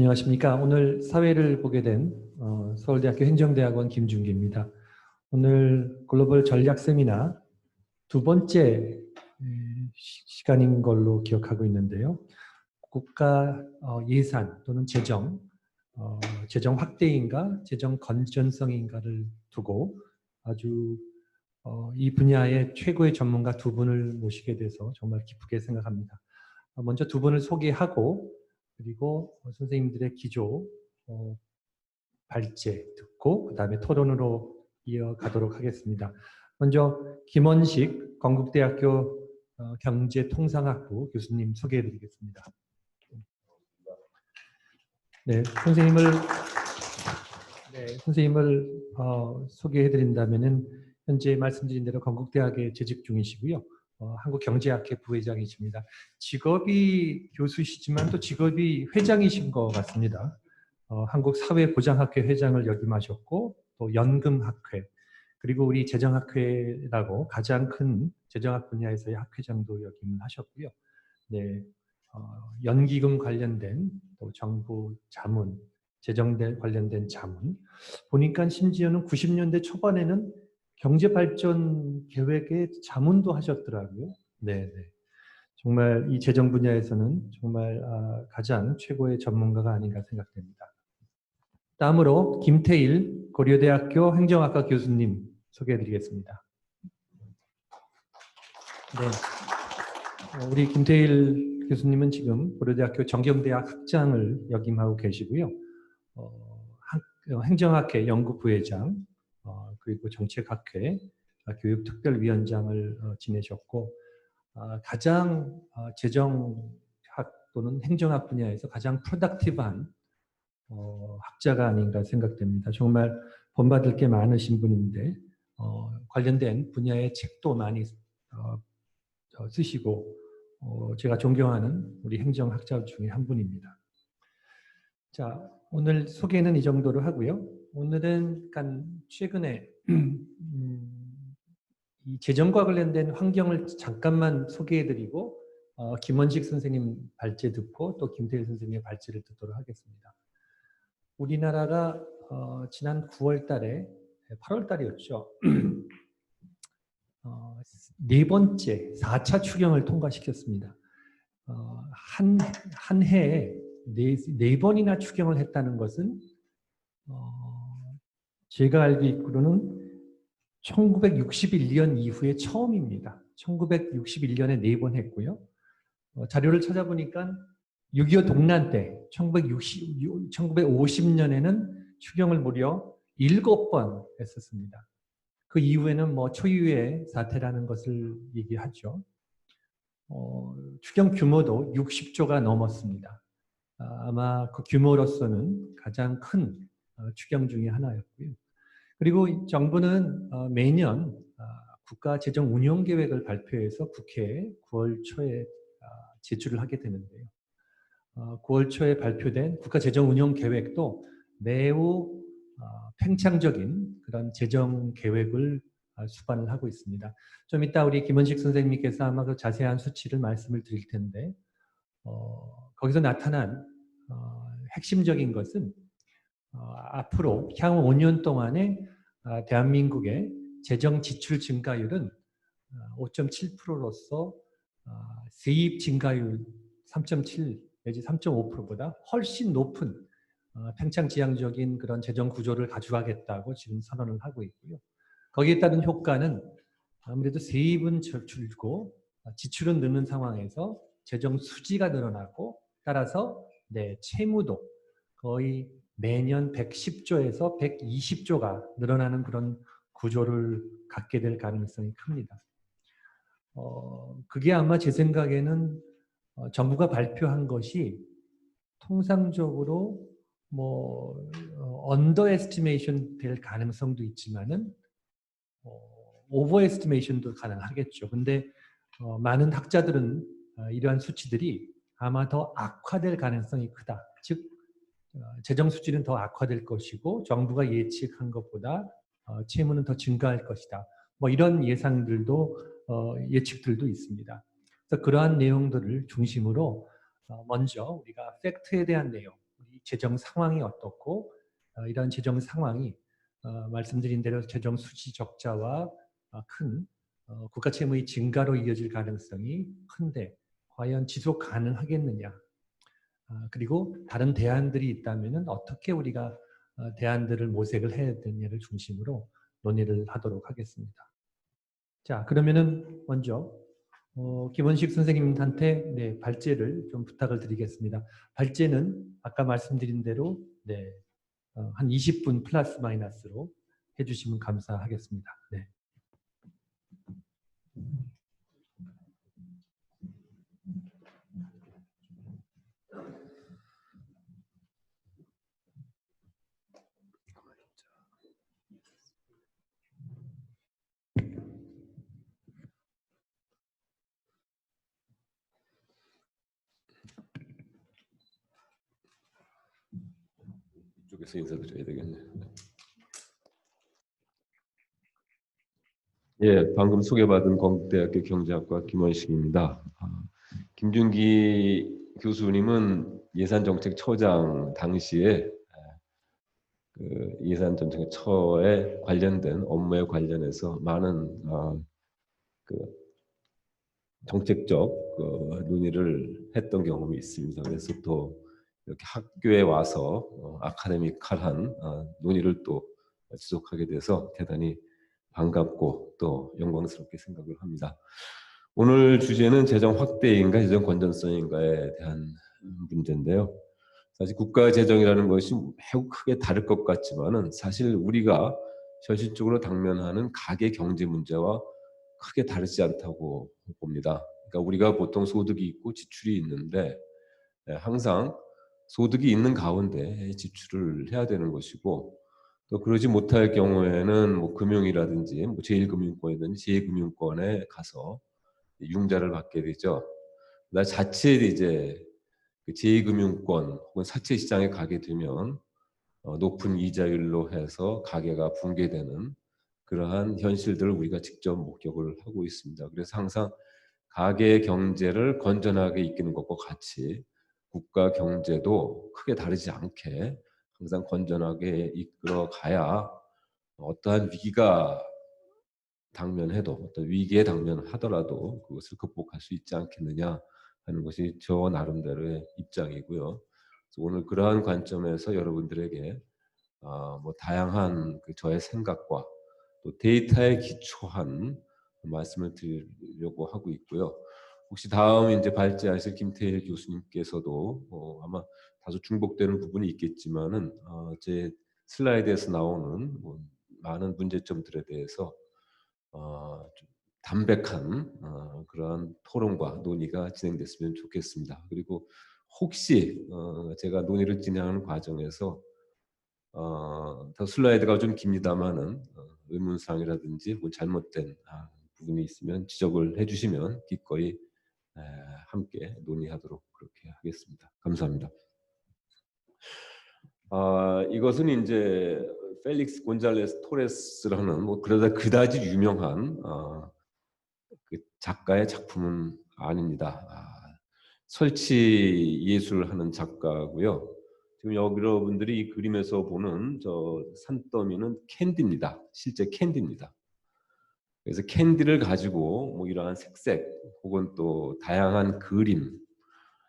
안녕하십니까. 오늘 사회를 보게 된 서울대학교 행정대학원 김준기입니다. 오늘 글로벌 전략 세미나 두 번째 시간인 걸로 기억하고 있는데요. 국가 예산 또는 재정 확대인가 재정 건전성인가를 두고 아주 이 분야의 최고의 전문가 두 분을 모시게 돼서 정말 기쁘게 생각합니다. 먼저 두 분을 소개하고 그리고 선생님들의 기조, 발제 듣고 그 다음에 토론으로 이어가도록 하겠습니다. 먼저 김원식 건국대학교 경제통상학부 교수님 소개해드리겠습니다. 네, 선생님을 소개해드린다면은 현재 말씀드린 대로 건국대학에 재직 중이시고요. 한국경제학회 부회장이십니다. 직업이 교수시지만 또 직업이 회장이신 것 같습니다. 한국사회보장학회 회장을 역임하셨고 또 연금학회 그리고 우리 재정학회라고 가장 큰 재정학 분야에서의 학회장도 역임을 하셨고요. 네, 연기금 관련된 또 정부 자문, 재정 관련된 자문 보니까 심지어는 90년대 초반에는 경제발전 계획의 자문도 하셨더라고요. 네. 정말 이 재정 분야에서는 정말 가장 최고의 전문가가 아닌가 생각됩니다. 다음으로 김태일 고려대학교 행정학과 교수님 소개해드리겠습니다. 네. 우리 김태일 교수님은 지금 고려대학교 정경대학 학장을 역임하고 계시고요. 행정학회 연구부회장 그리고 정책학회 교육특별위원장을 지내셨고 가장 재정학 또는 행정학 분야에서 가장 프로덕티브한 학자가 아닌가 생각됩니다. 정말 본받을 게 많으신 분인데 관련된 분야의 책도 많이 쓰시고 제가 존경하는 우리 행정학자 중에 한 분입니다. 자, 오늘 소개는 이 정도로 하고요. 오늘은 약간 최근에 이 재정과 관련된 환경을 잠깐만 소개해드리고 김원식 선생님 발제 듣고 또 김태일 선생님의 발제를 듣도록 하겠습니다. 우리나라가 지난 9월 달에 8월 달이었죠. 네 번째 4차 추경을 통과시켰습니다. 한 해에 네 번이나 추경을 했다는 것은 제가 알고 있기로는 1961년 이후에 처음입니다. 1961년에 4번 했고요. 자료를 찾아보니까 6.25 동란 때 1950년에는 추경을 무려 7번 했었습니다. 그 이후에는 뭐 초유의 사태라는 것을 얘기하죠. 추경 규모도 60조가 넘었습니다. 아마 그 규모로서는 가장 큰 추경 중에 하나였고요. 그리고 정부는 매년 국가재정운용계획을 발표해서 국회에 9월 초에 제출을 하게 되는데요. 9월 초에 발표된 국가재정운용계획도 매우 팽창적인 그런 재정계획을 수반을 하고 있습니다. 좀 이따 우리 김원식 선생님께서 아마 그 자세한 수치를 말씀을 드릴 텐데 거기서 나타난 핵심적인 것은 앞으로 향후 5년 동안에 대한민국의 재정 지출 증가율은 5.7%로서 세입 증가율 3.7 내지 3.5%보다 훨씬 높은 팽창지향적인 그런 재정 구조를 가져가겠다고 지금 선언을 하고 있고요. 거기에 따른 효과는 아무래도 세입은 줄고 지출은 느는 상황에서 재정 수지가 늘어나고 따라서 채무도 거의 매년 110조에서 120조가 늘어나는 그런 구조를 갖게 될 가능성이 큽니다. 그게 아마 제 생각에는 정부가 발표한 것이 통상적으로 언더 에스티메이션 될 가능성도 있지만은 오버 에스티메이션도 가능하겠죠. 근데 많은 학자들은 이러한 수치들이 아마 더 악화될 가능성이 크다. 즉 재정 수지는 더 악화될 것이고 정부가 예측한 것보다 채무는 더 증가할 것이다. 이런 예상들도 예측들도 있습니다. 그래서 그러한 내용들을 중심으로 먼저 우리가 팩트에 대한 내용, 우리 재정 상황이 어떻고 이러한 재정 상황이 말씀드린 대로 재정 수지 적자와 큰 국가 채무의 증가로 이어질 가능성이 큰데 과연 지속 가능하겠느냐. 그리고 다른 대안들이 있다면 어떻게 우리가 대안들을 모색을 해야 되느냐를 중심으로 논의를 하도록 하겠습니다. 자, 그러면은 먼저 김원식 선생님한테 발제를 좀 부탁을 드리겠습니다. 발제는 아까 말씀드린 대로 한 20분 플러스 마이너스로 해주시면 감사하겠습니다. 네. 이쪽에서 인사드려야 되겠네. 예, 방금 소개받은 건국대학교 경제학과 김원식입니다. 김준기 교수님은 예산정책처장 당시에 그 예산정책처에 관련된 업무에 관련해서 많은 그 정책적 논의를 했던 경험이 있습니다. 그래서 또 이렇게 학교에 와서 아카데미컬한 논의를 또 지속하게 돼서 대단히 반갑고 또 영광스럽게 생각을 합니다. 오늘 주제는 재정 확대인가 재정 건전성인가에 대한 문제인데요. 사실 국가 재정이라는 것이 매우 크게 다를 것 같지만은 사실 우리가 현실적으로 당면하는 가계 경제 문제와 크게 다르지 않다고 봅니다. 그러니까 우리가 보통 소득이 있고 지출이 있는데 항상 소득이 있는 가운데 지출을 해야 되는 것이고 또 그러지 못할 경우에는 뭐 금융이라든지 뭐 제1금융권이든지 제2금융권에 가서 융자를 받게 되죠. 나 자체 이제 그 제2금융권 혹은 사채 시장에 가게 되면 높은 이자율로 해서 가계가 붕괴되는 그러한 현실들을 우리가 직접 목격을 하고 있습니다. 그래서 항상 가계 경제를 건전하게 이끄는 것과 같이 국가 경제도 크게 다르지 않게 항상 건전하게 이끌어 가야 어떠한 위기가 당면해도 어떤 위기에 당면하더라도 그것을 극복할 수 있지 않겠느냐 하는 것이 저 나름대로의 입장이고요. 그래서 오늘 그러한 관점에서 여러분들에게 뭐 다양한 저의 생각과 또 데이터에 기초한 말씀을 드리려고 하고 있고요. 혹시 다음 이제 발제하실 김태일 교수님께서도 아마 다소 중복되는 부분이 있겠지만은 제 슬라이드에서 나오는 뭐 많은 문제점들에 대해서 좀 담백한 그러한 토론과 논의가 진행됐으면 좋겠습니다. 그리고 혹시 제가 논의를 진행하는 과정에서 더 슬라이드가 좀 깁니다만은 의문사항이라든지 뭐 잘못된 부분이 있으면 지적을 해주시면 기꺼이 함께 논의하도록 그렇게 하겠습니다. 감사합니다. 이것은 이제 펠릭스 곤잘레스 토레스라는 뭐 그러다 그다지 유명한 그 작가의 작품은 아닙니다. 설치 예술을 하는 작가고요. 지금 여러분들이 이 그림에서 보는 저 산더미는 캔디입니다. 실제 캔디입니다. 그래서 캔디를 가지고 뭐 이러한 색색 혹은 또 다양한 그림,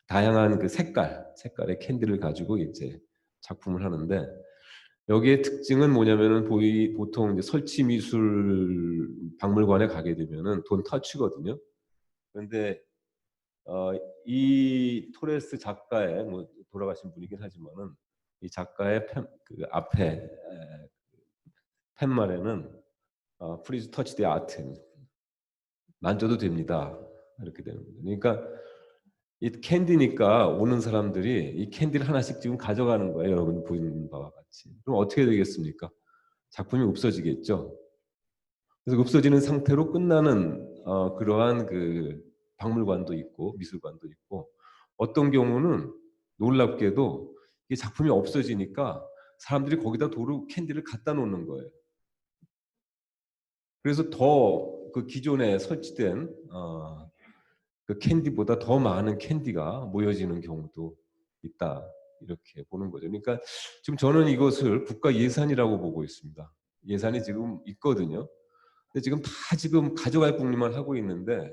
다양한 그 색깔의 캔디를 가지고 이제 작품을 하는데 여기에 특징은 뭐냐면은 보통 이제 설치 미술 박물관에 가게 되면은 돈 터치거든요. 그런데 이 토레스 작가의 뭐 돌아가신 분이긴 하지만은 이 작가의 그 앞에 팻말에는 Please touch the art 만져도 됩니다. 이렇게 되는 거죠. 그러니까 이 캔디니까 오는 사람들이 이 캔디를 하나씩 지금 가져가는 거예요. 여러분 보이는 바와 같이. 그럼 어떻게 되겠습니까? 작품이 없어지겠죠. 그래서 없어지는 상태로 끝나는 그러한 그 박물관도 있고 미술관도 있고 어떤 경우는 놀랍게도 이 작품이 없어지니까 사람들이 거기다 도로 캔디를 갖다 놓는 거예요. 그래서 더 그 기존에 설치된 그 캔디보다 더 많은 캔디가 모여지는 경우도 있다. 이렇게 보는 거죠. 그러니까 지금 저는 이것을 국가 예산이라고 보고 있습니다. 예산이 지금 있거든요. 근데 지금 가져갈 궁리만 하고 있는데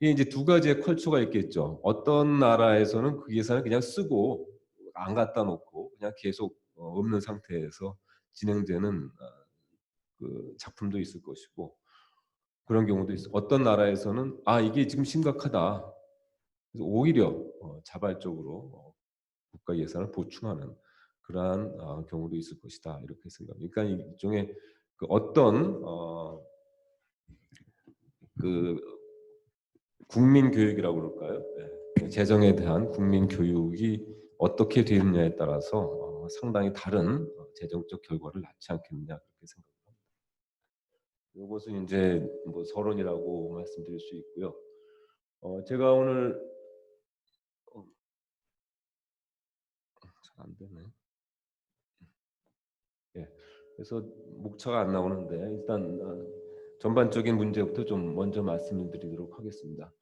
이게 이제 두 가지의 컬처가 있겠죠. 어떤 나라에서는 그 예산을 그냥 쓰고 안 갖다 놓고 그냥 계속 없는 상태에서 진행되는 그 작품도 있을 것이고 그런 경우도 있어. 어떤 나라에서는 이게 지금 심각하다. 그래서 오히려 자발적으로 국가 예산을 보충하는 그러한 경우도 있을 것이다. 이렇게 생각합니다. 그러니까 일종의 그 어떤 그 국민 교육이라고 그럴까요? 네. 재정에 대한 국민 교육이 어떻게 되느냐에 따라서 상당히 다른 재정적 결과를 낳지 않겠느냐 그렇게 생각합니다. 이것은 이제 뭐 서론이라고 말씀드릴 수 있고요. 제가 오늘 잘 안 되네. 예. 그래서 목차가 안 나오는데 일단 전반적인 문제부터 좀 먼저 말씀을 드리도록 하겠습니다.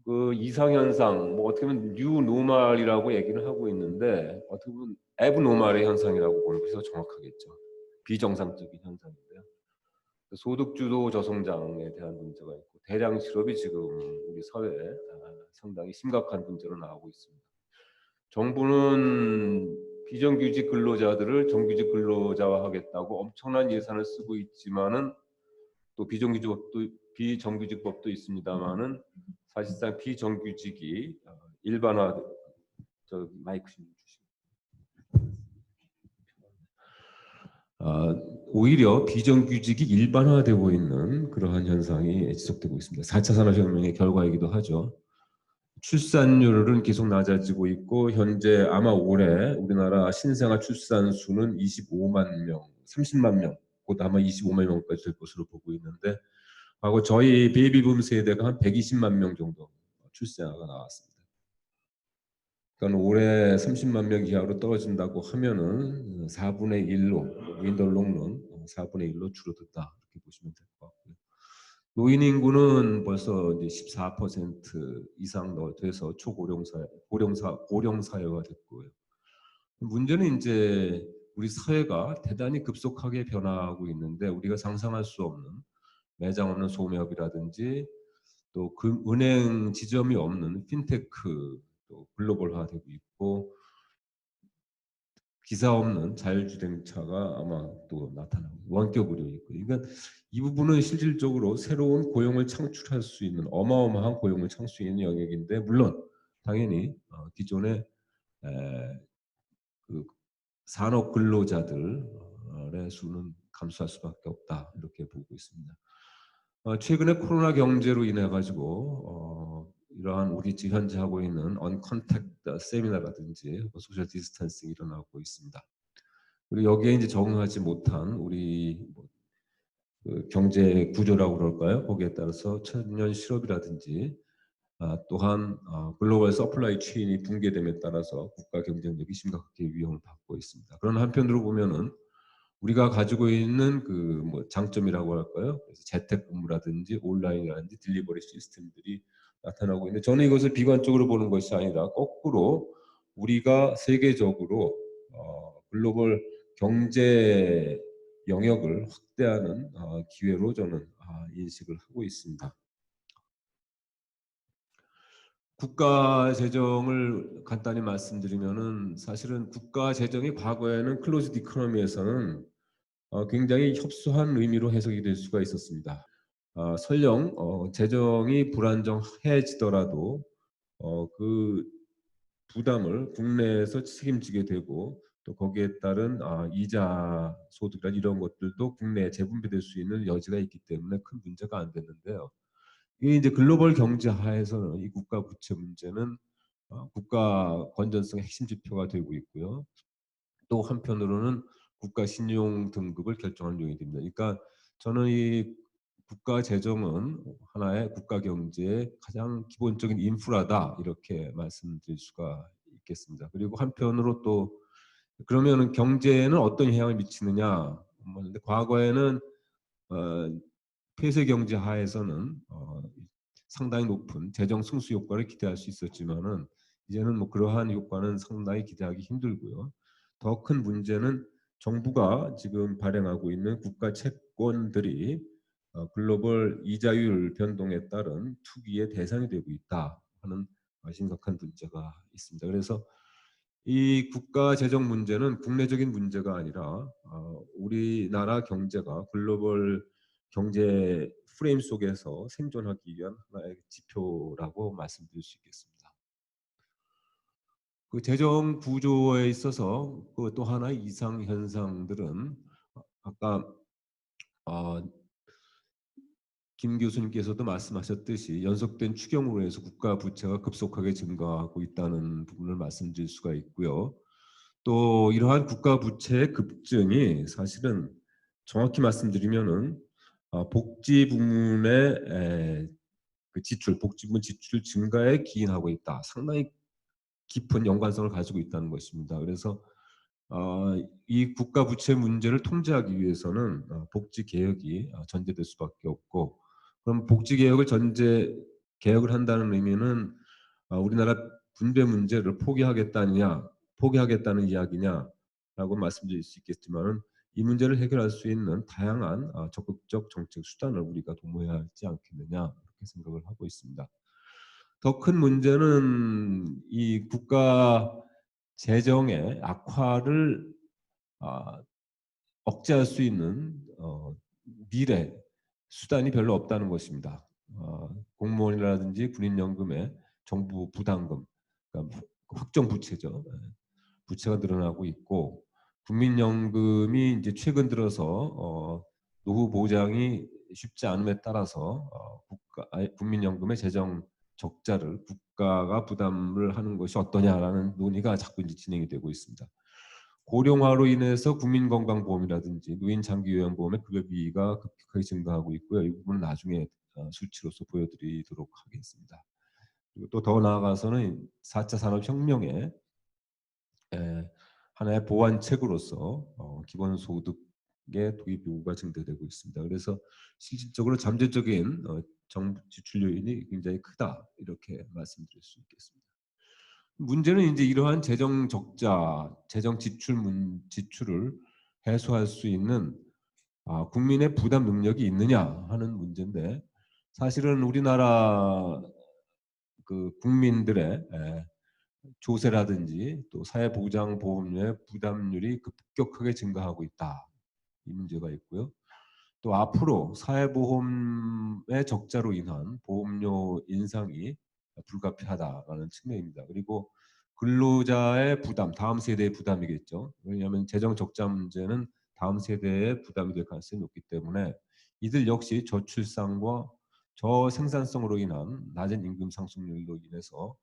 그 이상현상, 뭐 어떻게 보면 뉴노멀이라고 얘기를 하고 있는데 어떻게 보면 애브노멀의 현상이라고 보는 것이 더 정확하겠죠. 비정상적인 현상인데요. 소득주도 저성장에 대한 문제가 있고 대량 실업이 지금 우리 사회에 상당히 심각한 문제로 나오고 있습니다. 정부는 비정규직 근로자들을 정규직 근로자화하겠다고 엄청난 예산을 쓰고 있지만은 또 비정규직법도 있습니다만은 사실상 비정규직이 일반화 마이크 좀 주시고 오히려 비정규직이 일반화되고 있는 그러한 현상이 지속되고 있습니다. 4차 산업혁명의 결과이기도 하죠. 출산율은 계속 낮아지고 있고 현재 아마 올해 우리나라 신생아 출산 수는 25만 명, 30만 명, 곧 아마 25만 명까지 될 것으로 보고 있는데 하고 저희 베이비붐 세대가 한 120만 명 정도 출생아가 나왔습니다. 그러니까 올해 30만 명 이하로 떨어진다고 하면은 4분의 1로 윈더롱론 4분의 1로 줄어든다 이렇게 보시면 될 것 같고요. 노인 인구는 벌써 이제 14% 이상 돼서 고령 사회가 됐고요. 문제는 이제 우리 사회가 대단히 급속하게 변화하고 있는데 우리가 상상할 수 없는 매장 없는 소매업이라든지 또 은행 지점이 없는 핀테크 또 글로벌화되고 있고 기사 없는 자율주행차가 아마 또 나타나고 원격으로 있고 그러니까 이 부분은 실질적으로 새로운 고용을 창출할 수 있는 어마어마한 고용을 창출할 수 있는 영역인데 물론 당연히 기존의 그 산업 근로자들의 수는 감소할 수밖에 없다 이렇게 보고 있습니다. 최근에 코로나 경제로 인해 가지고 이러한 우리 지금 현재 하고 있는 언컨택트 세미나라든지 소셜 디스턴싱이 일어나고 있습니다. 그리고 여기에 이제 적응하지 못한 우리 그 경제 구조라고 그럴까요? 거기에 따라서 천년 실업이라든지 또한 글로벌 서플라이 체인이 붕괴됨에 따라서 국가 경쟁력이 심각하게 위험을 받고 있습니다. 그런 한편으로 보면은 우리가 가지고 있는 그 뭐 장점이라고 할까요? 그래서 재택근무라든지 온라인이라든지 딜리버리 시스템들이 나타나고 있는데 저는 이것을 비관적으로 보는 것이 아니라 거꾸로 우리가 세계적으로 글로벌 경제 영역을 확대하는 기회로 저는 인식을 하고 있습니다. 국가 재정을 간단히 말씀드리면은 사실은 국가 재정이 과거에는 클로즈드 이코노미에서는 굉장히 협소한 의미로 해석이 될 수가 있었습니다. 설령 재정이 불안정해지더라도 그 부담을 국내에서 책임지게 되고 또 거기에 따른 이자 소득이나 이런 것들도 국내에 재분배될 수 있는 여지가 있기 때문에 큰 문제가 안 됐는데요. 이게 이제 글로벌 경제 하에서는 이 국가 부채 문제는 국가 건전성의 핵심 지표가 되고 있고요. 또 한편으로는 국가 신용 등급을 결정하는 요인이 됩니다. 그러니까 저는 이 국가 재정은 하나의 국가 경제의 가장 기본적인 인프라다 이렇게 말씀드릴 수가 있겠습니다. 그리고 한편으로 또 그러면은 경제에는 어떤 영향을 미치느냐? 근데 과거에는 어, 폐쇄 경제 하에서는 상당히 높은 재정 승수 효과를 기대할 수 있었지만은 이제는 뭐 그러한 효과는 상당히 기대하기 힘들고요. 더 큰 문제는 정부가 지금 발행하고 있는 국가 채권들이 글로벌 이자율 변동에 따른 투기의 대상이 되고 있다 하는 심각한 문제가 있습니다. 그래서 이 국가 재정 문제는 국내적인 문제가 아니라 우리나라 경제가 글로벌 경제 프레임 속에서 생존하기 위한 하나의 지표라고 말씀드릴 수 있겠습니다. 그 재정 구조에 있어서 그 또 하나의 이상 현상들은 아까 어, 김 교수님께서도 말씀하셨듯이 연속된 추경으로 해서 국가 부채가 급속하게 증가하고 있다는 부분을 말씀드릴 수가 있고요. 또 이러한 국가 부채의 급증이 사실은 정확히 말씀드리면은 복지 부문의 그 지출, 복지 부문 지출 증가에 기인하고 있다. 상당히 깊은 연관성을 가지고 있다는 것입니다. 그래서 이 국가 부채 문제를 통제하기 위해서는 복지 개혁이 전제될 수밖에 없고, 그럼 복지 개혁을 개혁을 한다는 의미는 우리나라 분배 문제를 포기하겠다는 이야기냐라고 말씀드릴 수 있겠지만은 이 문제를 해결할 수 있는 다양한 적극적 정책 수단을 우리가 도모해야 하지 않겠느냐 이렇게 생각을 하고 있습니다. 더 큰 문제는 이 국가 재정의 악화를 아, 억제할 수 있는 미래 수단이 별로 없다는 것입니다. 공무원이라든지 군인연금의 정부 부담금, 그러니까 확정 부채죠. 부채가 늘어나고 있고 국민연금이 이제 최근 들어서 노후 보장이 쉽지 않음에 따라서 국민연금의 재정 적자를 국가가 부담을 하는 것이 어떠냐라는 논의가 자꾸 이제 진행이 되고 있습니다. 고령화로 인해서 국민건강보험이라든지 노인장기요양보험의 급여비가 급격하게 증가하고 있고요. 이 부분은 나중에 수치로서 보여드리도록 하겠습니다. 그리고 또 더 나아가서는 4차 산업혁명에 하나의 보완책으로서 기본소득의 도입 요구가 증대되고 있습니다. 그래서 실질적으로 잠재적인 정부 지출 요인이 굉장히 크다 이렇게 말씀드릴 수 있겠습니다. 문제는 이제 이러한 재정 적자, 재정 지출을 해소할 수 있는 국민의 부담 능력이 있느냐 하는 문제인데 사실은 우리나라 그 국민들의 조세라든지 또 사회보장보험료의 부담률이 급격하게 증가하고 있다. 이 문제가 있고요. 또 앞으로 사회보험의 적자로 인한 보험료 인상이 불가피하다라는 측면입니다. 그리고 근로자의 부담, 다음 세대의 부담이겠죠. 왜냐하면 재정 적자 문제는 다음 세대의 부담이 될 가능성이 높기 때문에 이들 역시 저출산과 저생산성으로 인한 낮은 임금 상승률로 인해서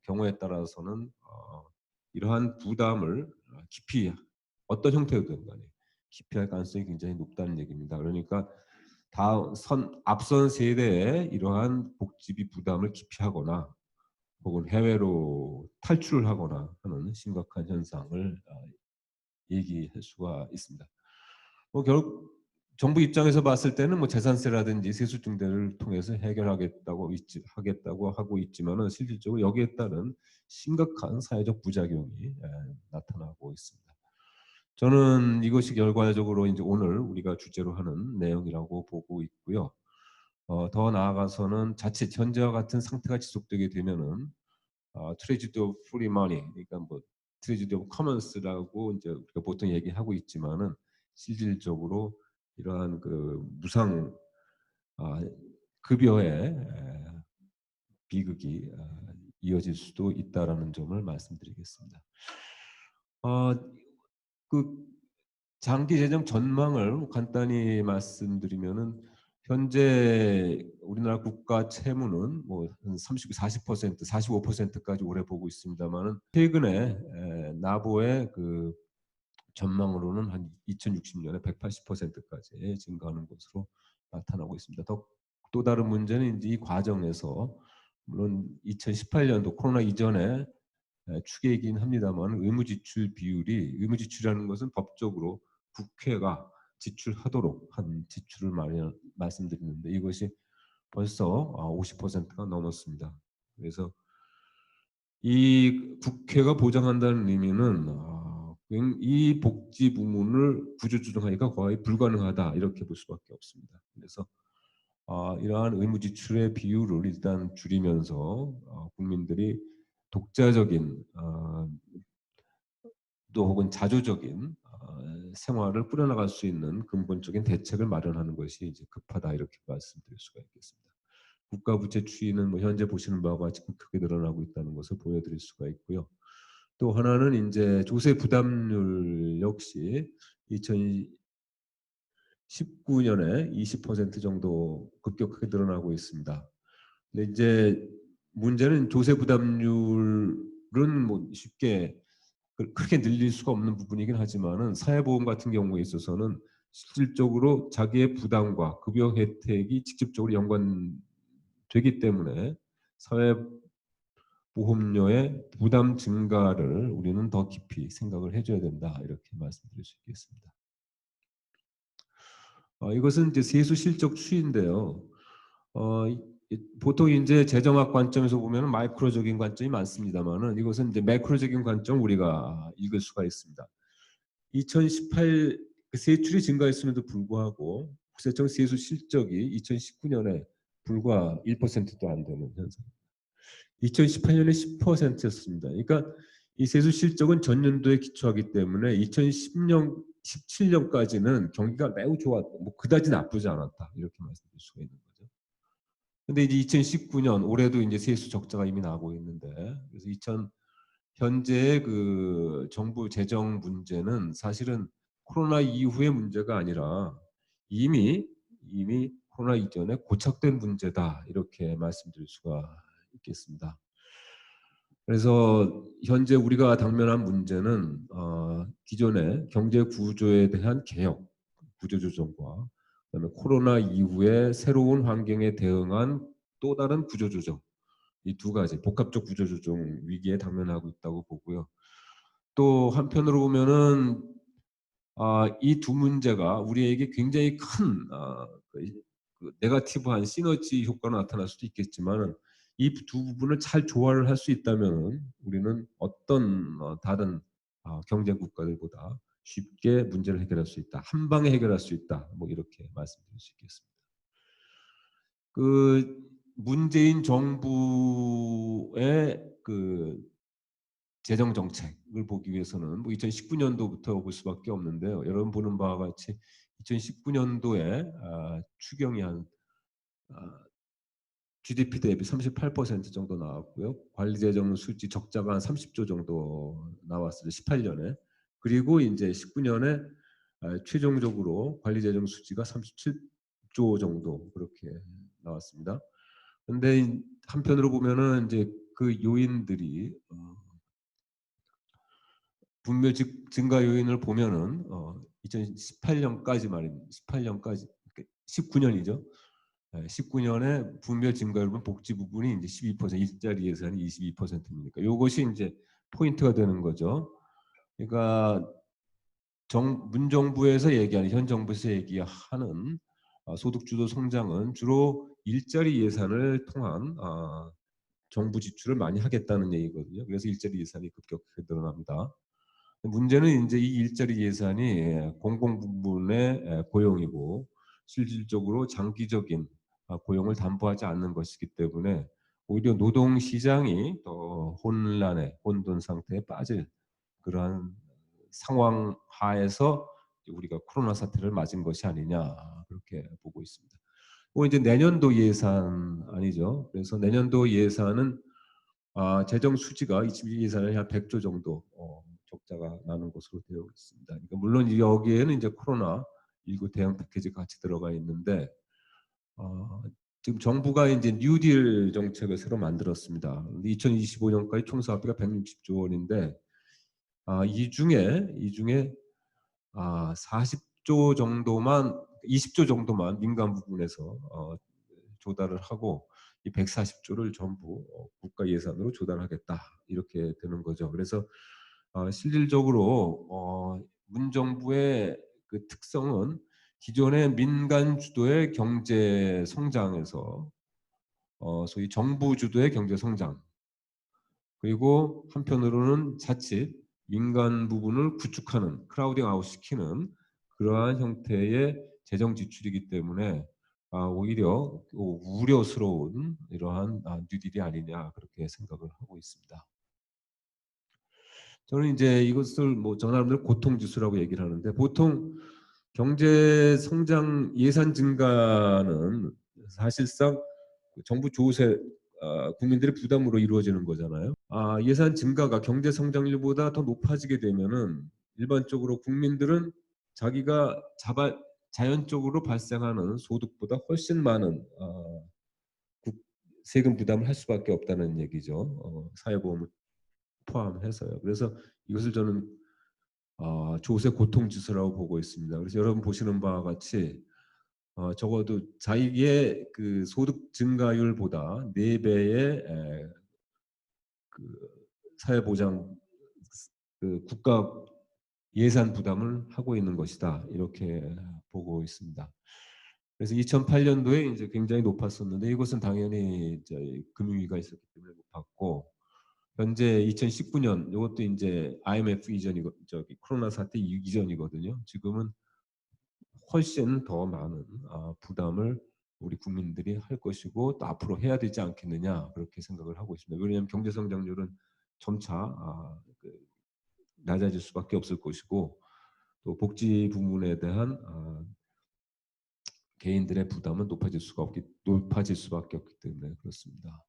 경우에 따라서는 이러한 부담을 깊이 어떤 형태로든 간에 기피할 가능성이 굉장히 높다는 얘기입니다. 그러니까 앞선 세대의 이러한 복지비 부담을 기피하거나 혹은 해외로 탈출을 하거나 하는 심각한 현상을 얘기할 수가 있습니다. 결국 정부 입장에서 봤을 때는 뭐 재산세라든지 세수 증대를 통해서 하겠다고 하고 있지만은 실질적으로 여기에 따른 심각한 사회적 부작용이 나타나고 있습니다. 저는 이것이 결과적으로 이제 오늘 우리가 주제로 하는 내용이라고 보고 있고요. 더 나아가서는 자칫 현재와 같은 상태가 지속되게 되면은 트레지디 오브 프리 머니, 그러니까 뭐 트레지디 오브 커먼스라고 이제 우리가 보통 얘기하고 있지만은 실질적으로 이러한 그 무상 급여의 비극이 이어질 수도 있다라는 점을 말씀드리겠습니다. 그 장기 재정 전망을 간단히 말씀드리면은 현재 우리나라 국가 채무는 뭐한 40%, 45%까지 올해 보고 있습니다만은 최근에 나보의 그 전망으로는 한 2060년에 180%까지 증가하는 것으로 나타나고 있습니다. 또 다른 문제는 이제 이 과정에서 물론 2018년도 코로나 이전에 추계이긴 합니다만 의무지출이라는 것은 법적으로 국회가 지출하도록 한 지출을 말씀드리는데 이것이 벌써 50%가 넘었습니다. 그래서 이 국회가 보장한다는 의미는 이 복지 부문을 구조조정하기가 거의 불가능하다 이렇게 볼 수밖에 없습니다. 그래서 이러한 의무 지출의 비율을 일단 줄이면서 국민들이 독자적인 또 혹은 자조적인 생활을 꾸려나갈 수 있는 근본적인 대책을 마련하는 것이 이제 급하다 이렇게 말씀드릴 수가 있겠습니다. 국가 부채 추이는 뭐 현재 보시는 바와 같이 크게 늘어나고 있다는 것을 보여드릴 수가 있고요. 또 하나는 이제 조세 부담률 역시 2019년에 20% 정도 급격하게 늘어나고 있습니다. 근데 이제 문제는 조세 부담률은 뭐 쉽게 크게 늘릴 수가 없는 부분이긴 하지만은 사회보험 같은 경우에 있어서는 실질적으로 자기의 부담과 급여 혜택이 직접적으로 연관되기 때문에 사회보험료의 부담 증가를 우리는 더 깊이 생각을 해줘야 된다 이렇게 말씀드릴 수 있겠습니다. 이것은 이제 세수 실적 추이인데요. 보통 이제 재정학 관점에서 보면 마이크로적인 관점이 많습니다만은 이것은 이제 매크로적인 관점 우리가 읽을 수가 있습니다. 2018 세출이 증가했음에도 불구하고 국세청 세수 실적이 2019년에 불과 1%도 안 되는 현상. 2018년에 10%였습니다. 그러니까 이 세수 실적은 전년도에 기초하기 때문에 2010년, 17년까지는 경기가 매우 좋았다. 뭐 그다지 나쁘지 않았다. 이렇게 말씀드릴 수가 있는 거죠. 근데 이제 2019년 올해도 이제 세수 적자가 이미 나고 있는데 그래서 현재의 그 정부 재정 문제는 사실은 코로나 이후의 문제가 아니라 이미 코로나 이전에 고착된 문제다 이렇게 말씀드릴 수가 있겠습니다. 그래서 현재 우리가 당면한 문제는 기존의 경제 구조에 대한 개혁, 구조조정과 그다음에 코로나 이후의 새로운 환경에 대응한 또 다른 구조조정 이 두 가지 복합적 구조조정 위기에 당면하고 있다고 보고요. 또 한편으로 보면은 이 두 문제가 우리에게 굉장히 큰 네거티브한 시너지 효과가 나타날 수도 있겠지만 이 두 부분을 잘 조화를 할 수 있다면 우리는 어떤 다른 경쟁 국가들보다 쉽게 문제를 해결할 수 있다. 한 방에 해결할 수 있다. 뭐 이렇게 말씀드릴 수 있겠습니다. 그 문재인 정부의 그 재정 정책을 보기 위해서는 뭐 2019년도부터 볼 수밖에 없는데요. 여러분 보는 바와 같이 2019년도에 추경이 한 GDP 대비 38% 정도 나왔고요. 관리재정 수지 적자가 한 30조 정도 나왔어요. 18년에. 그리고 이제 19년에 최종적으로 관리재정 수지가 37조 정도 그렇게 나왔습니다. 근데 한편으로 보면은 이제 그 요인들이 분묘 증가 요인을 보면은 2018년까지 말입니다. 18년까지 19년이죠. 19년에 분별 증가율은 복지 부분이 이제 12% 일자리 예산이 22%입니까? 이것이 이제 포인트가 되는 거죠. 그러니까 문정부에서 얘기하는 현 정부에서 얘기하는 소득주도 성장은 주로 일자리 예산을 통한 정부 지출을 많이 하겠다는 얘기거든요. 그래서 일자리 예산이 급격하게 늘어납니다. 문제는 이제 이 일자리 예산이 공공 부문의 고용이고 실질적으로 장기적인 고용을 담보하지 않는 것이기 때문에 오히려 노동 시장이 더 혼돈 상태에 빠질 그러한 상황 하에서 우리가 코로나 사태를 맞은 것이 아니냐 그렇게 보고 있습니다. 또 이제 내년도 예산 아니죠. 그래서 내년도 예산은 재정 수지가 22 예산에 한 100조 정도 적자가 나는 것으로 되어 있습니다. 그러니까 물론 여기에는 이제 코로나 19 대응 패키지가 같이 들어가 있는데 지금 정부가 이제 뉴딜 정책을 새로 만들었습니다. 2025년까지 총 사업비가 160조 원인데 이 중에 40조 정도만 20조 정도만 민간 부분에서 조달을 하고 이 140조를 전부 국가 예산으로 조달하겠다 이렇게 되는 거죠. 그래서 실질적으로 문정부의 그 특성은 기존의 민간 주도의 경제 성장에서 소위 정부 주도의 경제 성장 그리고 한편으로는 자칫 민간 부분을 구축하는 크라우딩 아웃 시키는 그러한 형태의 재정 지출이기 때문에 오히려 우려스러운 이러한 뉴딜이 아니냐 그렇게 생각을 하고 있습니다. 저는 이제 이것을 뭐 전화하는 고통 지수라고 얘기를 하는데 보통 경제 성장 예산 증가는 사실상 정부 조세 국민들의 부담으로 이루어지는 거잖아요. 예산 증가가 경제 성장률보다 더 높아지게 되면은 일반적으로 국민들은 자기가 자연적으로 발생하는 소득보다 훨씬 많은 세금 부담을 할 수밖에 없다는 얘기죠. 사회보험을 포함해서요. 그래서 이것을 저는 조세 고통 지수라고 보고 있습니다. 그래서 여러분 보시는 바와 같이 적어도 자기의 그 소득 증가율보다 4배의 그 사회보장 그 국가 예산 부담을 하고 있는 것이다 이렇게 보고 있습니다. 그래서 2008년도에 이제 굉장히 높았었는데 이것은 당연히 이제 금융위기가 있었기 때문에 높았고 현재 2019년 이것도 이제 IMF 이전이고 저기 코로나 사태 이전이거든요. 지금은 훨씬 더 많은 부담을 우리 국민들이 할 것이고 또 앞으로 해야 되지 않겠느냐 그렇게 생각을 하고 있습니다. 왜냐하면 경제 성장률은 점차 낮아질 수밖에 없을 것이고 또 복지 부분에 대한 개인들의 부담은 높아질 수밖에 없기 때문에 그렇습니다.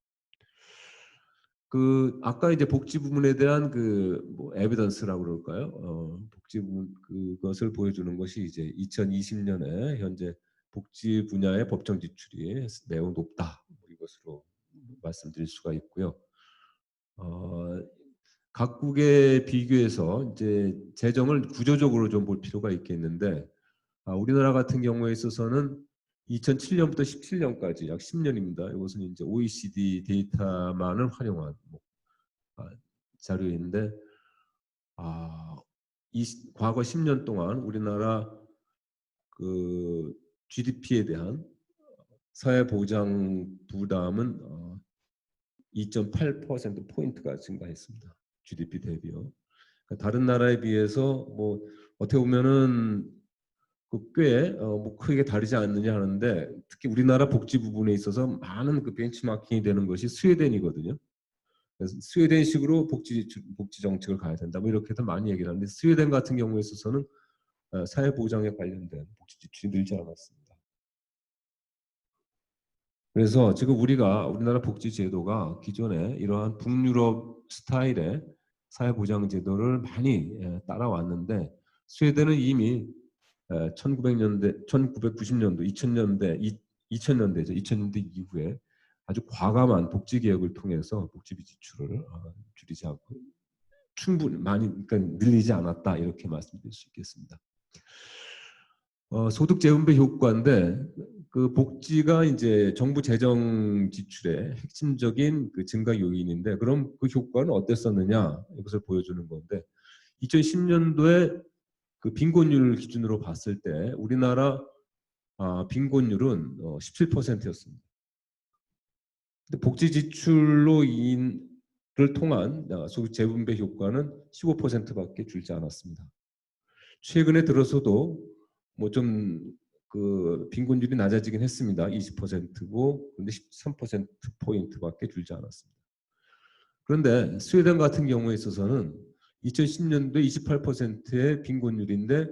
그 아까 이제 복지 부분에 대한 그뭐 에비던스라고 그럴까요? 복지 부분 그것을 보여주는 것이 이제 2020년에 현재 복지 분야의 법정 지출이 매우 높다 이것으로 말씀드릴 수가 있고요. 각국에 비교해서 이제 재정을 구조적으로 좀 볼 필요가 있겠는데 우리나라 같은 경우에 있어서는 2007년부터 17년까지 약 10년입니다. 이것은 이제 OECD 데이터만을 활용한 자료인데 과거 10년 동안 우리나라 그 GDP에 대한 사회보장 부담은 2.8% 포인트가 증가했습니다. GDP 대비요. 그러니까 다른 나라에 비해서 뭐 어떻게 보면은 뭐 크게 다르지 않느냐 하는데 특히 우리나라 복지 부분에 있어서 많은 그 벤치마킹이 되는 것이 스웨덴이거든요. 그래서 스웨덴식으로 복지 정책을 가야 된다. 뭐 이렇게도 많이 얘기를 하는데 스웨덴 같은 경우에 있어서는 사회보장에 관련된 복지 지출이 늘지 않았습니다. 그래서 지금 우리나라 복지 제도가 기존에 이러한 북유럽 스타일의 사회보장 제도를 많이 따라왔는데 스웨덴은 이미 1900년대, 1990년도, 2000년대죠. 2000년대 이후에 아주 과감한 복지 개혁을 통해서 복지비 지출을 줄이지 않고 충분히 많이 그러니까 늘리지 않았다 이렇게 말씀드릴 수 있겠습니다. 소득 재분배 효과인데 그 복지가 이제 정부 재정 지출의 핵심적인 그 증가 요인인데 그럼 그 효과는 어땠었느냐 이것을 보여주는 건데 2010년도에 그 빈곤율 기준으로 봤을 때 우리나라 빈곤율은 17%였습니다. 근데 복지 지출로 를 통한 소득 재분배 효과는 15%밖에 줄지 않았습니다. 최근에 들어서도 뭐 좀 그 빈곤율이 낮아지긴 했습니다. 20%고 근데 13% 포인트밖에 줄지 않았습니다. 그런데 스웨덴 같은 경우에 있어서는 2010년도에 28%의 빈곤율인데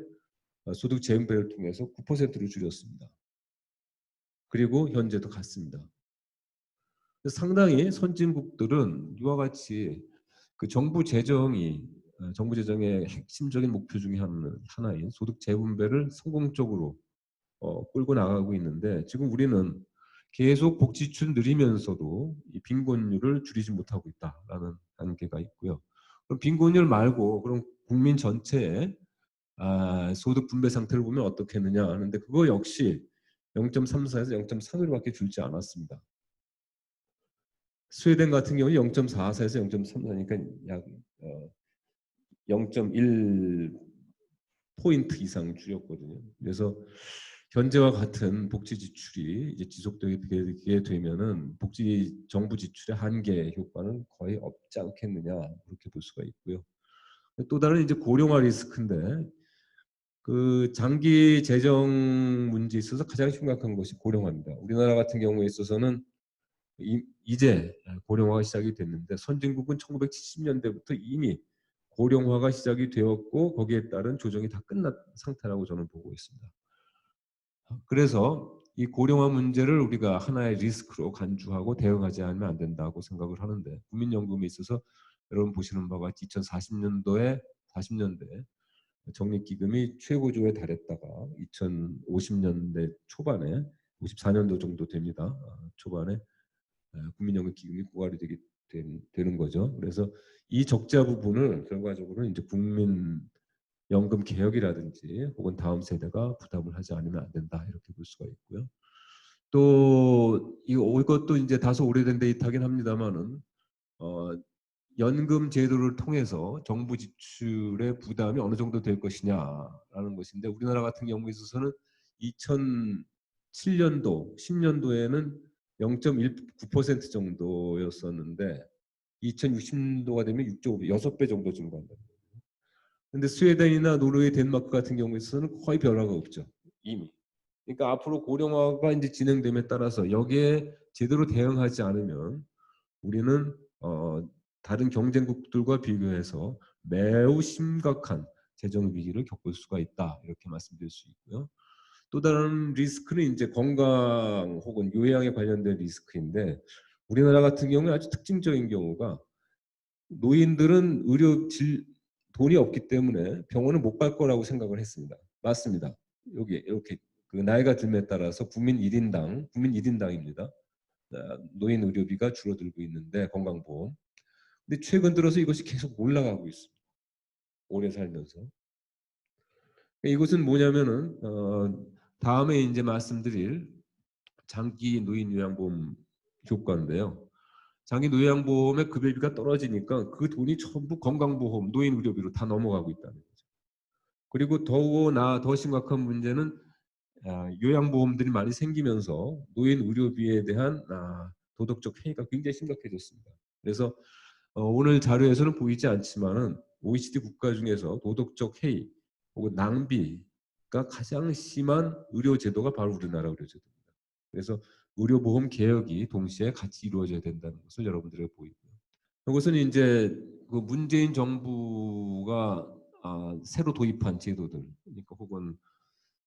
소득 재분배를 통해서 9%로 줄였습니다. 그리고 현재도 같습니다. 상당히 선진국들은 이와 같이 그 정부 재정의 핵심적인 목표 중에 하나인 소득 재분배를 성공적으로 끌고 나가고 있는데 지금 우리는 계속 복지 지출 늘리면서도 이 빈곤율을 줄이지 못하고 있다라는 한계가 있고요. 그럼 빈곤율 말고 그럼 국민 전체의 소득 분배 상태를 보면 어떻겠느냐 하는데 그거 역시 0.34에서 0.31밖에 줄지 않았습니다. 스웨덴 같은 경우 0.44에서 0.34니까 약 0.1 포인트 이상 줄였거든요. 그래서 현재와 같은 복지 지출이 이제 지속되게 되면은 복지 정부 지출의 한계 효과는 거의 없지 않겠느냐 그렇게 볼 수가 있고요. 또 다른 이제 고령화 리스크인데 그 장기 재정 문제에 있어서 가장 심각한 것이 고령화입니다. 우리나라 같은 경우에 있어서는 이제 고령화가 시작이 됐는데 선진국은 1970년대부터 이미 고령화가 시작이 되었고 거기에 따른 조정이 다 끝난 상태라고 저는 보고 있습니다. 그래서 이 고령화 문제를 우리가 하나의 리스크로 간주하고 대응하지 않으면 안 된다고 생각을 하는데 국민연금에 있어서 여러분 보시는 바와 같이 40년대에 적립기금이 최고조에 달했다가 2050년대 초반에 54년도 정도 됩니다. 초반에 국민연금 기금이 고갈이 되는 거죠. 그래서 이 적자 부분을 결과적으로 이제 국민연금 개혁이라든지 혹은 다음 세대가 부담을 하지 않으면 안 된다 이렇게 볼 수가 있고요. 또 이것도 이제 다소 오래된 데이터긴 합니다만은 연금 제도를 통해서 정부 지출의 부담이 어느 정도 될 것이냐라는 것인데 우리나라 같은 경우에 있어서는 2007년도, 10년도에는 0.19% 정도였었는데 2060년도가 되면 6배 정도 증가한다. 근데 스웨덴이나 노르웨이, 덴마크 같은 경우에 있어서는 거의 변화가 없죠. 이미. 그러니까 앞으로 고령화가 이제 진행됨에 따라서 여기에 제대로 대응하지 않으면 우리는 다른 경쟁국들과 비교해서 매우 심각한 재정 위기를 겪을 수가 있다 이렇게 말씀드릴 수 있고요. 또 다른 리스크는 이제 건강 혹은 요양에 관련된 리스크인데 우리나라 같은 경우에 아주 특징적인 경우가 노인들은 돈이 없기 때문에 병원을 못 갈 거라고 생각을 했습니다. 맞습니다. 여기 이렇게 그 나이가 듦에 따라서 국민 1인당입니다. 노인 의료비가 줄어들고 있는데 건강보험. 근데 최근 들어서 이것이 계속 올라가고 있습니다. 오래 살면서. 이것은 뭐냐면은 다음에 이제 말씀드릴 장기 노인 요양보험 효과인데요. 장기 노양보험의 급여비가 떨어지니까 그 돈이 전부 건강보험, 노인 의료비로 다 넘어가고 있다는 거죠. 그리고 더 심각한 문제는 요양보험들이 많이 생기면서 노인 의료비에 대한 도덕적 해이가 굉장히 심각해졌습니다. 그래서 오늘 자료에서는 보이지 않지만은 OECD 국가 중에서 도덕적 해이 혹은 낭비가 가장 심한 의료 제도가 바로 우리나라 의료 제도입니다. 그래서 의료보험 개혁이 동시에 같이 이루어져야 된다는 것을 여러분들에게 보이고요. 이것은 이제 그 문재인 정부가 새로 도입한 제도들, 그러니까 혹은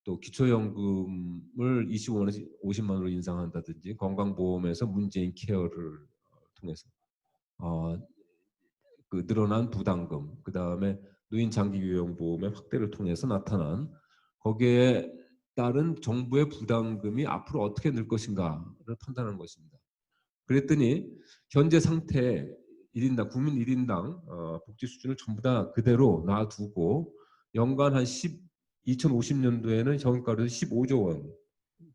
또 기초연금을 25만 원에서 50만 원으로 인상한다든지 건강보험에서 문재인 케어를 통해서 어, 그 늘어난 부담금, 그 다음에 노인 장기 요양보험의 확대를 통해서 나타난 거기에 따른 정부의 부담금이 앞으로 어떻게 늘 것인가를 판단하는 것입니다. 그랬더니 현재 상태 1인당 국민 1인당 복지 수준을 전부 다 그대로 놔두고 연간 2050년도에는 현가로 15조 원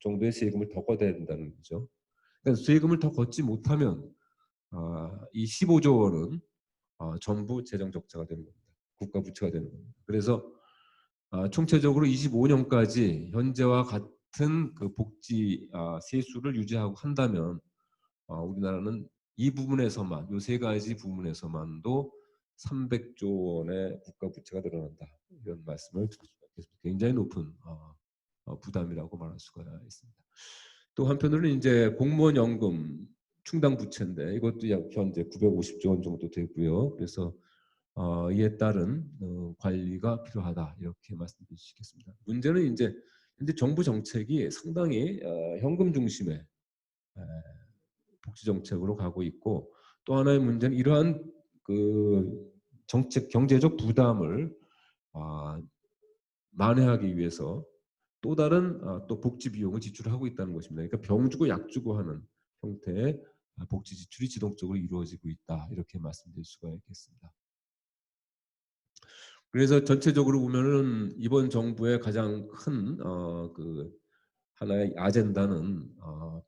정도의 세금을 더 걷어야 된다는 거죠. 그러니까 세금을 더 걷지 못하면 이 15조 원은 전부 재정 적자가 되는 겁니다. 국가 부채가 되는 겁니다. 그래서 총체적으로 25년까지 현재와 같은 그 복지 세수를 유지하고 한다면 우리나라는 이 부분에서만 요 세 가지 부분에서만도 300조 원의 국가 부채가 늘어난다. 이런 말씀을 드릴 수가 있겠습니다. 굉장히 높은 부담이라고 말할 수가 있습니다. 또 한편으로는 이제 공무원 연금 충당 부채인데 이것도 약 현재 950조 원 정도 되고요. 그래서 이에 따른 관리가 필요하다 이렇게 말씀드릴 수 있겠습니다. 문제는 이제 현재 정부 정책이 상당히 현금 중심의 복지 정책으로 가고 있고 또 하나의 문제는 이러한 그 정책 경제적 부담을 만회하기 위해서 또 다른 또 복지 비용을 지출하고 있다는 것입니다. 그러니까 병 주고 약 주고 하는 형태의 복지 지출이 지속적으로 이루어지고 있다 이렇게 말씀드릴 수가 있겠습니다. 그래서 전체적으로 보면은 이번 정부의 가장 큰 그 하나의 아젠다는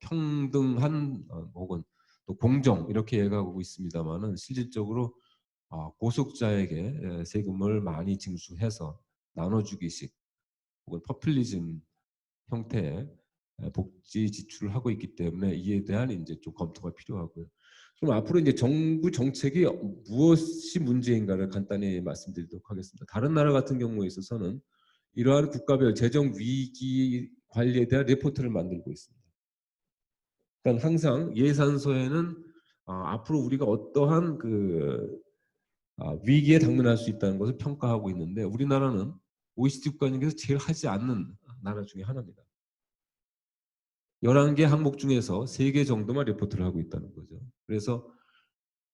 평등한 혹은 또 공정 이렇게 얘기하고 있습니다만은 실질적으로 고속자에게 세금을 많이 징수해서 나눠주기식 혹은 퍼퓰리즘 형태의 복지 지출을 하고 있기 때문에 이에 대한 이제 좀 검토가 필요하고요. 그럼 앞으로 이제 정부 정책이 무엇이 문제인가를 간단히 말씀드리도록 하겠습니다. 다른 나라 같은 경우에 있어서는 이러한 국가별 재정 위기 관리에 대한 리포트를 만들고 있습니다. 그러니까 항상 예산서에는 앞으로 우리가 어떠한 위기에 당면할 수 있다는 것을 평가하고 있는데 우리나라는 OECD 국가 중에서 제일 하지 않는 나라 중에 하나입니다. 11개 항목 중에서 3개 정도만 리포트를 하고 있다는 거죠. 그래서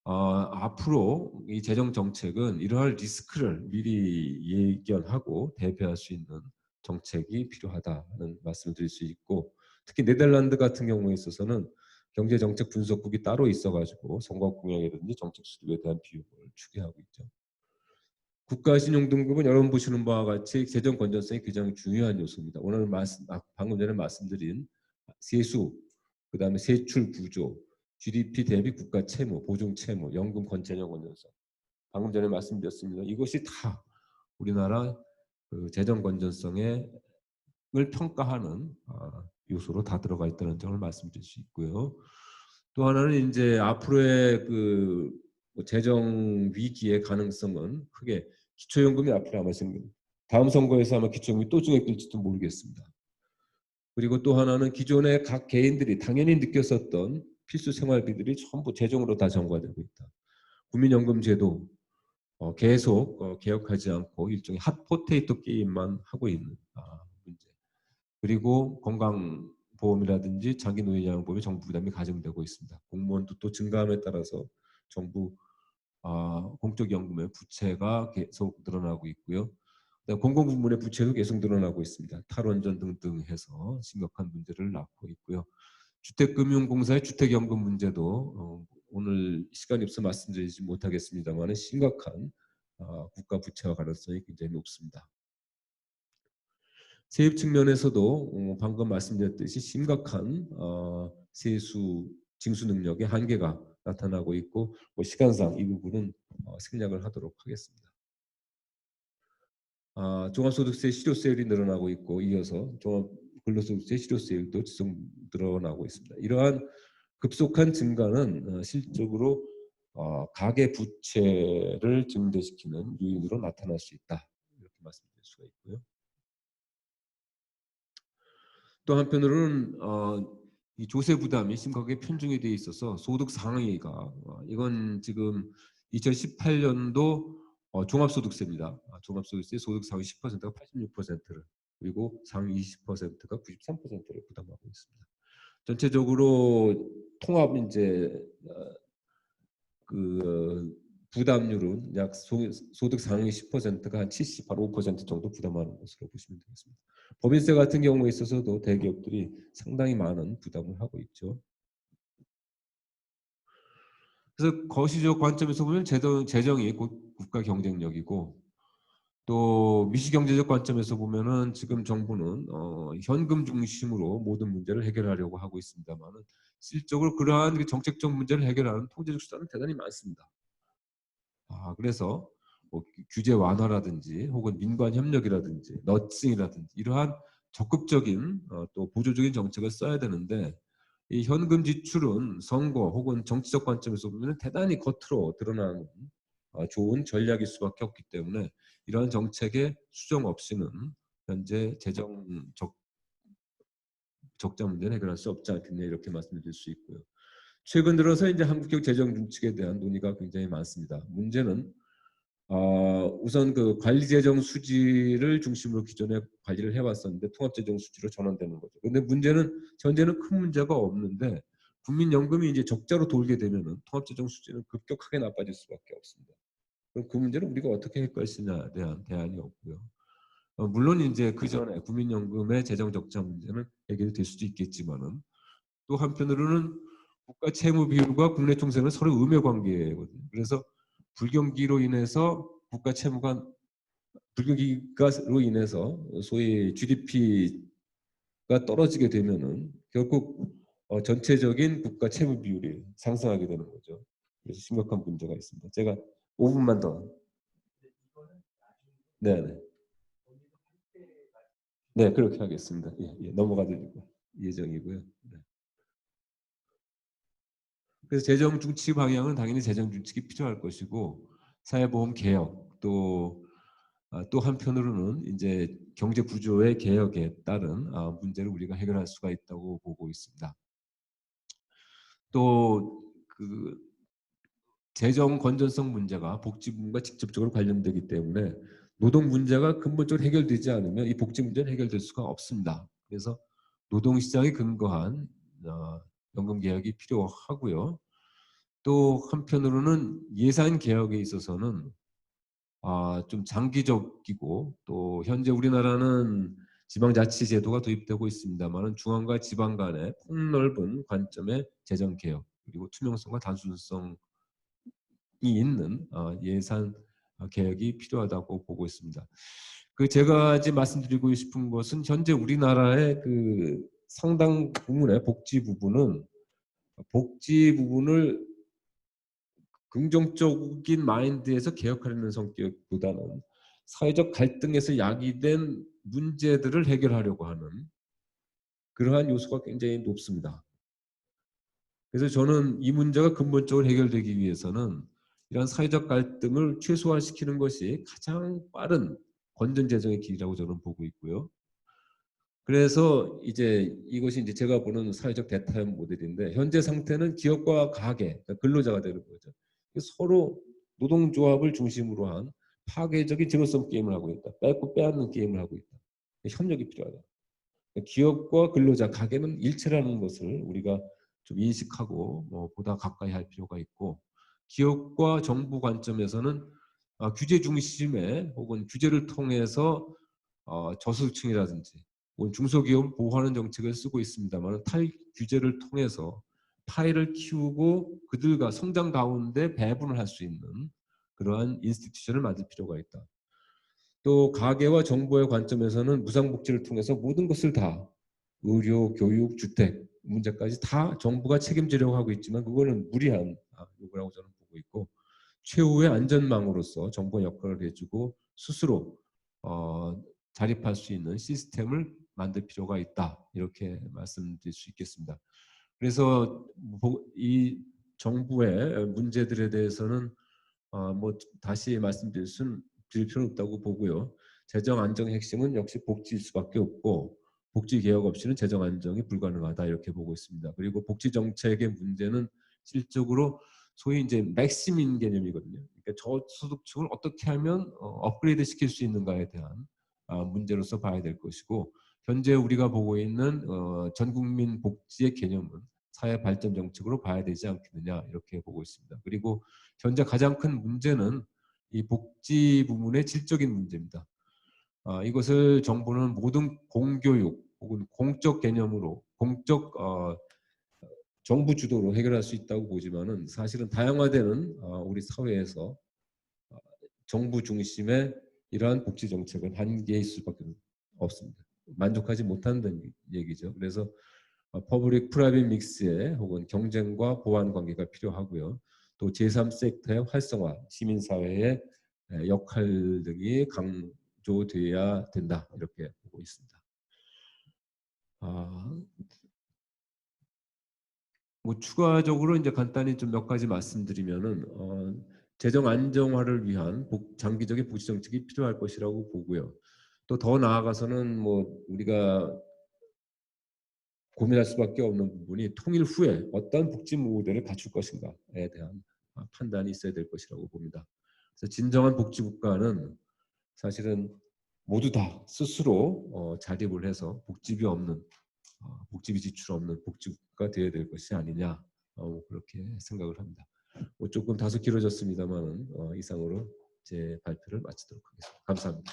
앞으로 이 재정 정책은 이러한 리스크를 미리 예견하고 대비할 수 있는 정책이 필요하다는 말씀을 드릴 수 있고 특히 네덜란드 같은 경우에 있어서는 경제정책 분석국이 따로 있어가지고 선거 공약이라든지 정책 수립에 대한 비용을 추계하고 있죠. 국가신용등급은 여러분 보시는 바와 같이 재정 건전성이 굉장히 중요한 요소입니다. 오늘 방금 전에 말씀드린 세수, 그다음에 세출 구조, GDP 대비 국가 채무, 보증 채무, 연금 건전형 건전성. 방금 전에 말씀드렸습니다. 이것이 다 우리나라 재정 건전성을 평가하는 요소로 다 들어가 있다는 점을 말씀드릴 수 있고요. 또 하나는 이제 앞으로의 재정 위기의 가능성은 크게 기초연금이 앞으로 아마 다음 선거에서 아마 기초연금이 또 증액될지도 모르겠습니다. 그리고 또 하나는 기존의 각 개인들이 당연히 느꼈었던 필수 생활비들이 전부 재정으로 다 전가되고 있다. 국민연금제도 계속 개혁하지 않고 일종의 핫포테이토 게임만 하고 있는 문제. 그리고 건강보험이라든지 장기노인요양보험에 정부 부담이 가중되고 있습니다. 공무원도 또 증가함에 따라서 정부 공적연금의 부채가 계속 늘어나고 있고요. 공공부문의 부채도 계속 늘어나고 있습니다. 탈원전 등등 해서 심각한 문제를 낳고 있고요. 주택금융공사의 주택연금 문제도 오늘 시간이 없어 말씀드리지 못하겠습니다만 심각한 국가 부채화 가능성이 굉장히 높습니다. 세입 측면에서도 방금 말씀드렸듯이 심각한 세수 징수 능력의 한계가 나타나고 있고 시간상 이 부분은 생략을 하도록 하겠습니다. 종합소득세 실효세율이 늘어나고 있고 이어서 종합근로소득세 실효세율도 지속 늘어나고 있습니다. 이러한 급속한 증가는 실질적으로 가계 부채를 증대시키는 요인으로 나타날 수 있다. 이렇게 말씀드릴 수가 있고요. 또 한편으로는 이 조세 부담이 심각하게 편중이 돼 있어서 소득 상위가 이건 지금 2018년도 종합소득세입니다. 종합소득세 소득 상위 10%가 86%를 그리고 상위 20%가 93%를 부담하고 있습니다. 전체적으로 통합 이제 부담률은 약 소득 상위 10%가 한 75% 정도 부담하는 것으로 보시면 되겠습니다. 법인세 같은 경우에 있어서도 대기업들이 상당히 많은 부담을 하고 있죠. 그래서 거시적 관점에서 보면 재정이 곧 국가 경쟁력이고 또 미시경제적 관점에서 보면은 지금 정부는 현금 중심으로 모든 문제를 해결하려고 하고 있습니다만은 실질적으로 그러한 정책적 문제를 해결하는 통제적 수단은 대단히 많습니다. 그래서 뭐 규제 완화라든지 혹은 민관 협력이라든지 너칭이라든지 이러한 적극적인 또 보조적인 정책을 써야 되는데 이 현금 지출은 선거 혹은 정치적 관점에서 보면 대단히 겉으로 드러나는 좋은 전략일 수밖에 없기 때문에 이러한 정책의 수정 없이는 현재 재정 적자 문제는 해결할 수 없지 않겠냐 이렇게 말씀드릴 수 있고요. 최근 들어서 이제 한국형 재정 준칙에 대한 논의가 굉장히 많습니다. 문제는 우선 관리 재정 수지를 중심으로 기존에 관리를 해왔었는데 통합 재정 수지로 전환되는 거죠. 근데 문제는 현재는 큰 문제가 없는데 국민연금이 이제 적자로 돌게 되면은 통합 재정 수지는 급격하게 나빠질 수밖에 없습니다. 그럼 그 문제는 우리가 어떻게 할 것이냐에 대한 대안이 없고요. 물론 이제 그 전에 국민연금의 재정 적자 문제는 해결이 될 수도 있겠지만은 또 한편으로는 국가 채무 비율과 국내 총생은 서로 음해 관계거든요. 그래서 불경기로 인해서 국가 채무가 불경기로 인해서 소위 GDP가 떨어지게 되면은 결국 전체적인 국가 채무 비율이 상승하게 되는 거죠. 그래서 심각한 문제가 있습니다. 제가 5분만 더. 네, 네. 네, 그렇게 하겠습니다. 넘어가도 예정이고요. 네. 그래서 재정 중치 방향은 당연히 재정 중칙이 필요할 것이고 사회보험 개혁 또 한편으로는 이제 경제 구조의 개혁에 따른 문제를 우리가 해결할 수가 있다고 보고 있습니다. 또 그 재정 건전성 문제가 복지 부분과 직접적으로 관련되기 때문에 노동 문제가 근본적으로 해결되지 않으면 이 복지 문제는 해결될 수가 없습니다. 그래서 노동 시장에 근거한 연금 개혁이 필요하고요. 또 한편으로는 예산 개혁에 있어서는 좀 장기적이고 또 현재 우리나라는 지방자치제도가 도입되고 있습니다만 중앙과 지방 간의 폭넓은 관점의 재정 개혁 그리고 투명성과 단순성이 있는 예산 개혁이 필요하다고 보고 있습니다. 제가 이제 말씀드리고 싶은 것은 현재 우리나라의 그 상당 부분의 복지 부분을 긍정적인 마인드에서 개혁하려는 성격보다는 사회적 갈등에서 야기된 문제들을 해결하려고 하는 그러한 요소가 굉장히 높습니다. 그래서 저는 이 문제가 근본적으로 해결되기 위해서는 이러한 사회적 갈등을 최소화시키는 것이 가장 빠른 건전 재정의 길이라고 저는 보고 있고요. 그래서 이것이 제가 보는 사회적 대타협 모델인데 현재 상태는 기업과 가계, 그러니까 근로자가 되는 거죠. 서로 노동조합을 중심으로 한 파괴적인 제로섬 게임을 하고 있다. 뺏고 빼앗는 게임을 하고 있다. 협력이 필요하다. 기업과 근로자, 가계는 일체라는 것을 우리가 좀 인식하고 보다 가까이 할 필요가 있고 기업과 정부 관점에서는 규제 중심의 혹은 규제를 통해서 저소득층이라든지 중소기업을 보호하는 정책을 쓰고 있습니다만 탈규제를 통해서 파이를 키우고 그들과 성장 가운데 배분을 할 수 있는 그러한 인스티튜션을 만들 필요가 있다. 또 가계와 정부의 관점에서는 무상복지를 통해서 모든 것을 다 의료, 교육, 주택 문제까지 다 정부가 책임지려고 하고 있지만 그거는 무리한 요구라고 저는 보고 있고 최후의 안전망으로서 정부가 역할을 해주고 스스로 자립할 수 있는 시스템을 만들 필요가 있다. 이렇게 말씀드릴 수 있겠습니다. 그래서 이 정부의 문제들에 대해서는 다시 말씀드릴 필요는 없다고 보고요. 재정 안정의 핵심은 역시 복지일 수밖에 없고 복지 개혁 없이는 재정 안정이 불가능하다 이렇게 보고 있습니다. 그리고 복지 정책의 문제는 실질적으로 소위 맥시민 개념이거든요. 그러니까 저소득층을 어떻게 하면 업그레이드 시킬 수 있는가에 대한 문제로서 봐야 될 것이고 현재 우리가 보고 있는 전국민 복지의 개념은 사회 발전 정책으로 봐야 되지 않겠느냐 이렇게 보고 있습니다. 그리고 현재 가장 큰 문제는 이 복지 부문의 질적인 문제입니다. 이것을 정부는 모든 공교육 혹은 공적 개념으로 공적 정부 주도로 해결할 수 있다고 보지만은 사실은 다양화되는 우리 사회에서 정부 중심의 이러한 복지 정책은 한계일 수밖에 없습니다. 만족하지 못한다는 얘기죠. 그래서 퍼블릭 프라이빗 믹스의 혹은 경쟁과 보완 관계가 필요하고요. 또 제3섹터의 활성화, 시민사회의 역할 등이 강조돼야 된다 이렇게 보고 있습니다. 추가적으로 간단히 좀 몇 가지 말씀드리면은 재정 안정화를 위한 장기적인 복지 정책이 필요할 것이라고 보고요. 또 더 나아가서는 우리가 고민할 수밖에 없는 부분이 통일 후에 어떤 복지 모델을 갖출 것인가에 대한 판단이 있어야 될 것이라고 봅니다. 그래서 진정한 복지 국가는 사실은 모두 다 스스로 자립을 해서 복지비 지출 없는 복지국가 되어야 될 것이 아니냐 그렇게 생각을 합니다. 조금 다소 길어졌습니다만 이상으로 제 발표를 마치도록 하겠습니다. 감사합니다.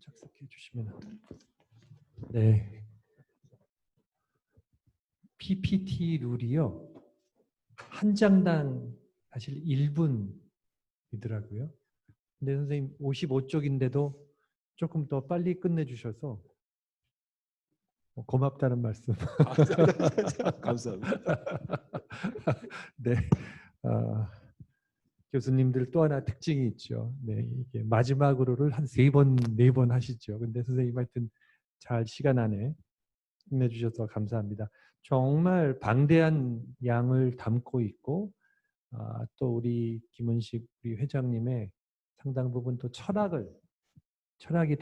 착석해 주시면 네. PPT 룰이요. 한 장당 사실 1분이더라고요. 근데 선생님 55쪽인데도 조금 더 빨리 끝내주셔서 고맙다는 말씀. 감사합니다. 네. 교수님들 또 하나 특징이 있죠. 네, 이게 마지막으로를 한 3번, 4번 하시죠. 근데 선생님 하여튼 잘 시간 안에 끝내주셔서 감사합니다. 정말 방대한 양을 담고 있고, 또 우리 김은식 우리 회장님의 상당 부분 또 철학이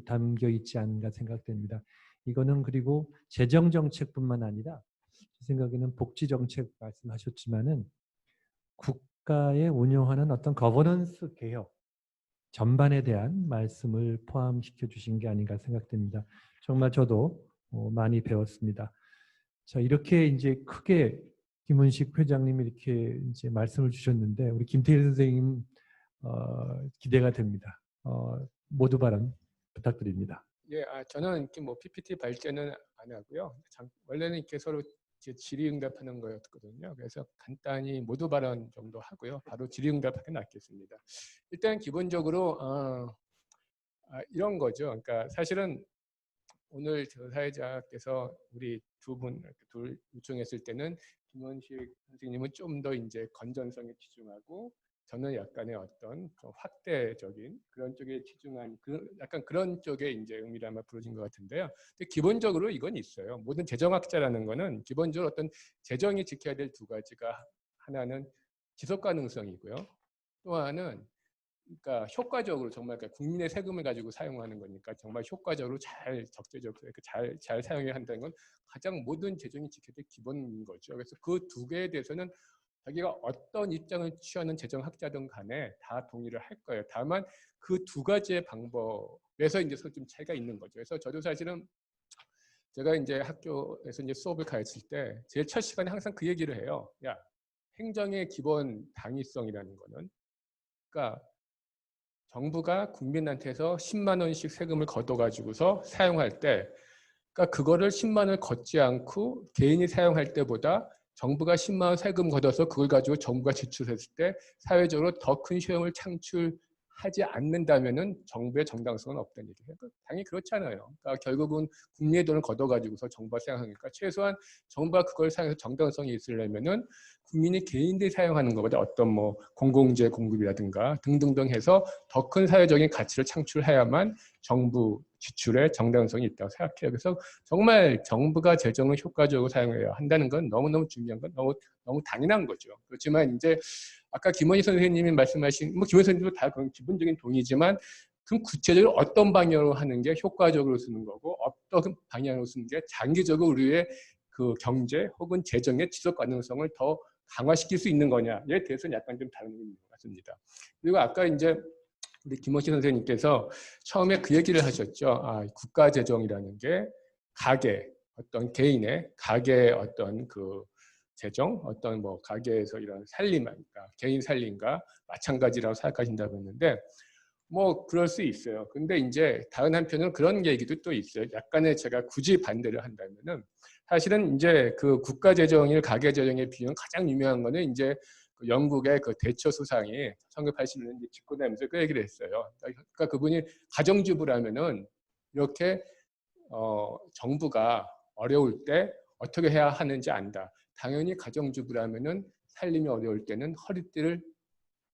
담겨 있지 않은가 생각됩니다. 이거는 그리고 재정 정책뿐만 아니라 제 생각에는 복지 정책 말씀하셨지만은 국가에 운영하는 어떤 거버넌스 개혁 전반에 대한 말씀을 포함시켜 주신 게 아닌가 생각됩니다. 정말 저도 많이 배웠습니다. 자, 이렇게 이제 크게 김은식 회장님이 이렇게 이제 말씀을 주셨는데 우리 김태일 선생님 기대가 됩니다. 모두 발언 부탁드립니다. 예, 저는 이렇게 뭐 PPT 발제는 안 하고요. 원래는 이렇게 서로 질의응답하는 거였거든요. 그래서 간단히 모두 발언 정도 하고요. 바로 질의응답하게 낫겠습니다. 일단 기본적으로 이런 거죠. 그러니까 사실은 오늘 저 사회자께서 우리 둘 요청했을 때는 김원식 선생님은 좀 더 이제 건전성에 치중하고 저는 약간의 어떤 좀 확대적인 그런 쪽에 치중한 약간 그런 쪽에 이제 의미를 아마 부르신 것 같은데요. 근데 기본적으로 이건 있어요. 모든 재정학자라는 거는 기본적으로 어떤 재정이 지켜야 될 두 가지가 하나는 지속 가능성이고요. 또 하나는 그러니까 효과적으로 정말 국민의 세금을 가지고 사용하는 거니까 정말 효과적으로 잘 적재적소에 잘 사용해야 한다는 건 가장 모든 재정이 지켜야 될 기본인 거죠. 그래서 그 두 개에 대해서는 자기가 어떤 입장을 취하는 재정학자든 간에 다 동의를 할 거예요. 다만 그 두 가지의 방법에서 이제 좀 차이가 있는 거죠. 그래서 저도 사실은 제가 이제 학교에서 이제 수업을 가르칠 때 제일 첫 시간에 항상 그 얘기를 해요. 야, 행정의 기본 당위성이라는 거는 그러니까 정부가 국민한테서 10만 원씩 세금을 걷어가지고서 사용할 때 그러니까 그거를 10만 원을 걷지 않고 개인이 사용할 때보다 정부가 10만 원 세금 걷어서 그걸 가지고 정부가 지출했을 때 사회적으로 더 큰 효용을 창출하지 않는다면은 정부의 정당성은 없다는 얘기예요. 당연히 그렇잖아요. 그러니까 결국은 국민의 돈을 걷어가지고서 정부가 사용하니까 최소한 정부가 그걸 사용해서 정당성이 있으려면은 국민이 개인들이 사용하는 것보다 어떤 뭐 공공재 공급이라든가 등등등 해서 더 큰 사회적인 가치를 창출해야만 정부 지출에 정당성이 있다고 생각해요. 그래서 정말 정부가 재정을 효과적으로 사용해야 한다는 건 너무너무 중요한 건 너무 당연한 거죠. 그렇지만 이제 아까 김원희 선생님이 말씀하신 뭐 김원희 선생님도 다 그런 기본적인 동의지만 그럼 구체적으로 어떤 방향으로 하는 게 효과적으로 쓰는 거고 어떤 방향으로 쓰는 게 장기적으로 우리의 그 경제 혹은 재정의 지속 가능성을 더 강화시킬 수 있는 거냐에 대해서는 약간 좀 다른 의미인 것 같습니다. 그리고 아까 이제 우리 김원식 선생님께서 처음에 그 얘기를 하셨죠. 국가 재정이라는 게 어떤 개인의 가계 어떤 그 재정, 어떤 뭐 가계에서 이런 살림과 개인 살림과 마찬가지라고 생각하신다고 했는데 뭐 그럴 수 있어요. 근데 이제 다른 한편은 그런 얘기도 또 있어요. 약간의 제가 굳이 반대를 한다면은 사실은 이제 그 국가 재정일 가계 재정의 비율 가장 유명한 거는 이제 그 영국의 그 대처 수상이 1980년대 집권하면서 그 얘기를 했어요. 그러니까 그분이 가정주부라면은 이렇게 정부가 어려울 때 어떻게 해야 하는지 안다. 당연히 가정주부라면은 살림이 어려울 때는 허리띠를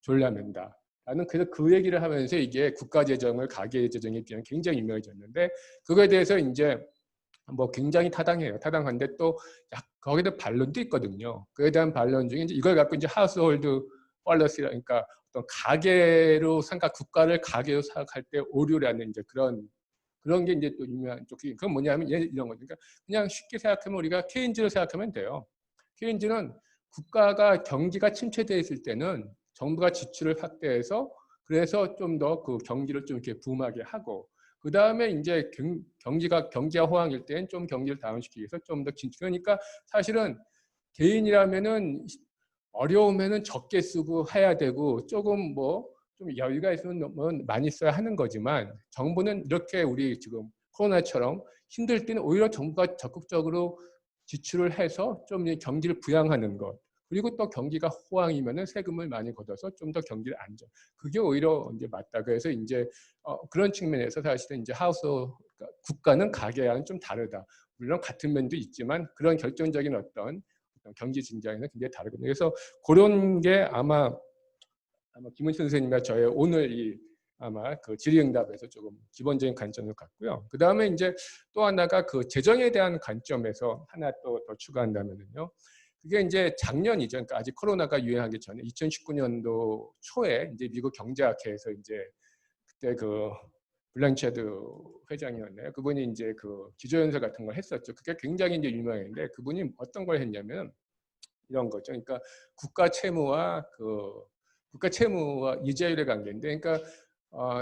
졸라맨다. 라는 그래서 그 얘기를 하면서 이게 국가 재정을 가계 재정에 비하면 굉장히 유명해졌는데 그거에 대해서 이제 뭐 굉장히 타당해요. 타당한데 또 거기다 반론도 있거든요. 그에 대한 반론 중에 이제 이걸 갖고 이제 하우스홀드 펄러시라 그러니까 어떤 가계로 국가를 가계로 생각할 때 오류라는 이제 그런 게 이제 또 유명한 쪽이 그건 뭐냐면 이런 거니까 그러니까 그냥 쉽게 생각하면 우리가 케인즈를 생각하면 돼요. 케인즈는 국가가 경기가 침체되어 있을 때는 정부가 지출을 확대해서 그래서 좀 더 그 경기를 좀 이렇게 붐하게 하고 그 다음에 이제 경기가 호황일 때는 좀 경기를 다운시키기 위해서 좀 더 그러니까 사실은 개인이라면은 어려우면은 적게 쓰고 해야 되고 조금 뭐 좀 여유가 있으면 많이 써야 하는 거지만 정부는 이렇게 우리 지금 코로나처럼 힘들 때는 오히려 정부가 적극적으로 지출을 해서 좀 경기를 부양하는 것 그리고 또 경기가 호황이면은 세금을 많이 걷어서 좀 더 경기를 안정. 그게 오히려 이제 맞다. 그래서 이제 그런 측면에서 사실은 이제 그러니까 국가는 가계와는 좀 다르다. 물론 같은 면도 있지만 그런 결정적인 어떤 경기 진작에는 굉장히 다르거든요. 그래서 그런 게 아마 김은희 선생님과 저의 오늘 이 아마 그 질의응답에서 조금 기본적인 관점을 갖고요. 그 다음에 이제 또 하나가 그 재정에 대한 관점에서 하나 또 더 추가한다면요. 그게 이제 작년이죠. 그러니까 아직 코로나가 유행하기 전에 2019년도 초에 이제 미국 경제학회에서 이제 그때 그 블랑체드 회장이었나요? 그분이 이제 그 기조연설 같은 걸 했었죠. 그게 굉장히 이제 유명했는데 그분이 어떤 걸 했냐면 이런 거죠. 그러니까 국가 채무와 이자율의 관계인데, 그러니까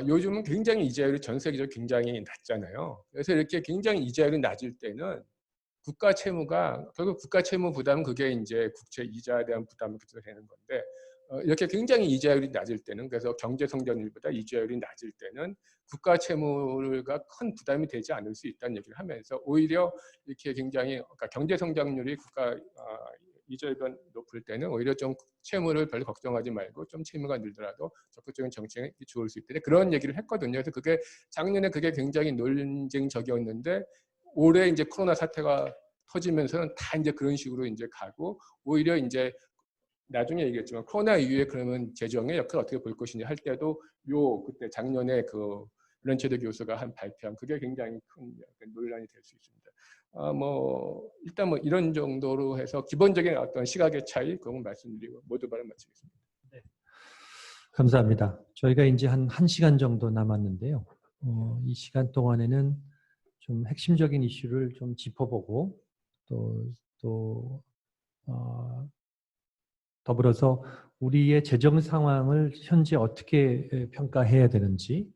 요즘은 굉장히 이자율이 전 세계적으로 굉장히 낮잖아요. 그래서 이렇게 굉장히 이자율이 낮을 때는 국가 채무가 결국 국가 채무 부담은 그게 이제 국채 이자에 대한 부담이 그렇게 되는 건데 이렇게 굉장히 이자율이 낮을 때는 그래서 경제 성장률보다 이자율이 낮을 때는 국가 채무가 큰 부담이 되지 않을 수 있다는 얘기를 하면서 오히려 이렇게 굉장히 그러니까 경제 성장률이 국가 이자율이 높을 때는 오히려 좀 채무를 별로 걱정하지 말고 좀 채무가 늘더라도 적극적인 정책이 좋을 수 있다. 그런 얘기를 했거든요. 그래서 그게 작년에 그게 굉장히 논쟁적이었는데 올해 이제 코로나 사태가 터지면서는 다 이제 그런 식으로 이제 가고 오히려 이제 나중에 얘기했지만 코로나 이후에 그러면 재정의 역할을 어떻게 볼 것이냐 할 때도 그때 작년에 그 런체드 교수가 한 발표한 그게 굉장히 큰 논란이 될 수 있습니다. 뭐 일단 뭐 이런 정도로 해서 기본적인 어떤 시각의 차이 그건 말씀드리고 모두 발언 마치겠습니다. 네. 감사합니다. 저희가 이제 한 1시간 정도 남았는데요. 이 시간 동안에는 좀 핵심적인 이슈를 좀 짚어보고 또 더불어서 우리의 재정 상황을 현재 어떻게 평가해야 되는지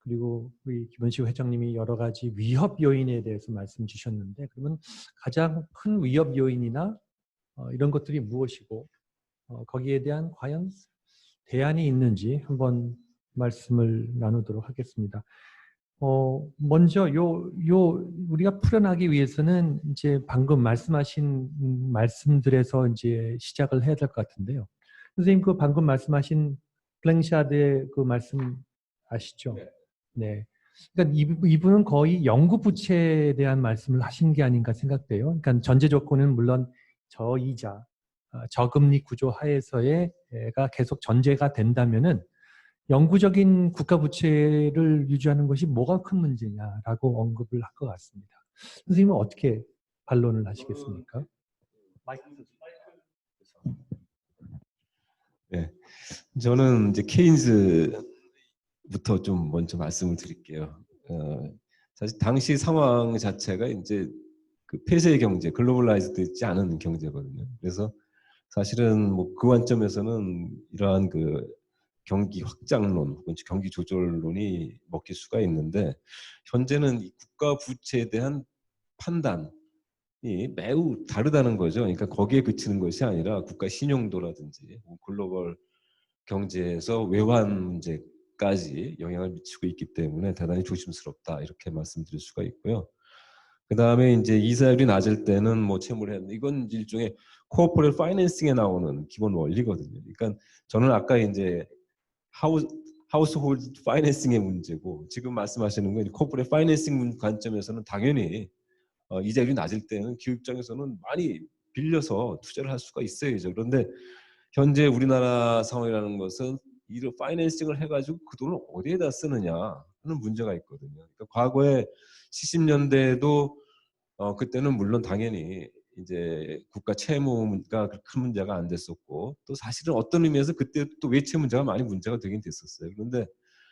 그리고 우리 김원식 회장님이 여러 가지 위협 요인에 대해서 말씀 주셨는데 그러면 가장 큰 위협 요인이나 이런 것들이 무엇이고 거기에 대한 과연 대안이 있는지 한번 말씀을 나누도록 하겠습니다. 먼저 우리가 풀어나기 위해서는 이제 방금 말씀하신 말씀들에서 이제 시작을 해야 될 것 같은데요. 선생님 그 방금 말씀하신 블랭샤드의 그 말씀 아시죠? 네. 네. 그러니까 이분은 거의 영구 부채에 대한 말씀을 하신 게 아닌가 생각돼요. 그러니까 전제 조건은 물론 저이자, 저금리 구조 하에서가 계속 전제가 된다면은 영구적인 국가 부채를 유지하는 것이 뭐가 큰 문제냐라고 언급을 할 것 같습니다. 선생님은 어떻게 반론을 하시겠습니까? 네, 저는 이제 케인즈부터 좀 먼저 말씀을 드릴게요. 사실 당시 상황 자체가 이제 그 폐쇄 경제, 글로벌라이즈되지 않은 경제거든요. 그래서 사실은 뭐 그 관점에서는 이러한 그 경기 확장론 혹은 경기 조절론이 먹힐 수가 있는데 현재는 이 국가 부채에 대한 판단이 매우 다르다는 거죠. 그러니까 거기에 그치는 것이 아니라 국가 신용도라든지 글로벌 경제에서 외환 문제까지 영향을 미치고 있기 때문에 대단히 조심스럽다 이렇게 말씀드릴 수가 있고요. 그 다음에 이제 이사율이 낮을 때는 뭐 채무를 했는데 이건 일종의 코어포레이트 파이낸싱에 나오는 기본 원리거든요. 그러니까 저는 아까 이제 하우스홀드 파이낸싱의 문제고 지금 말씀하시는 건 코퍼레이트 파이낸싱 관점에서는 당연히 이자율이 낮을 때는 기업 입장에서는 많이 빌려서 투자를 할 수가 있어야죠. 그런데 현재 우리나라 상황이라는 것은 이런 파이낸싱을 해가지고 그 돈을 어디에다 쓰느냐 하는 문제가 있거든요. 그러니까 과거에 70년대에도 그때는 물론 당연히 이제 국가 채무가 큰 문제가 안 됐었고 또 사실은 어떤 의미에서 그때 또 외채 문제가 많이 문제가 되긴 됐었어요. 그런데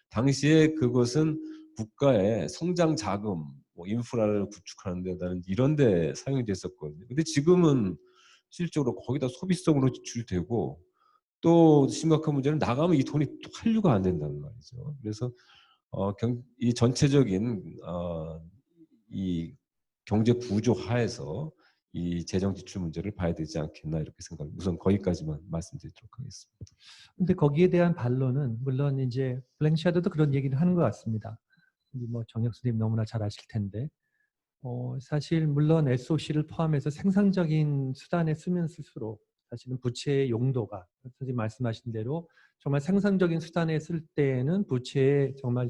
당시에 그것은 국가의 성장 자금, 뭐 인프라를 구축하는 데다는 이런 데 사용이 됐었거든요. 근데 지금은 실적으로 거기다 소비성으로 지출되고 또 심각한 문제는 나가면 이 돈이 또 한류가 안 된다는 말이죠. 그래서 이 전체적인 이 경제 구조 하에서 이 재정 지출 문제를 봐야 되지 않겠나 이렇게 생각합니다. 우선 거기까지만 말씀드리도록 하겠습니다. 근데 거기에 대한 반론은 물론 이제 블랭샤드도 그런 얘기를 하는 것 같습니다. 뭐 정혁 선생님 너무나 잘 아실 텐데 사실 물론 SOC를 포함해서 생산적인 수단에 쓰면 쓸수록 사실은 부채의 용도가 선생님 말씀하신 대로 정말 생산적인 수단에 쓸 때에는 부채에 정말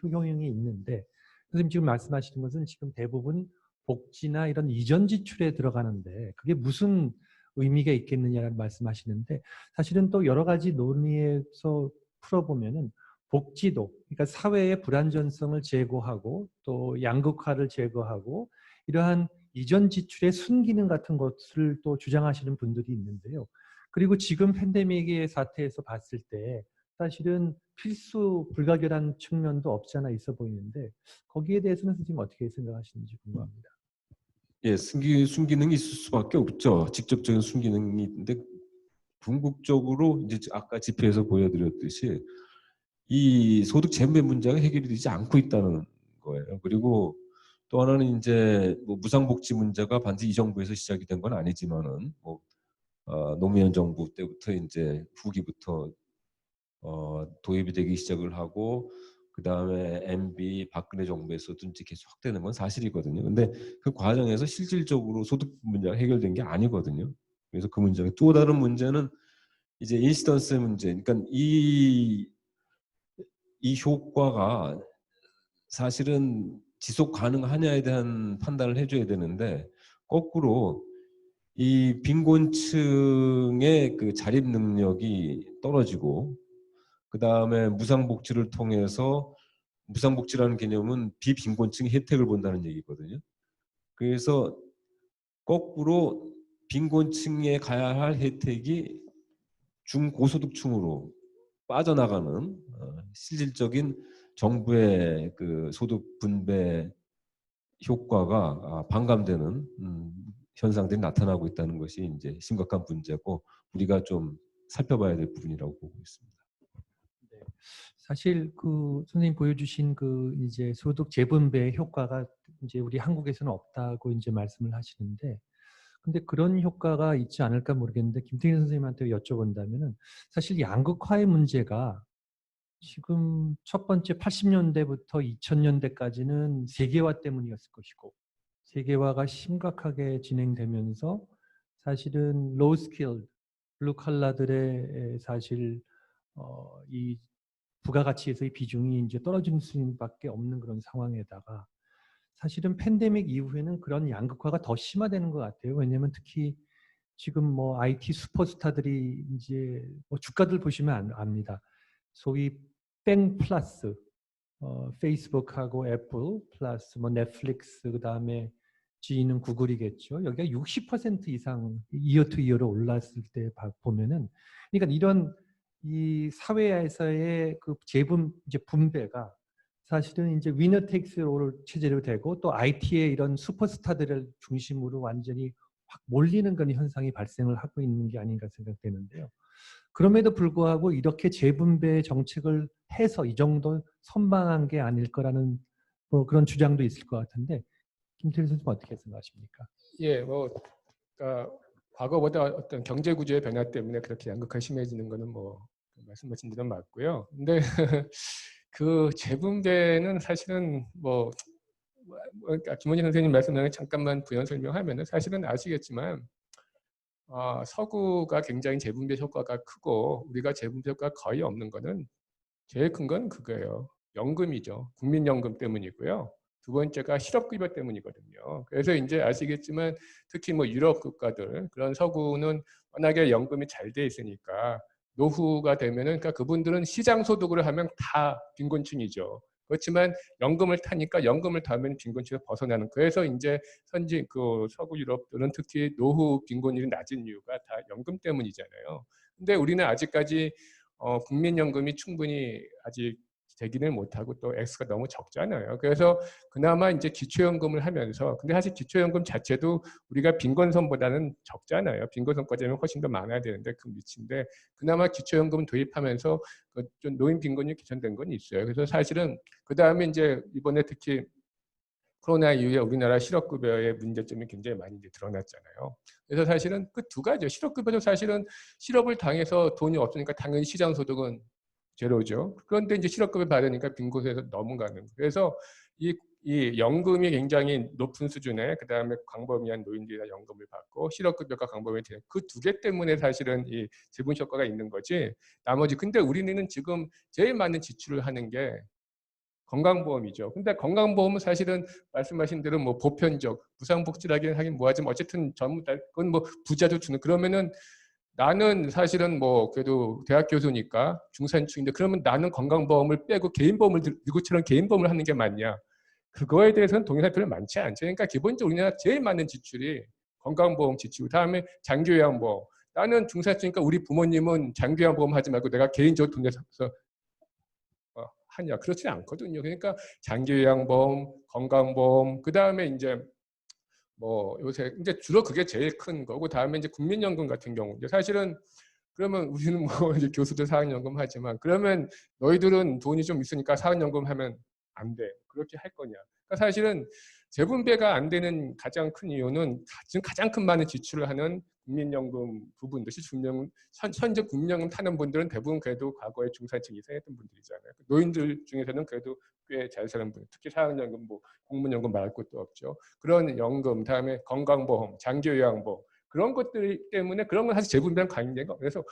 효용이 있는데 선생님 지금 말씀하시는 것은 지금 대부분 복지나 이런 이전 지출에 들어가는데 그게 무슨 의미가 있겠느냐를 말씀하시는데 사실은 또 여러 가지 논의에서 풀어보면은 복지도 그러니까 사회의 불안전성을 제고하고 또 양극화를 제거하고 이러한 이전 지출의 순기능 같은 것을 또 주장하시는 분들이 있는데요. 그리고 지금 팬데믹의 사태에서 봤을 때 사실은 필수 불가결한 측면도 없지 않아 있어 보이는데 거기에 대해서는 선생님 어떻게 생각하시는지 궁금합니다. 예, 순기능이 있을 수밖에 없죠. 직접적인 순기능이 있는데 궁극적으로 이제 아까 지표에서 보여드렸듯이 이 소득 재분배 문제가 해결이 되지 않고 있다는 거예요. 그리고 또 하나는 이제 뭐 무상복지 문제가 반드시 이 정부에서 시작이 된 건 아니지만은 뭐 노무현 정부 때부터 이제 후기부터 도입이 되기 시작을 하고 그 다음에 MB 박근혜 정부에서도 이제 계속 확대되는 건 사실이거든요. 근데 그 과정에서 실질적으로 소득 문제가 해결된 게 아니거든요. 그래서 그 문제가 또 다른 문제는 이제 인시던스 문제. 그러니까 이 효과가 사실은 지속 가능하냐에 대한 판단을 해줘야 되는데 거꾸로 이 빈곤층의 그 자립 능력이 떨어지고 그 다음에 무상복지를 통해서 무상복지라는 개념은 비빈곤층의 혜택을 본다는 얘기거든요. 그래서 거꾸로 빈곤층에 가야 할 혜택이 중고소득층으로 빠져나가는 실질적인 정부의 그 소득 분배 효과가 반감되는 현상들이 나타나고 있다는 것이 이제 심각한 문제고 우리가 좀 살펴봐야 될 부분이라고 보고 있습니다. 네. 사실 그 선생님 보여주신 그 이제 소득 재분배 효과가 이제 우리 한국에서는 없다고 이제 말씀을 하시는데 근데 그런 효과가 있지 않을까 모르겠는데 김태균 선생님한테 여쭤본다면은 사실 양극화의 문제가 지금 첫 번째 80년대부터 2000년대까지는 세계화 때문이었을 것이고 세계화가 심각하게 진행되면서 사실은 로우 스킬 블루 칼라들의 사실 이 부가가치에서의 비중이 이제 떨어지는 수밖에 없는 그런 상황에다가 사실은 팬데믹 이후에는 그런 양극화가 더 심화되는 것 같아요. 왜냐하면 특히 지금 뭐 IT 슈퍼스타들이 이제 뭐 주가들 보시면 압니다. 소위 뺑 플러스 페이스북하고 애플 플러스 뭐 넷플릭스 그다음에 G는 구글이겠죠. 여기가 60% 이상 이어 투 이어로 올랐을 때 보면은 그러니까 이런 이 사회에서의 그 재분 이제 분배가 사실은 이제 위너 테이크스 올 체제로 되고 또 IT의 이런 슈퍼스타들을 중심으로 완전히 확 몰리는 그런 현상이 발생을 하고 있는 게 아닌가 생각되는데요. 그럼에도 불구하고 이렇게 재분배 정책을 해서 이 정도 선방한 게 아닐 거라는 뭐 그런 주장도 있을 것 같은데 김태일 선생님 어떻게 생각하십니까? 예, 뭐 그러니까 과거보다 어떤 경제 구조의 변화 때문에 그렇게 양극화 심해지는 거는 뭐 말씀하신 대로 맞고요. 근데 그 재분배는 사실은 그러니까 김원진 선생님 말씀을 잠깐만 부연 설명하면은 사실은 아시겠지만 서구가 굉장히 재분배 효과가 크고 우리가 재분배 효과가 거의 없는 거는 제일 큰 건 그거예요. 연금이죠. 국민연금 때문이고요. 두 번째가 실업급여 때문이거든요. 그래서 이제 아시겠지만 특히 뭐 유럽 국가들 그런 서구는 워낙에 연금이 잘 돼 있으니까 노후가 되면은 그러니까 그분들은 시장 소득으로 하면 다 빈곤층이죠. 그렇지만 연금을 타니까 연금을 타면 빈곤층에서 벗어나는. 그래서 이제 선진 그 서구 유럽들은 특히 노후 빈곤율이 낮은 이유가 다 연금 때문이잖아요. 근데 우리는 아직까지 국민연금이 충분히 아직 되기는 못하고 또 액수가 너무 적잖아요. 그래서 그나마 이제 기초연금을 하면서 근데 사실 기초연금 자체도 우리가 빈곤선보다는 적잖아요. 빈곤선까지는 훨씬 더 많아야 되는데 그 밑인데 그나마 기초연금 도입하면서 좀 노인 빈곤율이 개선된 건 있어요. 그래서 사실은 그 다음에 이제 이번에 특히 코로나 이후에 우리나라 실업급여의 문제점이 굉장히 많이 이제 드러났잖아요. 그래서 사실은 그 두 가지죠. 실업급여도 사실은 실업을 당해서 돈이 없으니까 당연히 시장소득은 제로죠. 그런데 이제 실업급여 받으니까 빈곤에서 넘어가는. 그래서 이 이 연금이 굉장히 높은 수준의 그다음에 광범위한 노인들이 연금을 받고 실업급여가 광범위히 되는 그 두 개 때문에 사실은 이 재분 효과가 있는 거지. 나머지 근데 우리는 지금 제일 많은 지출을 하는 게 건강보험이죠. 근데 건강보험은 사실은 말씀하신 대로 뭐 보편적 무상복지라기는 하긴 뭐하지만 어쨌든 전부 다 그건 뭐 부자도 주는 그러면은 나는 사실은 뭐 그래도 대학 교수니까 중산층인데 그러면 나는 건강보험을 빼고 개인보험을 미국처럼 개인보험을 하는 게 맞냐? 그거에 대해서는 동의할 필요 많지 않죠. 그러니까 기본적으로 우리나라 제일 많은 지출이 건강보험 지출이고 다음에 장기요양보험. 나는 중산층이니까 우리 부모님은 장기요양보험 하지 말고 내가 개인적으로 돈 내서 하냐? 그렇지 않거든요. 그러니까 장기요양보험, 건강보험, 그 다음에 이제 뭐 요새 이제 주로 그게 제일 큰 거고 다음에 이제 국민연금 같은 경우 이제 사실은 그러면 우리는 뭐 이제 교수들 사학연금 하지만 그러면 너희들은 돈이 좀 있으니까 사학연금 하면 안 돼. 그렇게 할 거냐? 그러니까 사실은 재분배가 안 되는 가장 큰 이유는 지금 가장 큰 많은 지출을 하는 국민연금 부분들, 현재 국민연금 타는 분들은 대부분 그래도 과거에 중산층 이상 했던 분들이잖아요. 노인들 중에서는 그래도 꽤 잘 사는 분, 특히 사학연금, 뭐 공무연금 말할 것도 없죠. 그런 연금, 다음에 건강보험, 장기요양보험 그런 것들 때문에 그런 건 사실 재분배랑 관계가 없어요. 그래서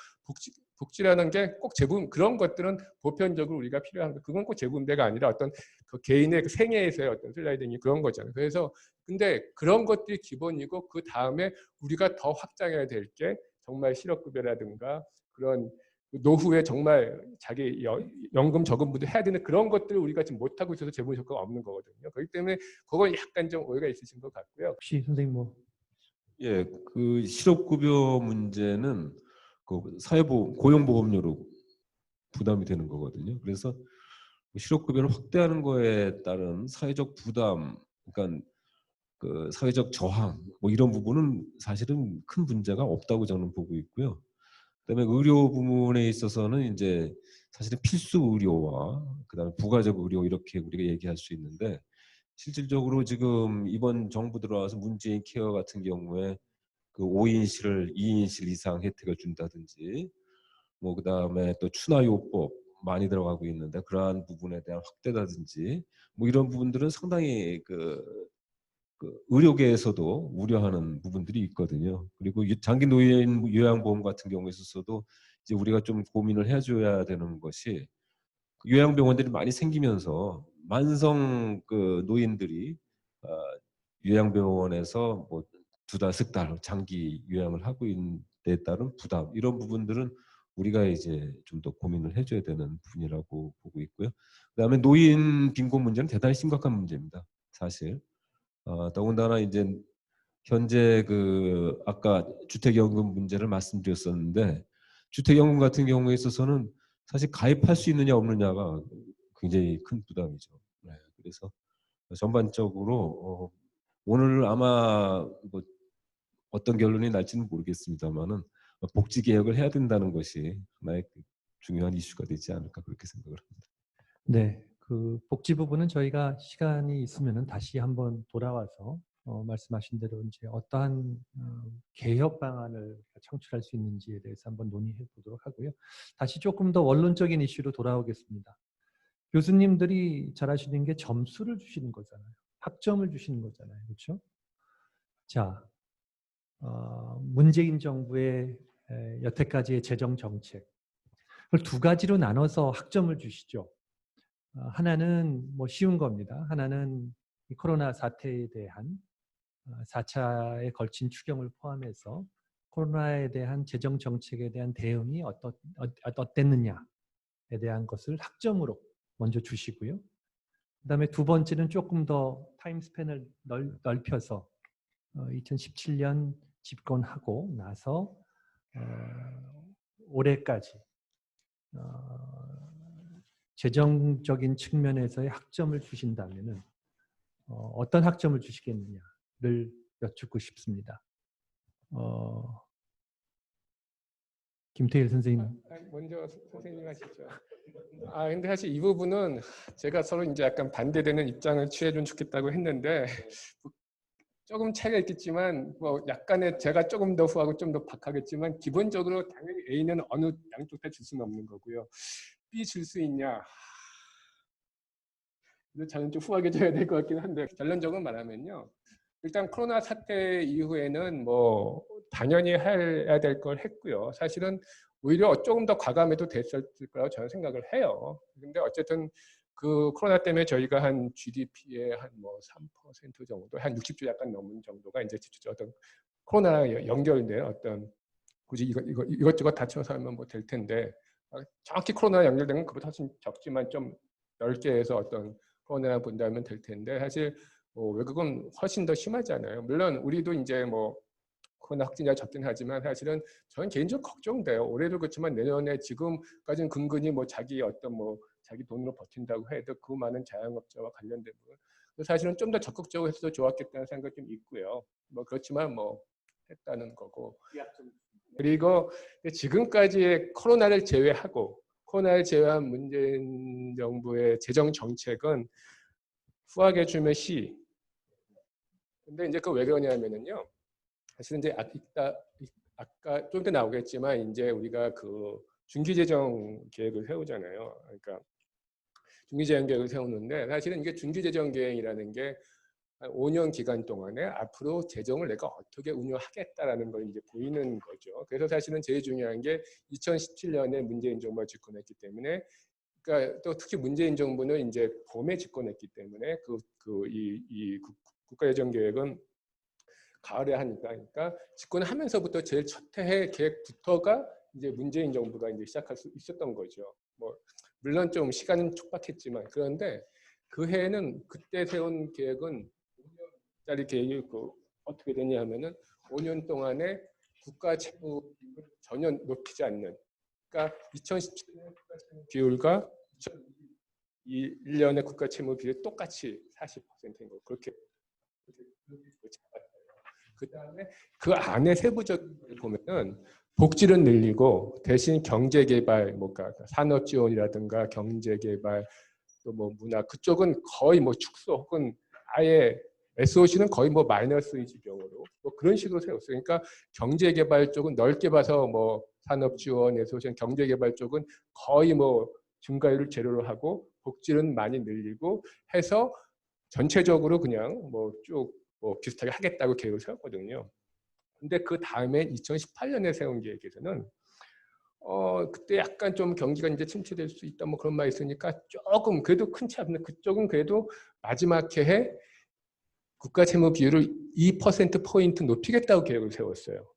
복지라는 게 꼭 재분 그런 것들은 보편적으로 우리가 필요한 거 그건 꼭 재분배가 아니라 어떤 그 개인의 그 생애에서의 어떤 슬라이딩이 그런 거잖아요. 그래서 근데 그런 것들이 기본이고 그 다음에 우리가 더 확장해야 될 게 정말 실업급여라든가 그런 노후에 정말 자기 연금 적은 분들 해야 되는 그런 것들을 우리가 지금 못하고 있어서 재분 효과가 없는 거거든요. 그렇기 때문에 그건 약간 좀 오해가 있으신 것 같고요. 혹시 선생님 뭐 예, 그 실업급여 문제는 그 사회보험, 고용보험료로 부담이 되는 거거든요. 그래서 실업급여를 확대하는 거에 따른 사회적 부담, 그러니까 그 사회적 저항, 뭐 이런 부분은 사실은 큰 문제가 없다고 저는 보고 있고요. 그다음에 의료 부문에 있어서는 이제 사실은 필수 의료와 그다음에 부가적 의료 이렇게 우리가 얘기할 수 있는데 실질적으로 지금 이번 정부 들어와서 문재인 케어 같은 경우에 그 5인실을 2인실 이상 혜택을 준다든지 뭐 그다음에 또 추나요법 많이 들어가고 있는데 그러한 부분에 대한 확대라든지 뭐 이런 부분들은 상당히 그 의료계에서도 우려하는 부분들이 있거든요. 그리고 장기 노인 요양보험 같은 경우에 있어서도 이제 우리가 좀 고민을 해줘야 되는 것이 그 요양병원들이 많이 생기면서 만성 그 노인들이 어, 요양병원에서 뭐 2달, 3달 장기 요양을 하고 있는 데 따른 부담 이런 부분들은 우리가 이제 좀 더 고민을 해줘야 되는 부분이라고 보고 있고요. 그다음에 노인 빈곤 문제는 대단히 심각한 문제입니다. 사실 더군다나 이제 현재 그 아까 주택연금 문제를 말씀드렸었는데 주택연금 같은 경우에 있어서는 사실 가입할 수 있느냐 없느냐가 굉장히 큰 부담이죠. 네, 그래서 전반적으로 오늘 아마 뭐 어떤 결론이 날지는 모르겠습니다만은 복지 개혁을 해야 된다는 것이 하나의 중요한 이슈가 되지 않을까 그렇게 생각을 합니다. 네, 그 복지 부분은 저희가 시간이 있으면은 다시 한번 돌아와서 말씀하신 대로 이제 어떠한 개혁 방안을 창출할 수 있는지에 대해서 한번 논의해 보도록 하고요. 다시 조금 더 원론적인 이슈로 돌아오겠습니다. 교수님들이 잘하시는 게 점수를 주시는 거잖아요. 학점을 주시는 거잖아요. 그렇죠? 자, 문재인 정부의 여태까지의 재정 정책 그걸 두 가지로 나눠서 학점을 주시죠. 하나는 뭐 쉬운 겁니다. 하나는 이 코로나 사태에 대한 4차에 걸친 추경을 포함해서 코로나에 대한 재정 정책에 대한 대응이 어땠느냐에 대한 것을 학점으로 먼저 주시고요. 그다음에 두 번째는 조금 더 타임 스팬을 넓혀서 2017년 집권하고 나서 올해까지 재정적인 측면에서의 학점을 주신다면은 어떤 학점을 주시겠느냐를 여쭙고 싶습니다. 김태일 선생님. 먼저 선생님 하시죠. 근데 사실 이 부분은 제가 서로 이제 약간 반대되는 입장을 취해주면 좋겠다고 했는데 조금 차이가 있겠지만 뭐 약간의 제가 조금 더 후하고 좀 더 박하겠지만 기본적으로 당연히 A는 어느 양쪽 다 줄 수는 없는 거고요. B 줄 수 있냐? 저는 좀 후하게 줘야 될 것 같긴 한데 결론적으로 말하면요. 일단 코로나 사태 이후에는 뭐 당연히 해야 될 걸 했고요. 사실은 오히려 조금 더 과감해도 됐을 거라고 저는 생각을 해요. 근데 어쨌든 그 코로나 때문에 저희가 한 GDP의 한 뭐 3% 정도, 한 60조 약간 넘는 정도가 이제 어떤 코로나 연결된 어떤 굳이 이것저것 다쳐서 하면 뭐 될 텐데 정확히 코로나 연결된 건 그보다 훨씬 적지만 좀 넓게 해서 어떤 코로나 본다면 될 텐데 사실 뭐 외국은 훨씬 더 심하잖아요. 물론 우리도 이제 뭐 코로나 확진자 적긴 하지만 사실은 저는 개인적으로 걱정돼요. 올해도 그렇지만 내년에 지금까지는 근근히 뭐 자기 어떤 뭐 자기 돈으로 버틴다고 해도 그 많은 자영업자와 관련된 부분 사실은 좀 더 적극적으로 해서 좋았겠다는 생각이 좀 있고요. 뭐 그렇지만 뭐 했다는 거고. 그리고 지금까지의 코로나를 제외한 문재인 정부의 재정 정책은 후하게 주면 시. 근데 이제 그 왜 그러냐면은요. 사실은 이제 아까 좀 더 나오겠지만 이제 우리가 그 중기재정 계획을 세우잖아요. 그러니까 중기재정 계획을 세우는데 사실은 이게 중기재정 계획이라는 게 한 5년 기간 동안에 앞으로 재정을 내가 어떻게 운영하겠다라는 걸 이제 보이는 거죠. 그래서 사실은 제일 중요한 게 2017년에 문재인 정부가 집권했기 때문에, 그러니까 또 특히 문재인 정부는 이제 봄에 집권했기 때문에 이 국가재정 계획은 가을에 하니까, 그러니까 집권하면서부터 제일 첫 해 계획부터가 이제 문재인 정부가 이제 시작할 수 있었던 거죠. 뭐 물론 좀 시간은 촉박했지만 그런데 그 해에는 그때 세운 계획은 5년짜리 계획이 어떻게 되냐 하면은 5년 동안에 국가 채무 전혀 높이지 않는, 그러니까 2017년 국가 채무 비율과 2021년의 국가 채무 비율이 똑같이 40%인 거 그렇게 잡았어요. 그 다음에 그 안에 세부적으로 보면은 복지를 늘리고 대신 경제개발, 뭔가 산업 지원이라든가 경제개발 또 뭐 문화 그쪽은 거의 뭐 축소 혹은 아예 SOC는 거의 뭐 마이너스 지경으로 뭐 그런 식으로 세웠어요. 그러니까 경제개발 쪽은 넓게 봐서 뭐 산업 지원, SOC, 경제개발 쪽은 거의 뭐 증가율을 제로로 하고 복지는 많이 늘리고 해서 전체적으로 그냥 뭐 쭉 뭐 비슷하게 하겠다고 계획을 세웠거든요. 근데 그 다음에 2018년에 세운 계획에서는 그때 약간 좀 경기가 이제 침체될 수 있다 뭐 그런 말이 있으니까 조금 그래도 큰 차이 없는 그쪽은 그래도 마지막 해에 국가 채무 비율을 2%포인트 높이겠다고 계획을 세웠어요.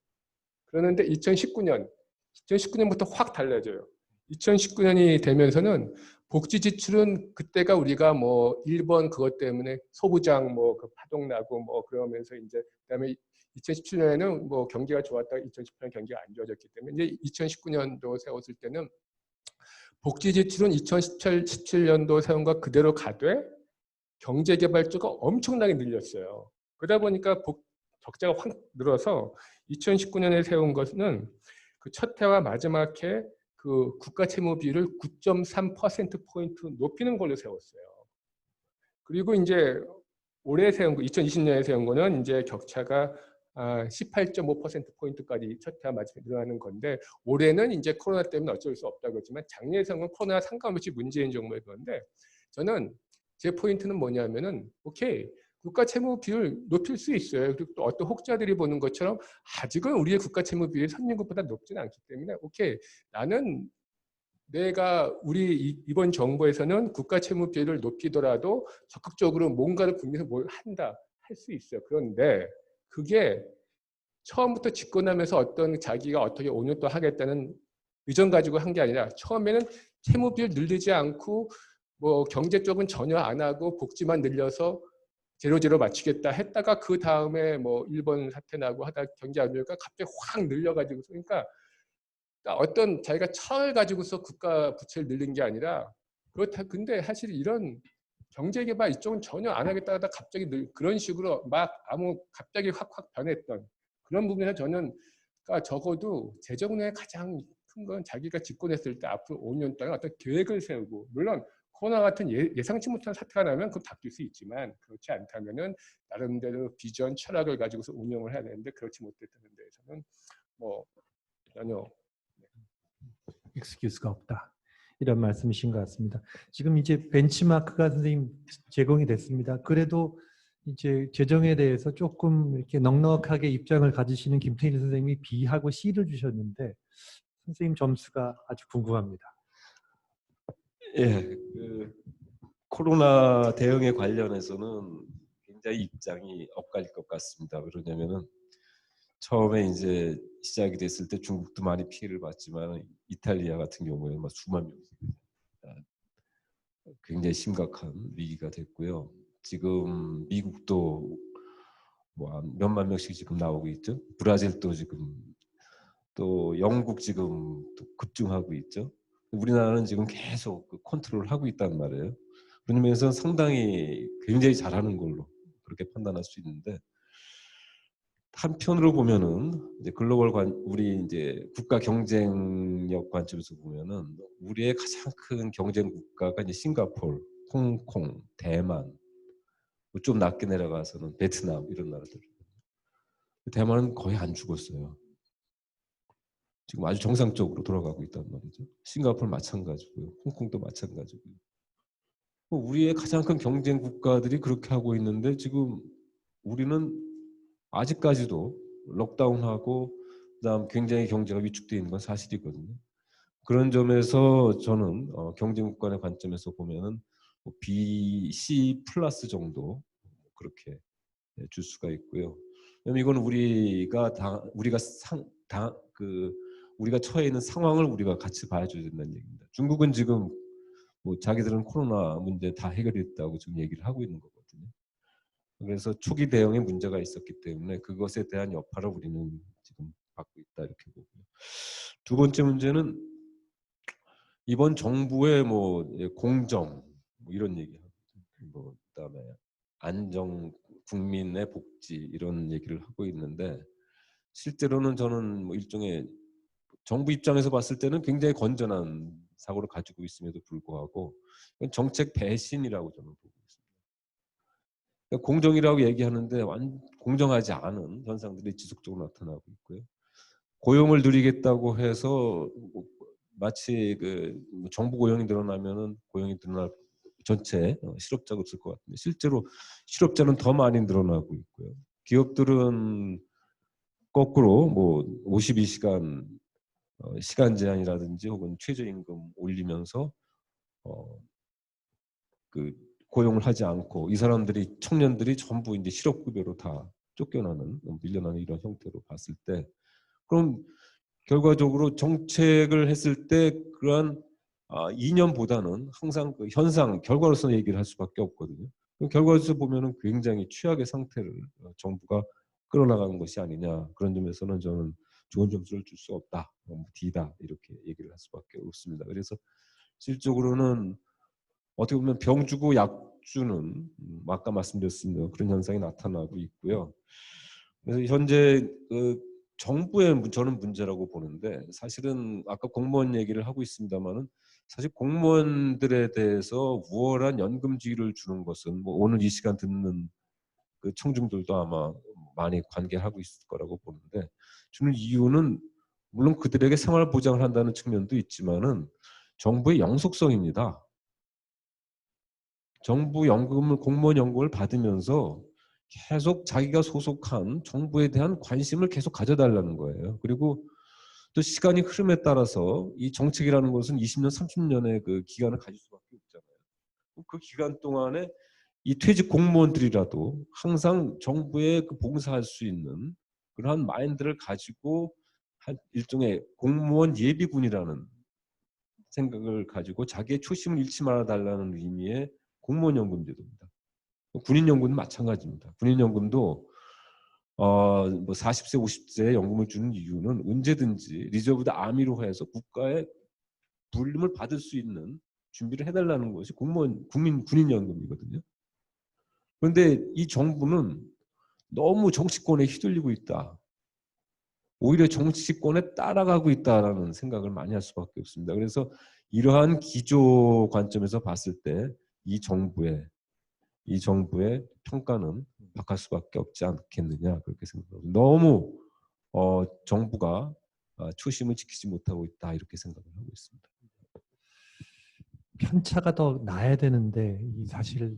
그러는데 2019년부터 확 달라져요. 2019년이 되면서는 복지 지출은 그때가 우리가 뭐 1번 그것 때문에 소부장 뭐 그 파동 나고 뭐 그러면서 이제 그다음에 2017년에는 뭐 경기가 좋았다가 2018년 경기가 안 좋아졌기 때문에 이제 2019년도 세웠을 때는 복지 지출은 2017년도 세운 것 그대로 가되 경제개발 쪽가 엄청나게 늘렸어요. 그러다 보니까 적자가 확 늘어서 2019년에 세운 것은 그 첫 해와 마지막 해 그 국가 채무 비율을 9.3%포인트 높이는 걸로 세웠어요. 그리고 이제 올해 세운 거, 2020년에 세운 거는 이제 격차가 18.5%포인트까지 첫 해와 마지막에 늘어나는 건데 올해는 이제 코로나 때문에 어쩔 수 없다고 했지만 작년에 세운 건 코로나 상관없이 문재인 정부의 건데 저는 제 포인트는 뭐냐면은 오케이 국가 채무 비율 높일 수 있어요. 그리고 또 어떤 혹자들이 보는 것처럼 아직은 우리의 국가 채무 비율이 선진국보다 높지는 않기 때문에 오케이 나는 내가 우리 이번 정부에서는 국가 채무 비율을 높이더라도 적극적으로 뭔가를 국민에서 뭘 한다 할 수 있어요. 그런데 그게 처음부터 집권하면서 어떤 자기가 어떻게 5년 동안 하겠다는 의전 가지고 한 게 아니라 처음에는 채무 비율 늘리지 않고 뭐 경제 쪽은 전혀 안 하고 복지만 늘려서 제로 맞추겠다 했다가 그 다음에 뭐 일본 사태 나고 하다 경제 안 좋으니까 갑자기 확 늘려가지고 그러니까 어떤 자기가 철 가지고서 국가 부채를 늘린 게 아니라 그렇다. 근데 사실 이런 경제개발 이쪽은 전혀 안 하겠다 하다 갑자기 그런 식으로 막 갑자기 확 변했던 그런 부분에서 저는 그러니까 적어도 재정의 가장 큰 건 자기가 집권했을 때 앞으로 5년 동안 어떤 계획을 세우고 물론 코로나 같은 예상치 못한 사태가 나면 그건 바뀔 수 있지만 그렇지 않다면은 나름대로 비전 철학을 가지고서 운영을 해야 되는데 그렇지 못했다는 데에서는 뭐 전혀 엑스큐즈가 없다. 이런 말씀이신 것 같습니다. 지금 이제 벤치마크가 선생님 제공이 됐습니다. 그래도 이제 재정에 대해서 조금 이렇게 넉넉하게 입장을 가지시는 김태일 선생님이 B하고 C를 주셨는데 선생님 점수가 아주 궁금합니다. 예, 코로나 대응에 관련해서는 굉장히 입장이 엇갈릴 것 같습니다. 왜냐면은 처음에 이제 시작이 됐을 때 중국도 많이 피해를 봤지만 이탈리아 같은 경우에 막 수만 명 굉장히 심각한 위기가 됐고요. 지금 미국도 뭐 몇만 명씩 지금 나오고 있죠. 브라질도 지금 또 영국 지금 또 급증하고 있죠. 우리나라는 지금 계속 그 컨트롤하고 있단 말이에요. 그런 면에서 상당히 굉장히 잘하는 걸로 그렇게 판단할 수 있는데 한편으로 보면은 이제 글로벌 우리 이제 국가 경쟁력 관점에서 보면은 우리의 가장 큰 경쟁 국가가 이제 싱가포르, 홍콩, 대만, 좀 낮게 내려가서는 베트남 이런 나라들. 대만은 거의 안 죽었어요. 지금 아주 정상적으로 돌아가고 있단 말이죠. 싱가포르 마찬가지고요. 홍콩도 마찬가지고요. 우리의 가장 큰 경쟁 국가들이 그렇게 하고 있는데 지금 우리는 아직까지도 록다운하고 그다음 굉장히 경제가 위축되어 있는 건 사실이거든요. 그런 점에서 저는 경쟁국 간의 관점에서 보면은 뭐 B, C 플러스 정도 그렇게 줄 수가 있고요. 왜냐면 이건 우리가 처해 있는 상황을 우리가 같이 봐줘야 된다는 얘기입니다. 중국은 지금 뭐 자기들은 코로나 문제 다 해결했다고 지금 얘기를 하고 있는 거거든요. 그래서 초기 대응에 문제가 있었기 때문에 그것에 대한 여파를 우리는 지금 받고 있다 이렇게 보고요. 두 번째 문제는 이번 정부의 뭐 공정 뭐 이런 얘기하고 뭐 그다음에 안정 국민의 복지 이런 얘기를 하고 있는데 실제로는 저는 뭐 일종의 정부 입장에서 봤을 때는 굉장히 건전한 사고를 가지고 있음에도 불구하고 정책 배신이라고 저는 보고 있습니다. 그러니까 공정이라고 얘기하는데 공정하지 않은 현상들이 지속적으로 나타나고 있고요. 고용을 누리겠다고 해서 마치 정부 고용이 늘어나면은 고용이 늘어날 전체 실업자가 없을 것 같은데 실제로 실업자는 더 많이 늘어나고 있고요. 기업들은 거꾸로 뭐 52시간 시간 제한이라든지 혹은 최저임금 올리면서 그 고용을 하지 않고 이 사람들이 청년들이 전부 이제 실업급여로 다 쫓겨나는 밀려나는 이런 형태로 봤을 때 그럼 결과적으로 정책을 했을 때 그러한 이념보다는 항상 그 현상 결과로서 얘기를 할 수밖에 없거든요. 결과로서 보면은 굉장히 최악의 상태를 정부가 끌어나가는 것이 아니냐 그런 점에서는 저는 좋은 점수를 줄 수 없다, D다 이렇게 얘기를 할 수밖에 없습니다. 그래서 실적으로는 어떻게 보면 병 주고 약 주는 아까 말씀드렸습니다. 그런 현상이 나타나고 있고요. 그래서 현재 정부의 저는 문제라고 보는데 사실은 아까 공무원 얘기를 하고 있습니다만은 사실 공무원들에 대해서 우월한 연금지위를 주는 것은 뭐 오늘 이 시간 듣는 그 청중들도 아마 많이 관계하고 있을 거라고 보는데 주는 이유는 물론 그들에게 생활 보장을 한다는 측면도 있지만은 정부의 영속성입니다. 정부 연금을 공무원 연금을 받으면서 계속 자기가 소속한 정부에 대한 관심을 계속 가져달라는 거예요. 그리고 또 시간이 흐름에 따라서 이 정책이라는 것은 20년, 30년의 그 기간을 가질 수밖에 없잖아요. 그 기간 동안에 이 퇴직 공무원들이라도 항상 정부에 봉사할 수 있는 그러한 마인드를 가지고 한 일종의 공무원 예비군이라는 생각을 가지고 자기의 초심을 잃지 말아 달라는 의미의 공무원 연금 제도입니다. 군인 연금도 마찬가지입니다. 군인 연금도 뭐 40세, 50세에 연금을 주는 이유는 언제든지 리저브드 아미로 해서 국가의 불림을 받을 수 있는 준비를 해달라는 것이 군인 연금이거든요. 그런데 이 정부는 너무 정치권에 휘둘리고 있다. 오히려 정치권에 따라가고 있다라는 생각을 많이 할 수밖에 없습니다. 그래서 이러한 기조 관점에서 봤을 때 이 정부의 평가는 바뀔 수밖에 없지 않겠느냐 그렇게 생각합니다. 너무 정부가 초심을 지키지 못하고 있다 이렇게 생각을 하고 있습니다. 편차가 더 나야 되는데 이 사실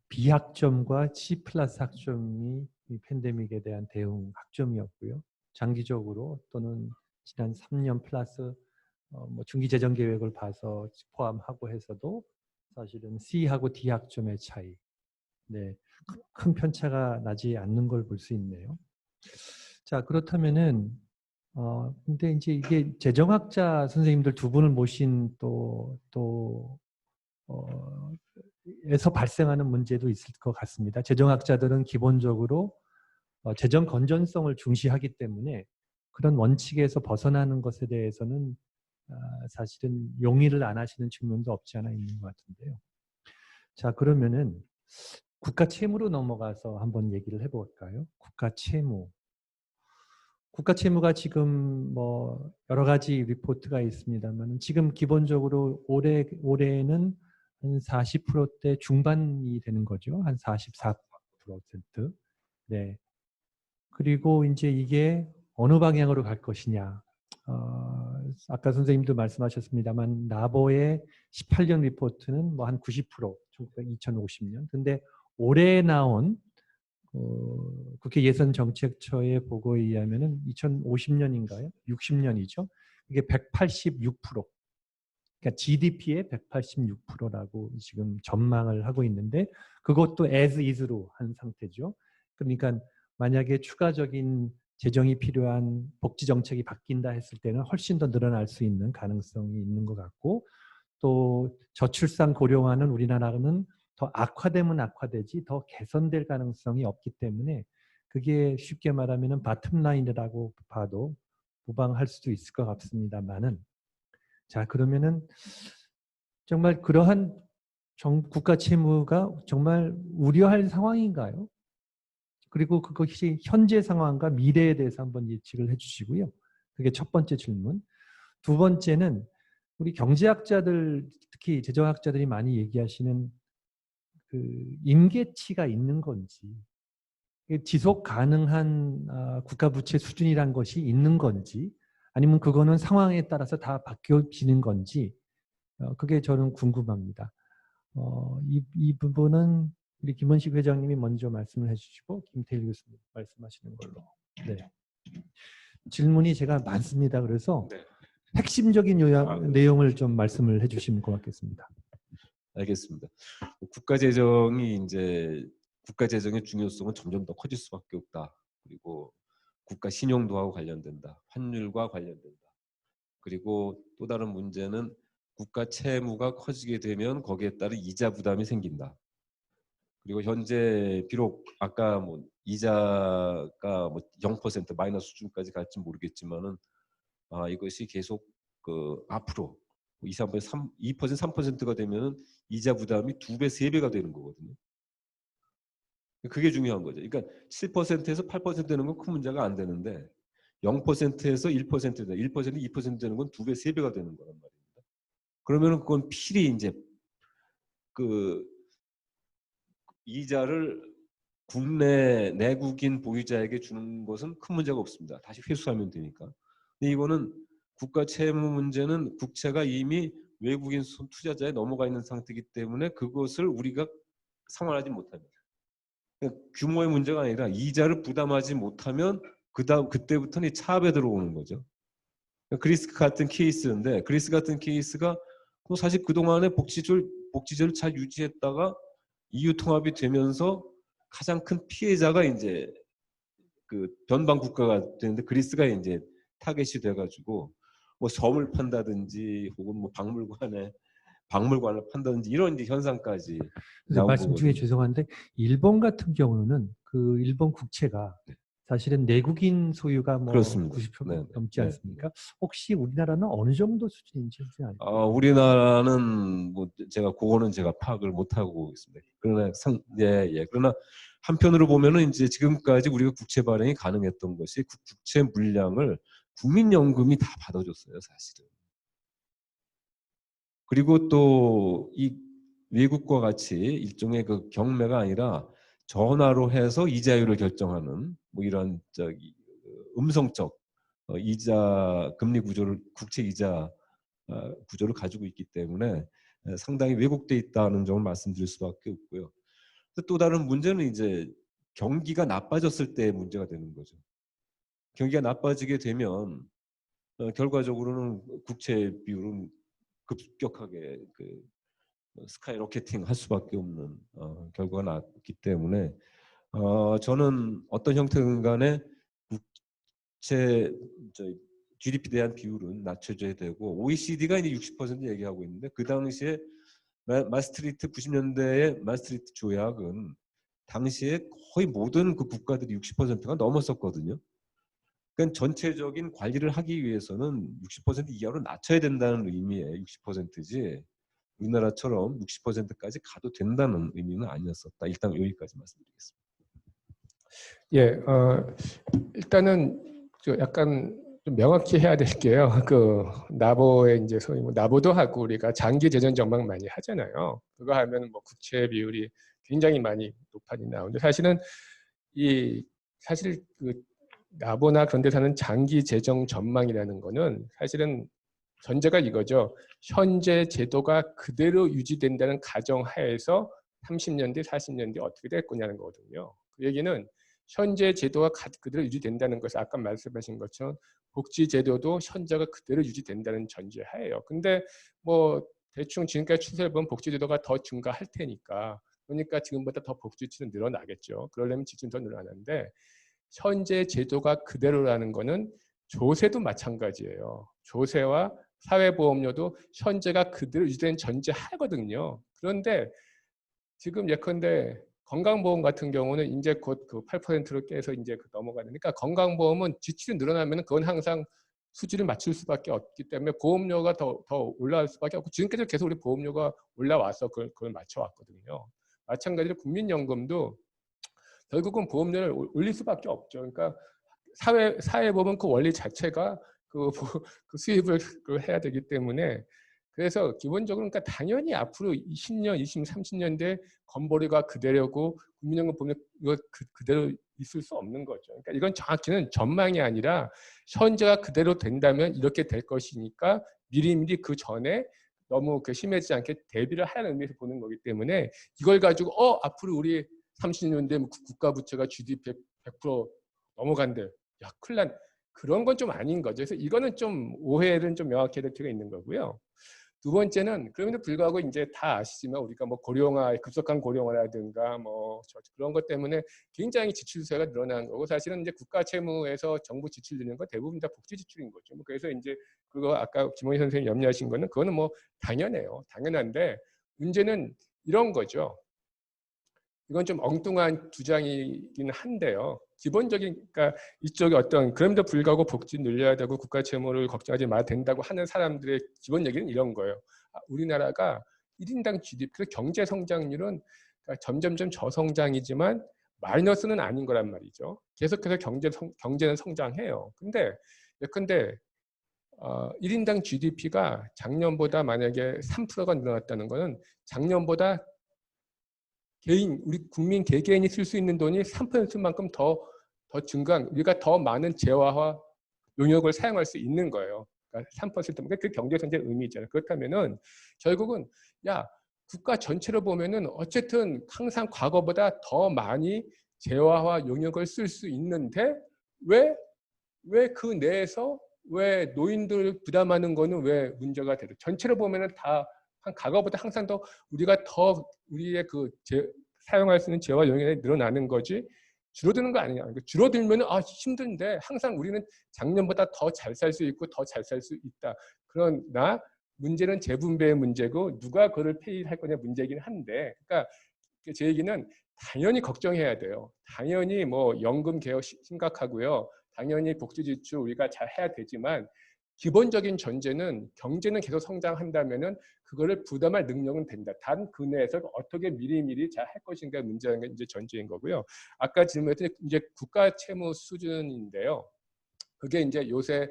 B학점과 C 플러스 학점이 이 팬데믹에 대한 대응 학점이었고요. 장기적으로 또는 지난 3년 플러스 뭐 중기 재정 계획을 봐서 포함하고 해서도 사실은 C하고 D 학점의 차이, 네, 큰 편차가 나지 않는 걸 볼 수 있네요. 자, 그렇다면은 근데 이제 이게 재정학자 선생님들 두 분을 모신 에서 발생하는 문제도 있을 것 같습니다. 재정학자들은 기본적으로 재정 건전성을 중시하기 때문에 그런 원칙에서 벗어나는 것에 대해서는 사실은 용의를 안 하시는 측면도 없지 않아 있는 것 같은데요. 자, 그러면은 국가 채무로 넘어가서 한번 얘기를 해볼까요? 국가 채무. 국가 채무가 지금 뭐 여러 가지 리포트가 있습니다만 지금 기본적으로 올해는 한 40%대 중반이 되는 거죠. 한 44%. 네. 그리고 이제 이게 어느 방향으로 갈 것이냐. 아까 선생님도 말씀하셨습니다만 나보의 18년 리포트는 뭐 한 90%, 2050년. 근데 올해 나온 국회 예산정책처의 보고에 의하면은 2050년인가요? 60년이죠. 이게 186%. 그러니까 GDP의 186%라고 지금 전망을 하고 있는데 그것도 as is로 한 상태죠. 그러니까 만약에 추가적인 재정이 필요한 복지 정책이 바뀐다 했을 때는 훨씬 더 늘어날 수 있는 가능성이 있는 것 같고 또 저출산 고령화는 우리나라는 더 악화되면 악화되지 더 개선될 가능성이 없기 때문에 그게 쉽게 말하면 바텀라인이라고 봐도 무방할 수도 있을 것 같습니다만은 자 그러면은 정말 그러한 국가 채무가 정말 우려할 상황인가요? 그리고 그것이 현재 상황과 미래에 대해서 한번 예측을 해주시고요. 그게 첫 번째 질문. 두 번째는 우리 경제학자들 특히 재정학자들이 많이 얘기하시는 그 임계치가 있는 건지 지속 가능한 국가 부채 수준이란 것이 있는 건지 아니면 그거는 상황에 따라서 다 바뀌어지는 건지 그게 저는 궁금합니다. 이 부분은 우리 김원식 회장님이 먼저 말씀을 해주시고 김태일 교수님 말씀하시는 걸로. 네. 질문이 제가 많습니다. 그래서 네. 핵심적인 내용을 좀 말씀을 해주시면 고맙겠습니다. 알겠습니다. 국가 재정이 이제 국가 재정의 중요성은 점점 더 커질 수밖에 없다. 그리고 국가 신용도하고 관련된다. 환율과 관련된다. 그리고 또 다른 문제는 국가 채무가 커지게 되면 거기에 따른 이자 부담이 생긴다. 그리고 현재 비록 아까 뭐 이자가 뭐 0% 마이너스 수준까지 갈지 모르겠지만은 이것이 계속 그 앞으로 2, 3%, 2%, 3%가 되면은 이자 부담이 2배, 3배가 되는 거거든요. 그게 중요한 거죠. 그러니까 7%에서 8% 되는 건 큰 문제가 안 되는데 0%에서 1% 되는 1%, 2% 되는 건 2배, 3배가 되는 거란 말입니다. 그러면은 그건 필히 이제 그 이자를 국내 내국인 보유자에게 주는 것은 큰 문제가 없습니다. 다시 회수하면 되니까. 근데 이거는 국가 채무 문제는 국채가 이미 외국인 투자자에 넘어가 있는 상태이기 때문에 그것을 우리가 상환하지 못합니다. 그러니까 규모의 문제가 아니라 이자를 부담하지 못하면 그때부터는 차압에 들어오는 거죠. 그러니까 그리스 같은 케이스인데 그리스 같은 케이스가 사실 그동안에 복지제를 잘 유지했다가 EU 통합이 되면서 가장 큰 피해자가 이제 그 변방 국가가 되는데 그리스가 이제 타겟이 돼가지고 뭐 섬을 판다든지 혹은 뭐 박물관을 판다든지 이런 이제 현상까지 나온 말씀 중에 거거든요. 죄송한데 일본 같은 경우는 그 일본 국채가 사실은 내국인 소유가 뭐 그렇습니다. 90% 네, 넘지 네. 않습니까? 혹시 우리나라는 어느 정도 수준인지 알까요? 우리나라는 뭐 제가 그거는 제가 파악을 못 하고 있습니다. 그러나 그러나 한편으로 보면은 이제 지금까지 우리가 국채 발행이 가능했던 것이 국채 물량을 국민연금이 다 받아줬어요, 사실은. 그리고 또 이 외국과 같이 일종의 그 경매가 아니라 전화로 해서 이자율을 결정하는 뭐 이런 음성적 이자 금리 구조를 국채 이자 구조를 가지고 있기 때문에 상당히 왜곡돼 있다는 점을 말씀드릴 수밖에 없고요. 또 다른 문제는 이제 경기가 나빠졌을 때 문제가 되는 거죠. 경기가 나빠지게 되면 결과적으로는 국채 비율은 급격하게 스카이 로켓팅 할 수밖에 없는 결과가 났기 때문에 저는 어떤 형태든 간에 국채 GDP 대한 비율은 낮춰져야 되고 OECD가 이제 60% 얘기하고 있는데 그 당시에 마스트리트 90년대의 마스트리트 조약은 당시에 거의 모든 그 국가들이 60%가 넘었었거든요. 그러니까 전체적인 관리를 하기 위해서는 60% 이하로 낮춰야 된다는 의미의 60%지 우리나라처럼 60%까지 가도 된다는 의미는 아니었었다. 일단 여기까지 말씀드리겠습니다. 예, 일단은 약간 좀 명확히 해야 될 게요. 나보의 이제 소위 나보도 하고 우리가 장기 재정 전망 많이 하잖아요. 그거 하면 뭐 국채 비율이 굉장히 많이 높아지 나오는데 사실은 사실 나보나 그런 데서는 장기 재정 전망이라는 거는 사실은 전제가 이거죠. 현재 제도가 그대로 유지된다는 가정하에서 30년 뒤, 40년 뒤 어떻게 될 거냐는 거거든요. 그 얘기는 현재 제도가 그대로 유지된다는 것은 아까 말씀하신 것처럼 복지 제도도 현재가 그대로 유지된다는 전제하에요. 근데 뭐 대충 지금까지 추세를 보면 복지 제도가 더 증가할 테니까 그러니까 지금보다 더 복지 지출은 늘어나겠죠. 그러려면 지출은 더 늘어나는데 현재 제도가 그대로라는 거는 조세도 마찬가지예요. 조세와 사회보험료도 현재가 그대로 유지된 전제하거든요. 그런데 지금 예컨대 건강보험 같은 경우는 이제 곧 8%로 깨서 이제 넘어가니까 건강보험은 지출이 늘어나면 그건 항상 수준을 맞출 수밖에 없기 때문에 보험료가 더 올라갈 수밖에 없고 지금까지 계속 우리 보험료가 올라와서 그걸 맞춰왔거든요. 마찬가지로 국민연금도 결국은 보험료를 올릴 수밖에 없죠. 그러니까 사회보험은 그 원리 자체가 그 수입을 해야 되기 때문에 그래서 기본적으로 그러니까 당연히 앞으로 20년, 20년, 30년대 건보료가 그대로고 국민연금 보면 이거 그대로 있을 수 없는 거죠. 그러니까 이건 정확히는 전망이 아니라 현재가 그대로 된다면 이렇게 될 것이니까 미리미리 그 전에 너무 심해지지 않게 대비를 하는 의미에서 보는 거기 때문에 이걸 가지고 앞으로 우리 30년대 국가 부채가 GDP 100% 넘어간대. 야, 큰일 난. 그런 건 좀 아닌 거죠. 그래서 이거는 좀 오해를 좀 명확히 해야 될 필요가 있는 거고요. 두 번째는 그럼에도 불구하고 이제 다 아시지만 우리가 뭐 고령화, 급속한 고령화라든가 뭐 그런 것 때문에 굉장히 지출 수요가 늘어나는 거고 사실은 이제 국가 채무에서 정부 지출 드는 건 대부분 다 복지 지출인 거죠. 그래서 이제 그거 아까 김원희 선생님 염려하신 거는 그거는 뭐 당연해요. 당연한데 문제는 이런 거죠. 이건 좀 엉뚱한 주장이긴 한데요. 기본적인 그러니까 이쪽에 어떤 그럼에도 불구하고 복지 늘려야 되고 국가 채무를 걱정하지 마야 된다고 하는 사람들의 기본 얘기는 이런 거예요. 우리나라가 1인당 GDP 경제 성장률은 그러니까 점점점 저성장이지만 마이너스는 아닌 거란 말이죠. 계속해서 경제는 성장해요. 근데 예컨대 1인당 GDP가 작년보다 만약에 3%가 늘어났다는 거는 작년보다 우리 국민 개개인이 쓸 수 있는 돈이 3%만큼 더 증가한, 우리가 더 많은 재화와 용역을 사용할 수 있는 거예요. 그러니까 3%면 그 경제 성장의 의미잖아요. 그렇다면은 결국은 국가 전체로 보면은 어쨌든 항상 과거보다 더 많이 재화와 용역을 쓸 수 있는데 왜 그 내에서 왜 노인들 부담하는 거는 왜 문제가 되죠? 전체로 보면은 다 과거보다 항상 더 우리가 더 우리의 사용할 수 있는 재화 용역이 늘어나는 거지 줄어드는 거 아니냐. 그러니까 줄어들면 힘든데 항상 우리는 작년보다 더 잘 살 수 있고 더 잘 살 수 있다. 그러나 문제는 재분배의 문제고 누가 그걸 페이할 거냐 문제이긴 한데 그러니까 제 얘기는 당연히 걱정해야 돼요. 당연히 뭐 연금 개혁 심각하고요. 당연히 복지 지출 우리가 잘 해야 되지만 기본적인 전제는 경제는 계속 성장한다면은 그거를 부담할 능력은 된다. 단 그 내에서 어떻게 미리미리 잘 할 것인가 문제가 이제 전제인 거고요. 아까 질문했던 이제 국가 채무 수준인데요. 그게 이제 요새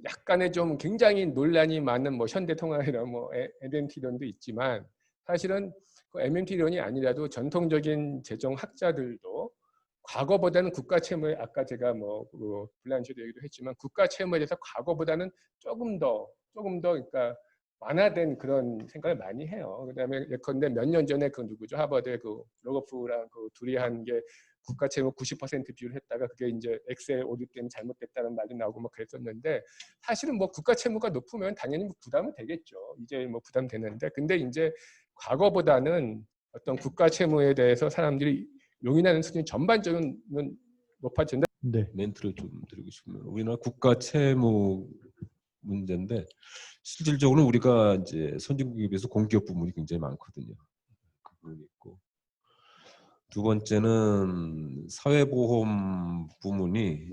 약간의 좀 굉장히 논란이 많은 뭐 현대통합이나 뭐 MMT론도 있지만 사실은 그 MMT론이 아니라도 전통적인 재정학자들도 과거보다는 국가 채무에 아까 제가 블란시도 얘기도 했지만 국가 채무에 대해서 과거보다는 조금 더 그러니까 완화된 그런 생각을 많이 해요. 그다음에 예컨대 몇 년 전에 그 누구죠? 하버드의 그 로거프랑 그 둘이 한 게 국가 채무 90% 비율을 했다가 그게 이제 엑셀 오류 때문에 잘못됐다는 말이 나오고 막 그랬었는데 사실은 뭐 국가 채무가 높으면 당연히 뭐 부담은 되겠죠. 이제 뭐 부담되는데 근데 이제 과거보다는 어떤 국가 채무에 대해서 사람들이 용인하는 수준이 전반적으로 높아진다. 네. 멘트를 좀 드리고 싶으면 우리나라 국가 채무 문제인데 실질적으로 우리가 이제 선진국에 비해서 공기업 부문이 굉장히 많거든요. 그 부분이 있고 두 번째는 사회보험 부문이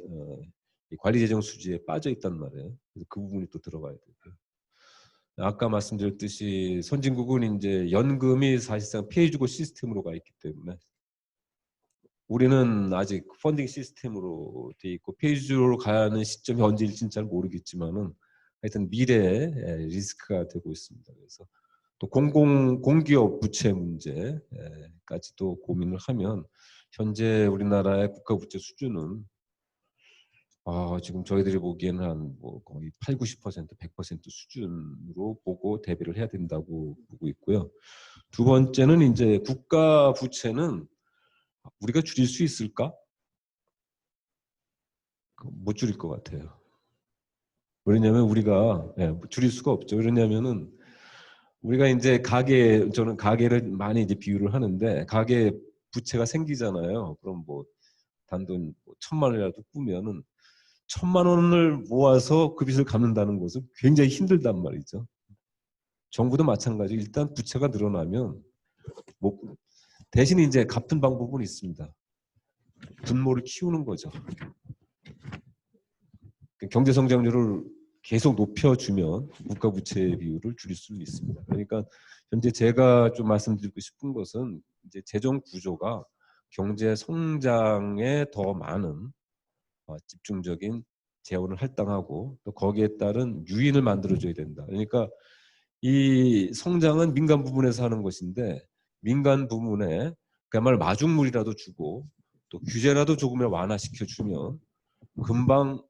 이 관리재정 수지에 빠져 있단 말이에요. 그래서 그 부분이 또 들어가야 되고요. 아까 말씀드렸듯이 선진국은 이제 연금이 사실상 페이주고 시스템으로 가 있기 때문에 우리는 아직 펀딩 시스템으로 돼 있고 페이주로 가는 시점이 언제일지는 잘 모르겠지만은 하여튼 미래에 리스크가 되고 있습니다. 그래서 또 공기업 부채 문제까지도 고민을 하면 현재 우리나라의 국가 부채 수준은 지금 저희들이 보기에는 한 뭐 거의 8, 90%, 100% 수준으로 보고 대비를 해야 된다고 보고 있고요. 두 번째는 이제 국가 부채는 우리가 줄일 수 있을까? 못 줄일 것 같아요. 왜냐하면 우리가 줄일 수가 없죠. 왜냐하면은 우리가 이제 저는 가계를 많이 이제 비유를 하는데 가계 부채가 생기잖아요. 그럼 뭐 단돈 1,000만 원이라도 꾸면은 1,000만 원을 모아서 그 빚을 갚는다는 것은 굉장히 힘들단 말이죠. 정부도 마찬가지. 일단 부채가 늘어나면 뭐 대신 이제 갚는 방법은 있습니다. 분모를 키우는 거죠. 경제 성장률을 계속 높여주면 국가 부채 비율을 줄일 수 있습니다. 그러니까 현재 제가 좀 말씀드리고 싶은 것은 이제 재정 구조가 경제 성장에 더 많은 집중적인 재원을 할당하고 또 거기에 따른 유인을 만들어줘야 된다. 그러니까 이 성장은 민간 부문에서 하는 것인데 민간 부문에 그야말로 마중물이라도 주고 또 규제라도 조금을 완화시켜주면 금방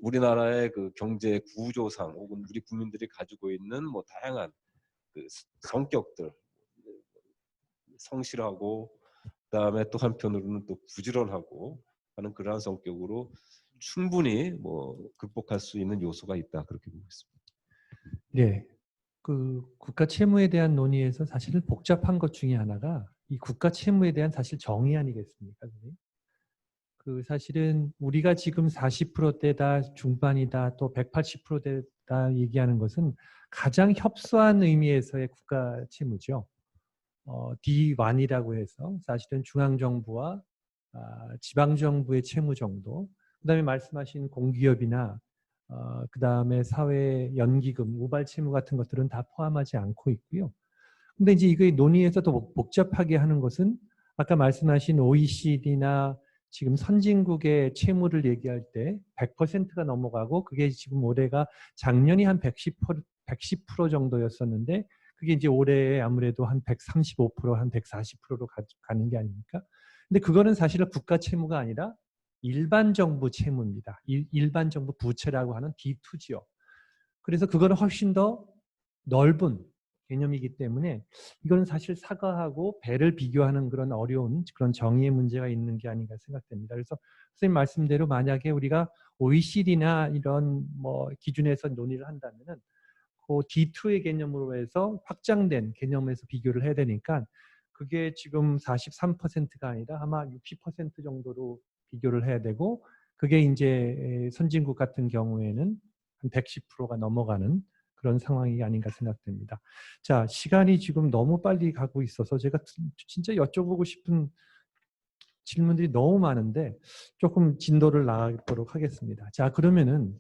우리나라의 그 경제 구조상 혹은 우리 국민들이 가지고 있는 뭐 다양한 그 성격들 성실하고 그다음에 또 한편으로는 또 부지런하고 하는 그러한 성격으로 충분히 뭐 극복할 수 있는 요소가 있다 그렇게 보고 있습니다. 네. 그 국가 채무에 대한 논의에서 사실 복잡한 것 중에 하나가 이 국가 채무에 대한 사실 정의 아니겠습니까, 선생님? 그 사실은 우리가 지금 40%대다 중반이다 또 180%대다 얘기하는 것은 가장 협소한 의미에서의 국가 채무죠. D1이라고 해서 사실은 중앙정부와 지방정부의 채무 정도, 그다음에 말씀하신 공기업이나 그다음에 사회 연기금, 우발 채무 같은 것들은 다 포함하지 않고 있고요. 근데 이제 이거 논의에서 더 복잡하게 하는 것은 아까 말씀하신 OECD나 지금 선진국의 채무를 얘기할 때 100%가 넘어가고 그게 지금 올해가 작년이 한 110% 정도였었는데 그게 이제 올해 아무래도 한 135%, 한 140%로 가는 게 아닙니까? 근데 그거는 사실은 국가 채무가 아니라 일반 정부 채무입니다. 일반 정부 부채라고 하는 D2지요. 그래서 그거는 훨씬 더 넓은 개념이기 때문에 이거는 사실 사과하고 배를 비교하는 그런 어려운 그런 정의의 문제가 있는 게 아닌가 생각됩니다. 그래서 선생님 말씀대로 만약에 우리가 OECD나 이런 뭐 기준에서 논의를 한다면은 그 D2의 개념으로 해서 확장된 개념에서 비교를 해야 되니까 그게 지금 43%가 아니라 아마 60% 정도로 비교를 해야 되고 그게 이제 선진국 같은 경우에는 한 110%가 넘어가는 그런 상황이 아닌가 생각됩니다. 자, 시간이 지금 너무 빨리 가고 있어서 제가 진짜 여쭤보고 싶은 질문들이 너무 많은데 조금 진도를 나가도록 하겠습니다. 자, 그러면은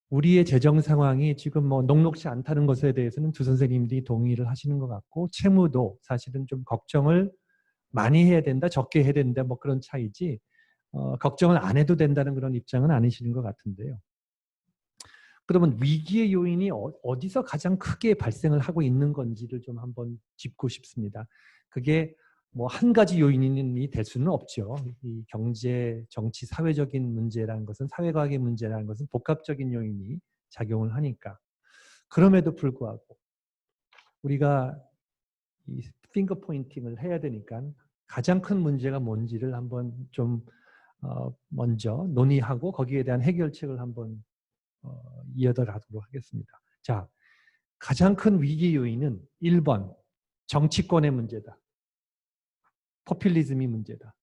우리의 재정 상황이 지금 뭐 녹록지 않다는 것에 대해서는 두 선생님들이 동의를 하시는 것 같고 채무도 사실은 좀 걱정을 많이 해야 된다, 적게 해야 된다 뭐 그런 차이지 걱정을 안 해도 된다는 그런 입장은 아니시는 것 같은데요. 그러면 위기의 요인이 어디서 가장 크게 발생을 하고 있는 건지를 좀 한번 짚고 싶습니다. 그게 뭐 한 가지 요인이 될 수는 없죠. 이 경제, 정치, 사회적인 문제라는 것은 사회과학의 문제라는 것은 복합적인 요인이 작용을 하니까. 그럼에도 불구하고 우리가 이 핑거 포인팅을 해야 되니까 가장 큰 문제가 뭔지를 한번 좀 먼저 논의하고 거기에 대한 해결책을 한번 이어가도록 하겠습니다. 자, 가장 큰 위기 요인은 1번 정치권의 문제다. 포퓰리즘이 문제다.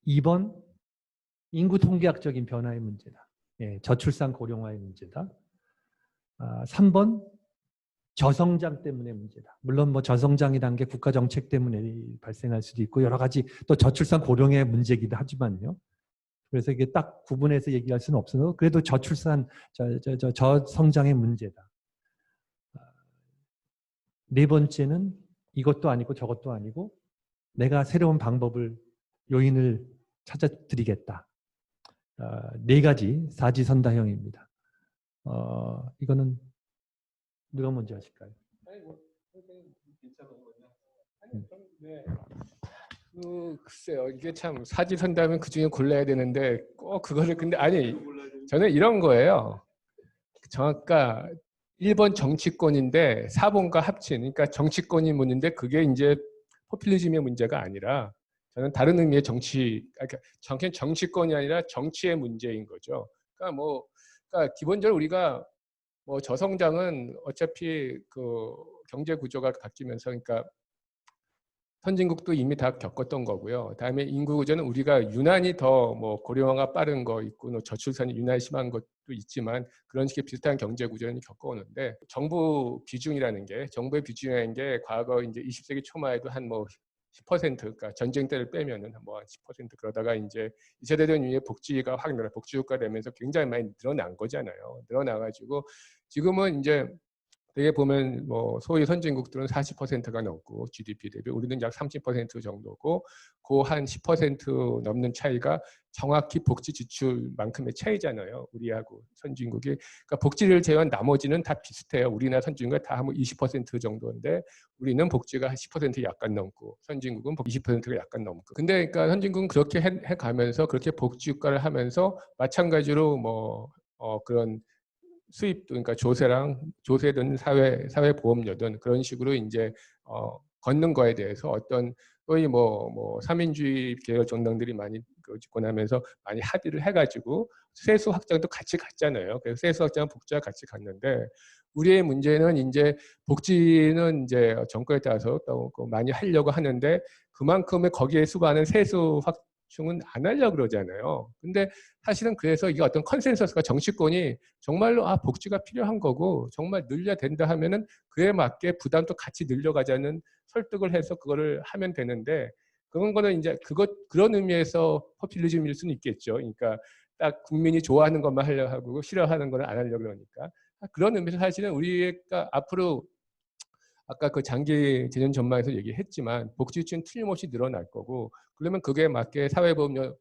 2번 인구 통계학적인 변화의 문제다. 예, 저출산 고령화의 문제다. 3번 저성장 때문에 문제다. 물론 뭐 저성장이라는 게 국가 정책 때문에 발생할 수도 있고 여러 가지 또 저출산 고령의 문제이기도 하지만요. 그래서 이게 딱 구분해서 얘기할 수는 없어도 그래도 저출산, 저성장의 문제다. 네 번째는 이것도 아니고 저것도 아니고 내가 새로운 방법을 요인을 찾아드리겠다. 네 가지 사지선다형입니다. 이거는 누가 먼저 하실까요? 글쎄요, 이게 참 사지선다면 그 중에 골라야 되는데 꼭 그거를 근데 아니 저는 이런 거예요. 정확가 1번 정치권인데 4번과 합친 그러니까 정치권이 문제인데 그게 이제 포퓰리즘의 문제가 아니라 저는 다른 의미의 그러니까 정치권이 아니라 정치의 문제인 거죠. 그러니까 기본적으로 우리가 뭐 저성장은 어차피 그 경제 구조가 바뀌면서 그러니까 선진국도 이미 다 겪었던 거고요. 다음에 인구 구조는 우리가 유난히 더 뭐 고령화가 빠른 거 있고 뭐 저출산이 유난히 심한 것도 있지만 그런 식의 비슷한 경제 구조는 겪어오는데 정부의 비중이라는 게 과거 이제 20세기 초말에도 한 뭐 10% 그러니까 전쟁 때를 빼면은 뭐 10% 그러다가 이제 2차 대전 이후에 복지가 확 복지국가 되면서 굉장히 많이 늘어난 거잖아요. 늘어나가지고 지금은 이제 되게 보면 뭐 소위 선진국들은 40%가 넘고 GDP 대비 우리는 약 30% 정도고 그 한 10% 넘는 차이가 정확히 복지 지출만큼의 차이잖아요. 우리하고 선진국이. 그러니까 복지를 제외한 나머지는 다 비슷해요. 우리나 선진국은 다 한 20% 정도인데 우리는 복지가 한 10% 약간 넘고 선진국은 20%가 약간 넘고. 근데 그러니까 선진국은 그렇게 해가면서 그렇게 복지 국가를 하면서 마찬가지로 뭐 그런 수입도 그러니까 조세든 사회보험료든 그런 식으로 이제 걷는 거에 대해서 어떤 거의 뭐 삼인주의 계열 정당들이 많이 집권하면서 많이 합의를 해가지고 세수 확장도 같이 갔잖아요. 그래서 세수 확장은 복지와 같이 갔는데 우리의 문제는 이제 복지는 이제 정권에 따라서 또 많이 하려고 하는데 그만큼의 거기에 수반하는 세수 확충은 안 하려고 그러잖아요. 근데 사실은 그래서 이게 어떤 컨센서스가 정치권이 정말로 복지가 필요한 거고 정말 늘려야 된다 하면은 그에 맞게 부담도 같이 늘려가자는 설득을 해서 그거를 하면 되는데 그런 거는 이제 그런 의미에서 포퓰리즘일 수는 있겠죠. 그러니까 딱 국민이 좋아하는 것만 하려고 하고 싫어하는 거는 안 하려고 그러니까 그런 의미에서 사실은 우리가 앞으로 아까 그 장기 재정 전망에서 얘기했지만 복지 유치는 틀림없이 늘어날 거고 그러면 그게 맞게 사회보험료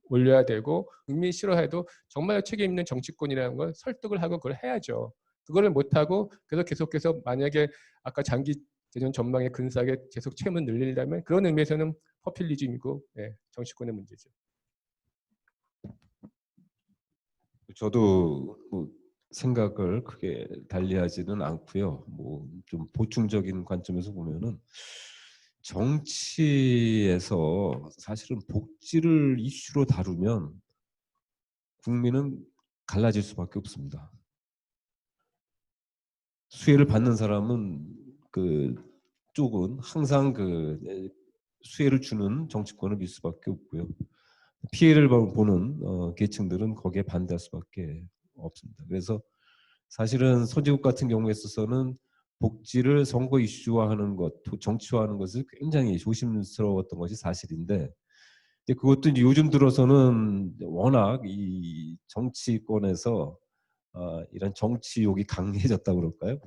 올려야 되고 국민이 싫어해도 정말 책임 있는 정치권이라는 건 설득을 하고 그걸 해야죠. 그거를 못하고 그래서 계속해서 만약에 아까 장기 재정 전망에 근사하게 계속 채무 늘리려면 그런 의미에서는 포퓰리즘이고 정치권의 문제죠. 저도 뭐 생각을 크게 달리하지는 않고요. 뭐 좀 보충적인 관점에서 보면은 정치에서 사실은 복지를 이슈로 다루면 국민은 갈라질 수밖에 없습니다. 수혜를 받는 사람은 그 쪽은 항상 그 수혜를 주는 정치권을 밀 수밖에 없고요. 피해를 보는 계층들은 거기에 반대할 수밖에 없습니다. 그래서 사실은 선진국 같은 경우에 있어서는 복지를 선거 이슈화하는 것, 정치화하는 것을 굉장히 조심스러웠던 것이 사실인데 그것도 이제 요즘 들어서는 워낙 이 정치권에서 이런 정치욕이 강해졌다고 그럴까요?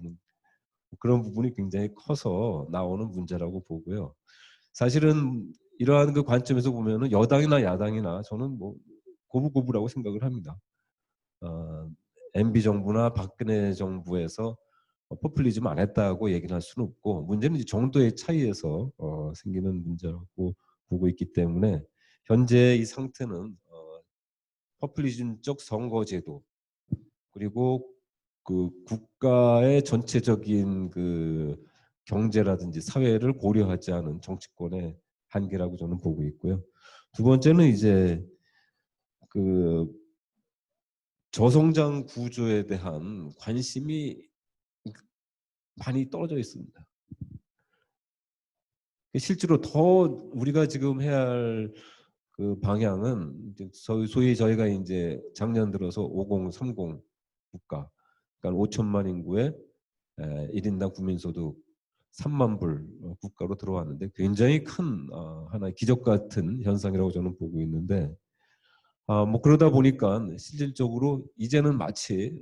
그런 부분이 굉장히 커서 나오는 문제라고 보고요. 사실은 이러한 그 관점에서 보면은 여당이나 야당이나 저는 뭐 고부고부라고 생각을 합니다. MB 정부나 박근혜 정부에서 포퓰리즘 안 했다고 얘기를 할 수는 없고 문제는 이제 정도의 차이에서 생기는 문제라고 보고 있기 때문에 현재 이 상태는 포퓰리즘적 선거제도 그리고 그 국가의 전체적인 그 경제라든지 사회를 고려하지 않은 정치권의 한계라고 저는 보고 있고요. 두 번째는 이제 그 저성장 구조에 대한 관심이 많이 떨어져 있습니다. 실제로 더 우리가 지금 해야 할 그 방향은 이제 소위 저희가 이제 작년 들어서 5030 국가, 그러니까 5천만 인구의 1인당 국민소득 3만 불 국가로 들어왔는데 굉장히 큰 하나의 기적 같은 현상이라고 저는 보고 있는데 뭐 그러다 보니까 실질적으로 이제는 마치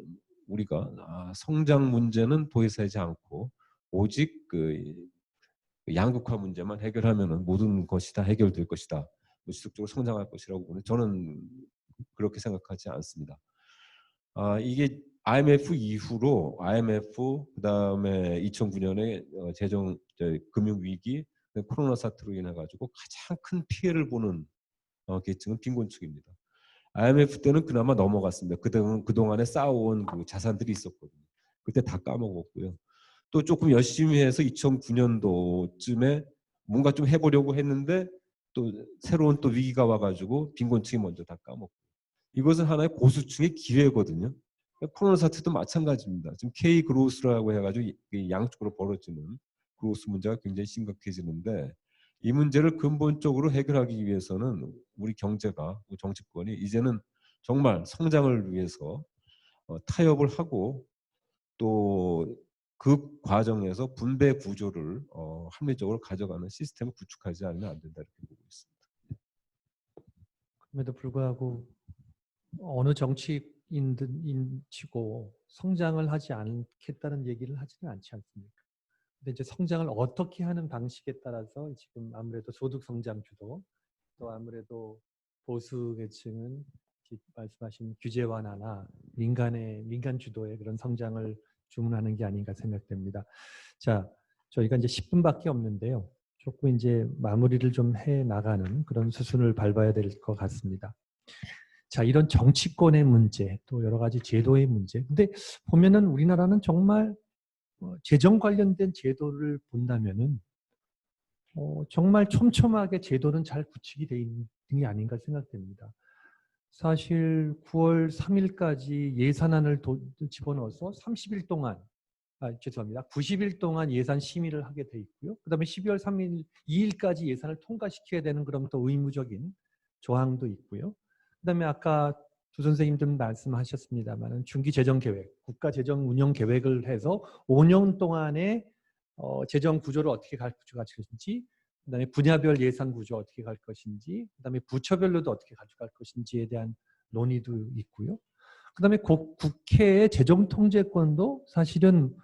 우리가 성장 문제는 도외시하지 않고 오직 그 양극화 문제만 해결하면은 모든 것이 다 해결될 것이다. 지속적으로 성장할 것이라고 보는 저는 그렇게 생각하지 않습니다. 이게 IMF 이후로 IMF 그다음에 2009년에 재정 금융 위기 코로나 사태로 인해 가지고 가장 큰 피해를 보는 계층은 빈곤층입니다. IMF 때는 그나마 넘어갔습니다. 그동안에 쌓아온 그 자산들이 있었거든요. 그때 다 까먹었고요. 또 조금 열심히 해서 2009년도쯤에 뭔가 좀 해보려고 했는데 또 새로운 또 위기가 와가지고 빈곤층이 먼저 다 까먹고 이것은 하나의 고수층의 기회거든요. 코로나 사태도 마찬가지입니다. 지금 K 그로스라고 해가지고 양쪽으로 벌어지는 그로스 문제가 굉장히 심각해지는데 이 문제를 근본적으로 해결하기 위해서는 우리 경제가 우리 정치권이 이제는 정말 성장을 위해서 타협을 하고 또 그 과정에서 분배 구조를 합리적으로 가져가는 시스템을 구축하지 않으면 안 된다 이렇게 보고 있습니다. 그럼에도 불구하고 어느 정치인든 치고 성장을 하지 않겠다는 얘기를 하지는 않지 않습니까? 근데 이제 성장을 어떻게 하는 방식에 따라서 지금 아무래도 소득 성장 주도 또 아무래도 보수 계층은 말씀하신 규제 완화나 민간 주도의 그런 성장을 주문하는 게 아닌가 생각됩니다. 자, 저희가 이제 10분밖에 없는데요. 조금 이제 마무리를 좀 해 나가는 그런 수순을 밟아야 될 것 같습니다. 자, 이런 정치권의 문제, 또 여러 가지 제도의 문제. 근데 보면은 우리나라는 정말 재정 관련된 제도를 본다면은 정말 촘촘하게 제도는 잘 구축이 되어 있는 게 아닌가 생각됩니다. 사실 9월 3일까지 예산안을 집어넣어서 30일 동안, 죄송합니다. 90일 동안 예산 심의를 하게 돼 있고요. 그 다음에 12월 3일, 2일까지 예산을 통과시켜야 되는 그런 또 의무적인 조항도 있고요. 그 다음에 아까 두 선생님들 말씀하셨습니다만 중기재정계획, 국가재정운영계획을 해서 5년 동안의 재정 구조를 어떻게 가져갈 것인지, 그다음에 분야별 예산 구조 어떻게 갈 것인지, 그다음에 부처별로도 어떻게 가져갈 것인지에 대한 논의도 있고요. 그다음에 국회의 재정 통제권도 사실은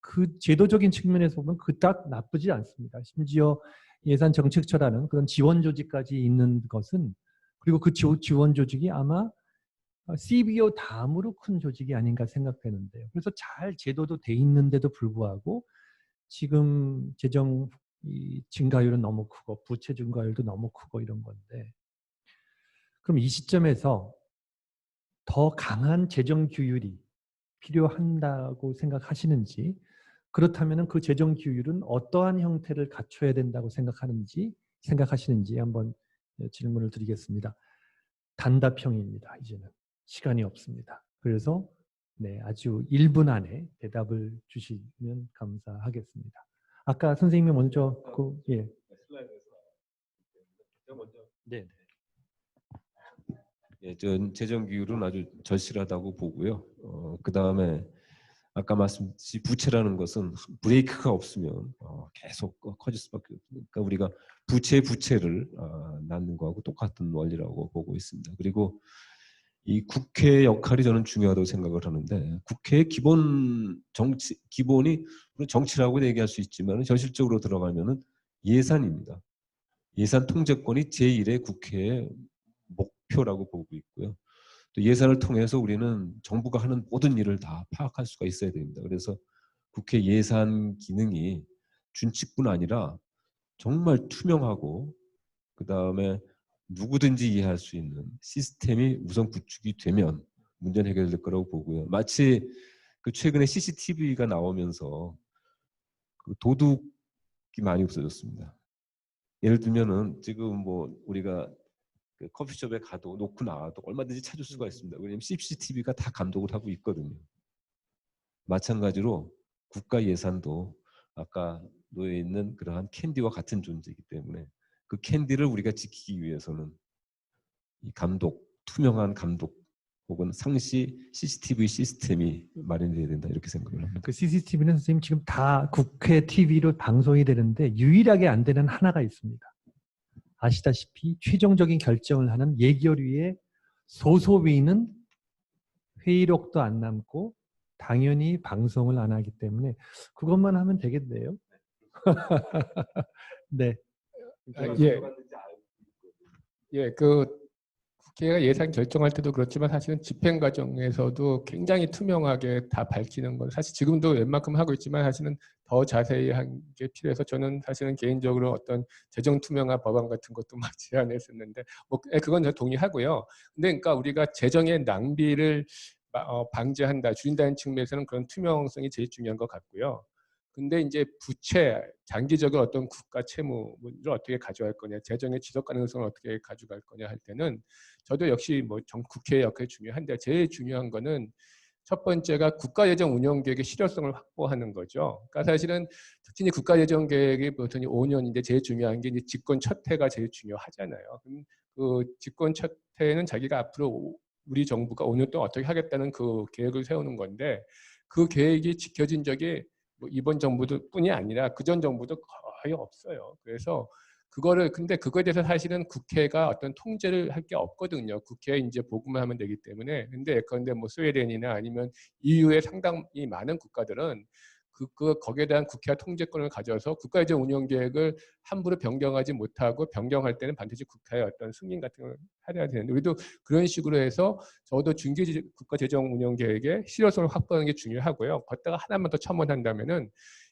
그 제도적인 측면에서 보면 그닥 나쁘지 않습니다. 심지어 예산정책처라는 그런 지원 조직까지 있는 것은, 그리고 그 지원 조직이 아마 CBO 다음으로 큰 조직이 아닌가 생각되는데요. 그래서 잘 제도도 돼 있는데도 불구하고 지금 재정 증가율은 너무 크고 부채 증가율도 너무 크고 이런 건데, 그럼 이 시점에서 더 강한 재정 규율이 필요한다고 생각하시는지, 그렇다면 그 재정 규율은 어떠한 형태를 갖춰야 된다고 생각하시는지 한번 질문을 드리겠습니다. 단답형입니다. 이제는 시간이 없습니다. 그래서 아주 1분 안에 대답을 주시면 감사하겠습니다. 아까 선생님이 먼저 네. 전 재정 규율은 아주 절실하다고 보고요. 그 다음에 아까 말씀드린 부채라는 것은 브레이크가 없으면 계속 커질 수밖에 없으니까 그러니까 우리가 부채를 낳는 거하고 똑같은 원리라고 보고 있습니다. 그리고 이 국회 역할이 저는 중요하다고 생각을 하는데 국회의 기본이 정치라고 얘기할 수 있지만 현실적으로 들어가면은 예산입니다. 예산 통제권이 제1의 국회의 목표라고 보고 있고요. 또 예산을 통해서 우리는 정부가 하는 모든 일을 다 파악할 수가 있어야 됩니다. 그래서 국회 예산 기능이 준칙뿐 아니라 정말 투명하고 그 다음에 누구든지 이해할 수 있는 시스템이 우선 구축이 되면 문제는 해결될 거라고 보고요. 마치 그 최근에 CCTV가 나오면서 그 도둑이 많이 없어졌습니다. 예를 들면은 지금 뭐 우리가 그 커피숍에 가도 놓고 나와도 얼마든지 찾을 수가 있습니다. 왜냐하면 CCTV가 다 감독을 하고 있거든요. 마찬가지로 국가 예산도 아까 놓여 있는 그러한 캔디와 같은 존재이기 때문에 그 캔디를 우리가 지키기 위해서는 이 감독, 투명한 감독 혹은 상시 CCTV 시스템이 마련돼야 된다 이렇게 생각을 합니다. 그 CCTV는 선생님 지금 다 국회 TV로 방송이 되는데 유일하게 안 되는 하나가 있습니다. 아시다시피 최종적인 결정을 하는 예결위의 소소위는 회의록도 안 남고 당연히 방송을 안 하기 때문에 그것만 하면 되겠네요. 네. 예. 예, 그 국회가 예산 결정할 때도 그렇지만 사실은 집행 과정에서도 굉장히 투명하게 다 밝히는 건 사실 지금도 웬만큼 하고 있지만 사실은 더 자세히 한 게 필요해서 저는 사실은 개인적으로 어떤 재정 투명화 법안 같은 것도 막 제안했었는데 뭐 그건 저 동의하고요. 근데 그러니까 우리가 재정의 낭비를 방지한다, 줄인다는 측면에서는 그런 투명성이 제일 중요한 것 같고요. 근데 이제 부채, 장기적인 어떤 국가 채무를 어떻게 가져갈 거냐, 재정의 지속 가능성을 어떻게 가져갈 거냐 할 때는 저도 역시 뭐 국회의 역할이 중요한데 제일 중요한 거는 첫 번째가 국가예정 운영 계획의 실효성을 확보하는 거죠. 그러니까 사실은 특히 국가예정 계획이 보통 5년인데 제일 중요한 게 이제 집권 첫 해가 제일 중요하잖아요. 그럼 그 집권 첫 해는 자기가 앞으로 우리 정부가 5년 동안 어떻게 하겠다는 그 계획을 세우는 건데 그 계획이 지켜진 적이 뭐 이번 정부도 뿐이 아니라 그전 정부도 거의 없어요. 그래서 그거를 근데 그거에 대해서 사실은 국회가 어떤 통제를 할 게 없거든요. 국회에 이제 보고만 하면 되기 때문에. 근데 예컨대 뭐 스웨덴이나 아니면 EU의 상당히 많은 국가들은 거기에 대한 국회가 통제권을 가져서 국가예정 운영 계획을 함부로 변경하지 못하고 변경할 때는 반드시 국회의 어떤 승인 같은 걸 해야 되는데 우리도 그런 식으로 해서 적어도 중기 국가재정 운영 계획의 실효성을 확보하는 게 중요하고요. 걷다가 하나만 더 첨언한다면은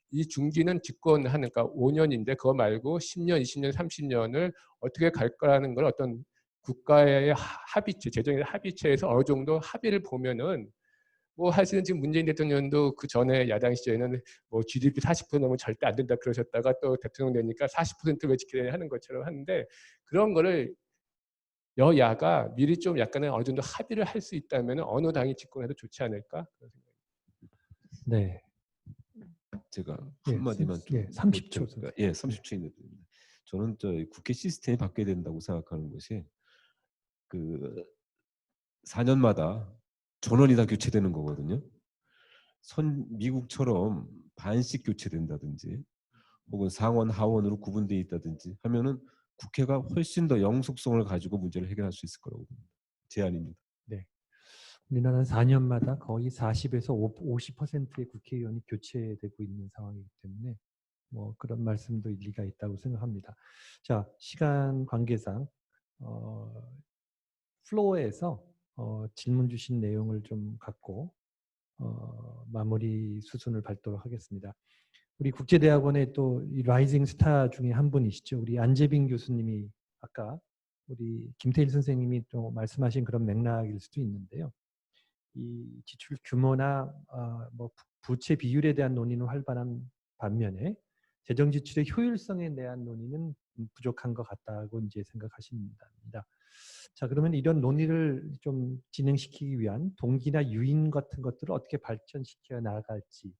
이 중기는 집권하는 그러니까 5년인데 그거 말고 10년, 20년, 30년을 어떻게 갈 거라는 걸 어떤 국가의 합의체, 재정의 합의체에서 어느 정도 합의를 보면은 뭐 사실은 지금 문재인 대통령도 그 전에 야당 시절에는 뭐 GDP 40% 넘으면 절대 안 된다 그러셨다가 또 대통령 되니까 40%를 지켜야 하는 것처럼 하는데 그런 거를 여야가 미리 좀 약간은 어느 정도 합의를 할 수 있다면 어느 당이 집권해도 좋지 않을까? 그런 생각입니다. 네. 제가 예, 한마디만 좀 예, 30초. 드릴까요? 예, 30초인데 저는 저 국회 시스템이 바뀌어야 된다고 생각하는 것이 그 4년마다 전원이 다 교체되는 거거든요. 미국처럼 반씩 교체된다든지 혹은 상원 하원으로 구분되어 있다든지 하면은 국회가 훨씬 더 영속성을 가지고 문제를 해결할 수 있을 거라고 봅니다. 제안입니다. 네. 우리나라는 4년마다 거의 40에서 50%의 국회의원이 교체되고 있는 상황이기 때문에 뭐 그런 말씀도 일리가 있다고 생각합니다. 자, 시간 관계상 플로어에서 질문 주신 내용을 좀 갖고 마무리 수순을 밟도록 하겠습니다. 우리 국제대학원의 또 이 라이징 스타 중에 한 분이시죠. 우리 안재빈 교수님이 아까 우리 김태일 선생님이 또 말씀하신 그런 맥락일 수도 있는데요. 이 지출 규모나 뭐 부채 비율에 대한 논의는 활발한 반면에 재정 지출의 효율성에 대한 논의는 부족한 것 같다고 이제 생각하십니다. 자, 그러면 이런 논의를 좀 진행시키기 위한 동기나 유인 같은 것들을 어떻게 발전시켜 나갈지에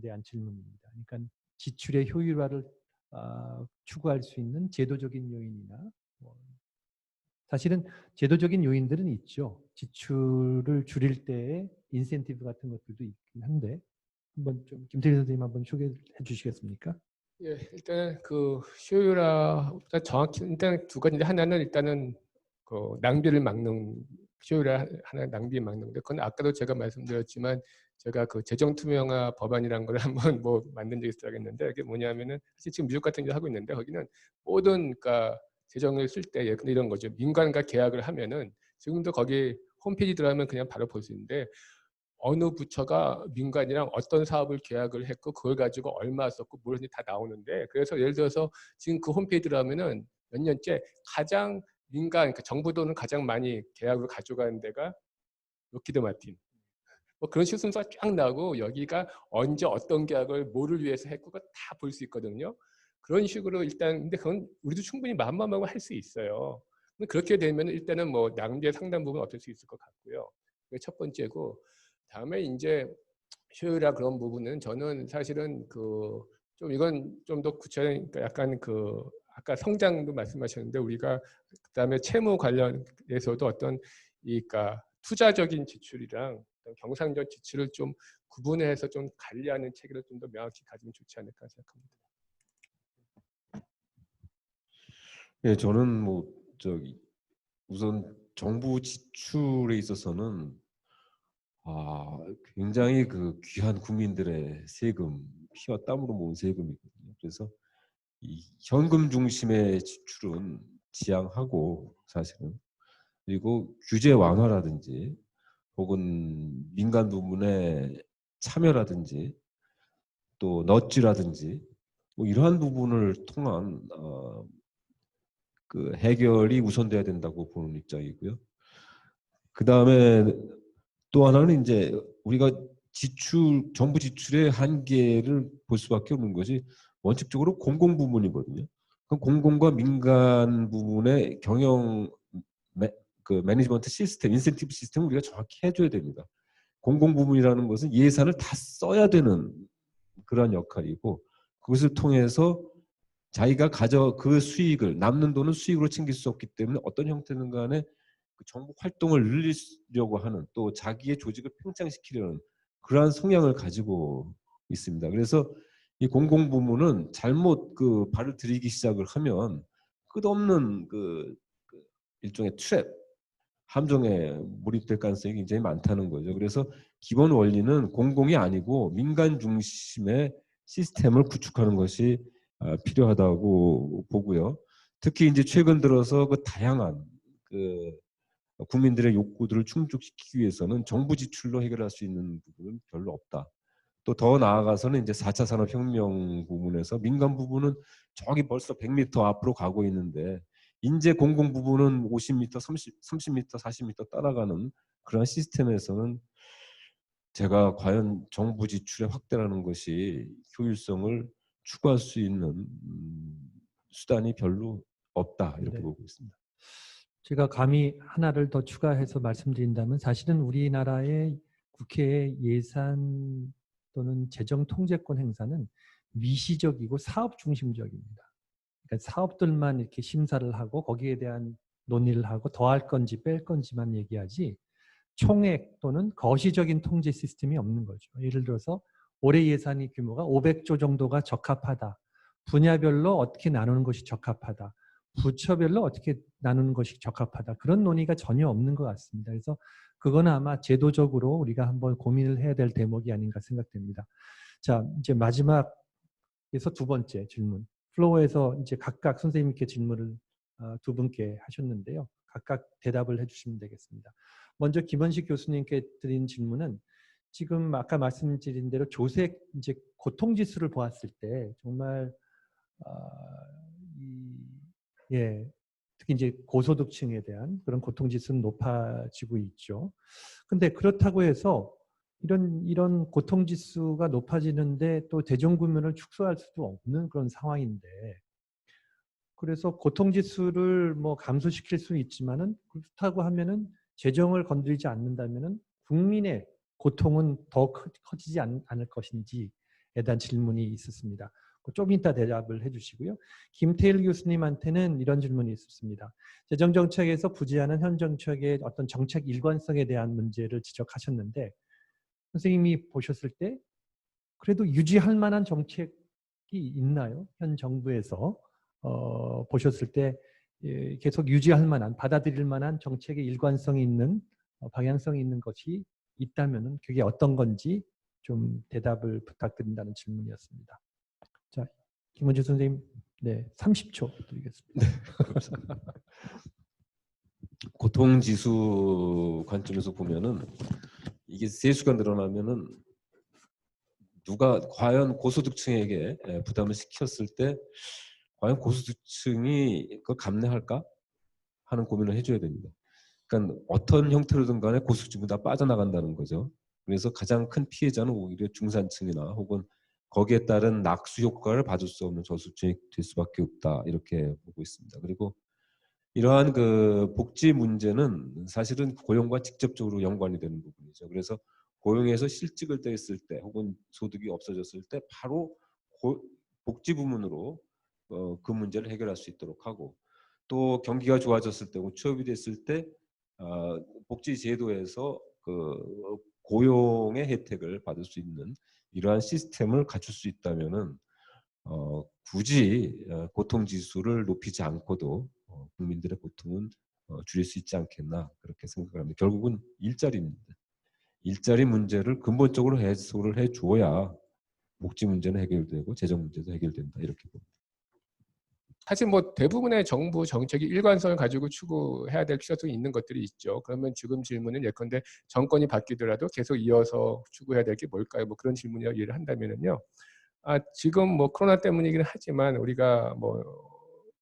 대한 질문입니다. 그러니까 지출의 효율화를 추구할 수 있는 제도적인 요인이나 사실은 제도적인 요인들은 있죠. 지출을 줄일 때의 인센티브 같은 것들도 있긴 한데 한번 좀 김태일 선생님 한번 소개해 주시겠습니까? 예, 일단 그 효율화 정확히 일단 두 가지인데 하나는 일단은 그 낭비를 막는 효율화 하나 낭비 막는데 그건 아까도 제가 말씀드렸지만 제가 그 재정 투명화 법안이라는 걸 한번 뭐 만든 적이 있어야겠는데 그게 뭐냐면은 사실 지금 미국 같은 데 하고 있는데 거기는 모든 그러니까 재정을 쓸 때 이런 거죠. 민간과 계약을 하면은 지금도 거기 홈페이지 들어가면 그냥 바로 볼 수 있는데 어느 부처가 민간이랑 어떤 사업을 계약을 했고 그걸 가지고 얼마 썼고 뭘 했는지 다 나오는데 그래서 예를 들어서 지금 그 홈페이지 들어가면은 몇 년째 가장 민간 그러니까 정부 돈을 가장 많이 계약으로 가져가는 데가 로키드 마틴 뭐 그런 식으로 순서가 쫙 나고 여기가 언제 어떤 계약을 뭐를 위해서 했고 다 볼 수 있거든요. 그런 식으로 일단 근데 그건 우리도 충분히 마음만 먹으면 할 수 있어요. 근데 그렇게 되면 일단은 뭐 낭비의 상당 부분 없앨 수 있을 것 같고요. 그게 첫 번째고 다음에 이제 효율이나 그런 부분은 저는 사실은 그 좀 이건 좀 더 구체적이니까 약간 그 아까 성장도 말씀하셨는데 우리가 그다음에 채무 관련해서도 어떤 이 그러니까 투자적인 지출이랑 어떤 경상적 지출을 좀 구분해서 좀 관리하는 체계를 좀 더 명확히 가지면 좋지 않을까 생각합니다. 예, 저는 뭐 저기 우선 정부 지출에 있어서는 굉장히 그 귀한 국민들의 세금, 피와 땀으로 모은 세금이거든요. 그래서 이 현금 중심의 지출은 지양하고 사실은 그리고 규제 완화라든지 혹은 민간 부문의 참여라든지 또 넛지라든지 뭐 이러한 부분을 통한 그 해결이 우선돼야 된다고 보는 입장이고요. 그 다음에 또 하나는 이제 우리가 정부 지출의 한계를 볼 수밖에 없는 것이 원칙적으로 공공 부문이거든요. 그럼 공공과 민간 부문의 그 매니지먼트 시스템, 인센티브 시스템을 우리가 정확히 해줘야 됩니다. 공공 부문이라는 것은 예산을 다 써야 되는 그런 역할이고 그것을 통해서 자기가 그 수익을 남는 돈은 수익으로 챙길 수 없기 때문에 어떤 형태든 간에 그 정부 활동을 늘리려고 하는 또 자기의 조직을 팽창시키려는 그러한 성향을 가지고 있습니다. 그래서 이 공공부문은 잘못 그 발을 들이기 시작을 하면 끝없는 그 일종의 트랩, 함정에 몰입될 가능성이 굉장히 많다는 거죠. 그래서 기본 원리는 공공이 아니고 민간 중심의 시스템을 구축하는 것이 필요하다고 보고요. 특히 이제 최근 들어서 그 다양한 그 국민들의 욕구들을 충족시키기 위해서는 정부 지출로 해결할 수 있는 부분은 별로 없다. 또 더 나아가서는 이제 4차 산업혁명 부분에서 민간 부분은 저기 벌써 100m 앞으로 가고 있는데 인제 공공 부분은 50m, 30m, 40m 따라가는 그런 시스템에서는 제가 과연 정부 지출의 확대라는 것이 효율성을 추구할 수 있는 수단이 별로 없다 이렇게 네. 보고 있습니다. 제가 감히 하나를 더 추가해서 말씀드린다면 사실은 우리나라의 국회의 예산 또는 재정 통제권 행사는 미시적이고 사업 중심적입니다. 그러니까 사업들만 이렇게 심사를 하고 거기에 대한 논의를 하고 더할 건지 뺄 건지만 얘기하지 총액 또는 거시적인 통제 시스템이 없는 거죠. 예를 들어서 올해 예산이 규모가 500조 정도가 적합하다. 분야별로 어떻게 나누는 것이 적합하다. 부처별로 어떻게 나누는 것이 적합하다. 그런 논의가 전혀 없는 것 같습니다. 그래서 그거는 아마 제도적으로 우리가 한번 고민을 해야 될 대목이 아닌가 생각됩니다. 자, 이제 마지막에서 두 번째 질문. 플로어에서 이제 각각 선생님께 질문을 두 분께 하셨는데요. 각각 대답을 해주시면 되겠습니다. 먼저 김원식 교수님께 드린 질문은 지금 아까 말씀드린 대로 조색 이제 고통지수를 보았을 때 정말 특히 이제 고소득층에 대한 그런 고통지수는 높아지고 있죠. 근데 그렇다고 해서 이런 고통지수가 높아지는데 또 대중구면을 축소할 수도 없는 그런 상황인데 그래서 고통지수를 뭐 감소시킬 수는 있지만은 그렇다고 하면은 재정을 건드리지 않는다면은 국민의 고통은 더 커지지 않을 것인지에 대한 질문이 있었습니다. 좀 이따 대답을 해주시고요. 김태일 교수님한테는 이런 질문이 있었습니다. 재정정책에서 부재하는 현 정책의 어떤 정책 일관성에 대한 문제를 지적하셨는데 선생님이 보셨을 때 그래도 유지할 만한 정책이 있나요? 현 정부에서 보셨을 때 계속 유지할 만한, 받아들일 만한 정책의 일관성이 있는 방향성이 있는 것이 있다면 그게 어떤 건지 좀 대답을 부탁드린다는 질문이었습니다. 자, 김원주 선생님, 네, 30초 드리겠습니다. 고통지수 관점에서 보면은 이게 세수가 늘어나면은 누가 과연 고소득층에게 부담을 시켰을 때 과연 고소득층이 그걸 감내할까 하는 고민을 해줘야 됩니다. 그러니까 어떤 형태로든 간에 고소득층이 다 빠져나간다는 거죠. 그래서 가장 큰 피해자는 오히려 중산층이나 혹은 거기에 따른 낙수 효과를 받을 수 없는 저소득층이 될 수밖에 없다 이렇게 보고 있습니다. 그리고 이러한 그 복지 문제는 사실은 고용과 직접적으로 연관이 되는 부분이죠. 그래서 고용에서 실직을 떼었을 때 혹은 소득이 없어졌을 때 바로 복지 부문으로 그 문제를 해결할 수 있도록 하고 또 경기가 좋아졌을 때 혹은 취업이 됐을 때 복지 제도에서 그 고용의 혜택을 받을 수 있는 이러한 시스템을 갖출 수 있다면은 굳이 고통 지수를 높이지 않고도 국민들의 고통은 줄일 수 있지 않겠나 그렇게 생각합니다. 결국은 일자리입니다. 일자리 문제를 근본적으로 해소를 해줘야 복지 문제는 해결되고 재정 문제도 해결된다 이렇게 봅니다. 사실 뭐 대부분의 정부 정책이 일관성을 가지고 추구해야 될 필요성이 있는 것들이 있죠. 그러면 지금 질문은 예컨대 정권이 바뀌더라도 계속 이어서 추구해야 될 게 뭘까요? 뭐 그런 질문이라고 이해를 한다면은요. 지금 뭐 코로나 때문이긴 하지만 우리가 뭐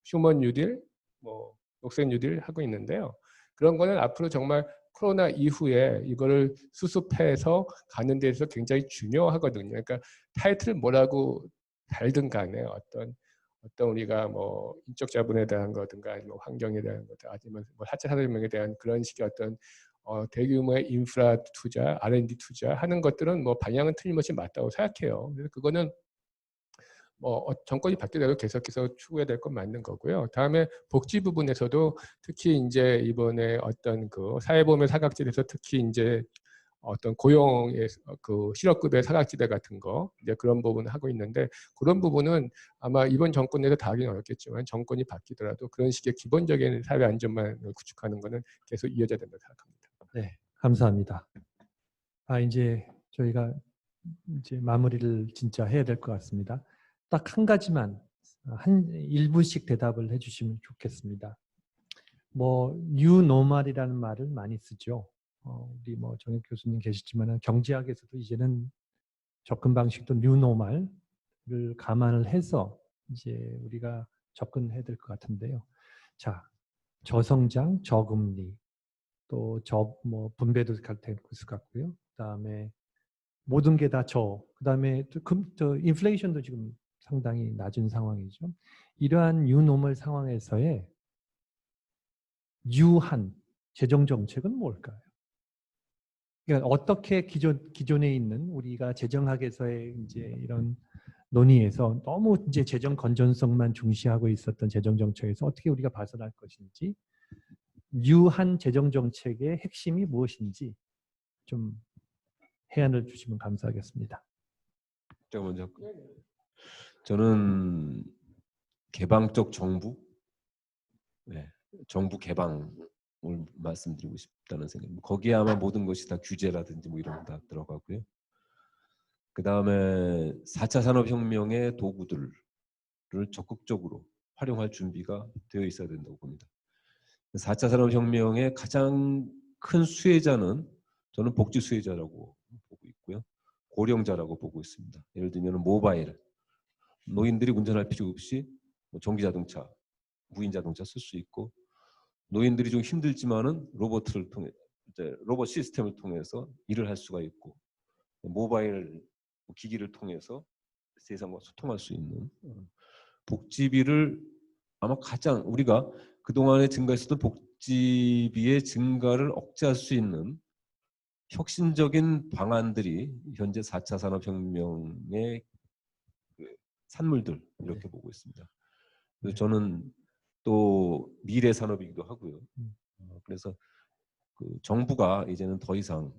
휴먼 뉴딜, 뭐 녹색 뉴딜 하고 있는데요. 그런 거는 앞으로 정말 코로나 이후에 이거를 수습해서 가는 데서 굉장히 중요하거든요. 그러니까 타이틀을 뭐라고 달든 간에 어떤 우리가 뭐 인적 자본에 대한 거든가 아니면 환경에 대한 거든 아니면 뭐 4차 산업혁명에 대한 그런 식의 어떤 대규모의 인프라 투자, R&D 투자하는 것들은 뭐 방향은 틀림없이 맞다고 생각해요. 그래서 그거는 뭐 정권이 바뀌더라도 계속해서 추구해야 될 건 맞는 거고요. 다음에 복지 부분에서도 특히 이제 이번에 어떤 그 사회보험의 사각지대에서 특히 이제 어떤 고용의 그 실업급여 사각지대 같은 거 이제 그런 부분을 하고 있는데 그런 부분은 아마 이번 정권 내에서 다 하기는 어렵겠지만 정권이 바뀌더라도 그런 식의 기본적인 사회 안전망을 구축하는 것은 계속 이어져야 된다고 생각합니다. 네, 감사합니다. 이제 저희가 이제 마무리를 진짜 해야 될 것 같습니다. 딱 한 가지만 한 1분씩 대답을 해주시면 좋겠습니다. 뭐 뉴노멀이라는 말을 많이 쓰죠. 우리 뭐 정혁 교수님 계시지만 경제학에서도 이제는 접근 방식도 뉴노멀을 감안을 해서 이제 우리가 접근해야 될 것 같은데요. 자, 저성장, 저금리, 또 뭐 분배도 될 것 같고요. 그다음에 모든 게 다 그다음에 또 인플레이션도 지금 상당히 낮은 상황이죠. 이러한 뉴노멀 상황에서의 유한 재정 정책은 뭘까요? 그러니까 어떻게 기존에 있는 우리가 재정학에서의 이제 이런 논의에서 너무 이제 재정 건전성만 중시하고 있었던 재정 정책에서 어떻게 우리가 벗어날 것인지 유한 재정 정책의 핵심이 무엇인지 좀 해안을 주시면 감사하겠습니다. 제가 먼저 할까요? 저는 개방적 정부, 정부 개방을 말씀드리고 싶다는 생각입니다. 거기에 아마 모든 것이 다 규제라든지 뭐 이런 거 다 들어가고요. 그 다음에 4차 산업혁명의 도구들을 적극적으로 활용할 준비가 되어 있어야 된다고 봅니다. 4차 산업혁명의 가장 큰 수혜자는 저는 복지 수혜자라고 보고 있고요. 고령자라고 보고 있습니다. 예를 들면 모바일, 노인들이 운전할 필요 없이 전기자동차, 무인자동차 쓸 수 있고 노인들이 좀 힘들지만은 로봇을 통해 로봇 시스템을 통해서 일을 할 수가 있고 모바일 기기를 통해서 세상과 소통할 수 있는 복지비를 아마 가장 우리가 그동안에 증가했었던 복지비의 증가를 억제할 수 있는 혁신적인 방안들이 현재 4차 산업혁명의 그 산물들 이렇게 보고 있습니다. 그래서 저는 또 미래 산업이기도 하고요. 그래서 그 정부가 이제는 더 이상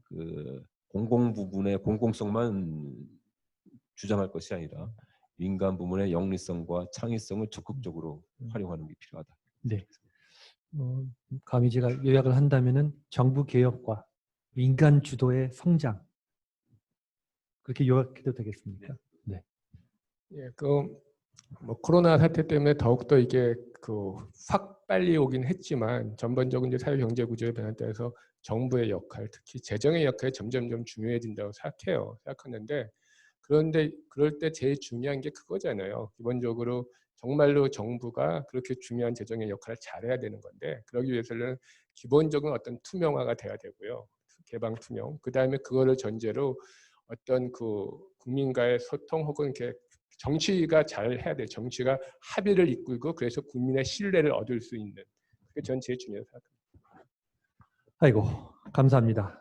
그 공공 부분의 공공성만 주장할 것이 아니라 민간 부문의 영리성과 창의성을 적극적으로 활용하는 게 필요하다. 네. 감히 제가 요약을 한다면은 정부 개혁과 민간 주도의 성장 그렇게 요약해도 되겠습니까? 네. 예, 뭐 코로나 사태 때문에 더욱더 이게 확 빨리 오긴 했지만 전반적인 이제 사회 경제 구조의 변화에 따라서 정부의 역할, 특히 재정의 역할이 점점점 중요해진다고 생각하는데 그런데 그럴 때 제일 중요한 게 그거잖아요. 기본적으로 정말로 정부가 그렇게 중요한 재정의 역할을 잘해야 되는 건데 그러기 위해서는 기본적인 어떤 투명화가 돼야 되고요. 개방 투명. 그 다음에 그거를 전제로 어떤 그 국민과의 소통 혹은 이렇게 정치가 잘 해야 돼요. 정치가 합의를 이끌고 그래서 국민의 신뢰를 얻을 수 있는. 그게 전 제일 중요하다고 생각합니다. 아이고, 감사합니다.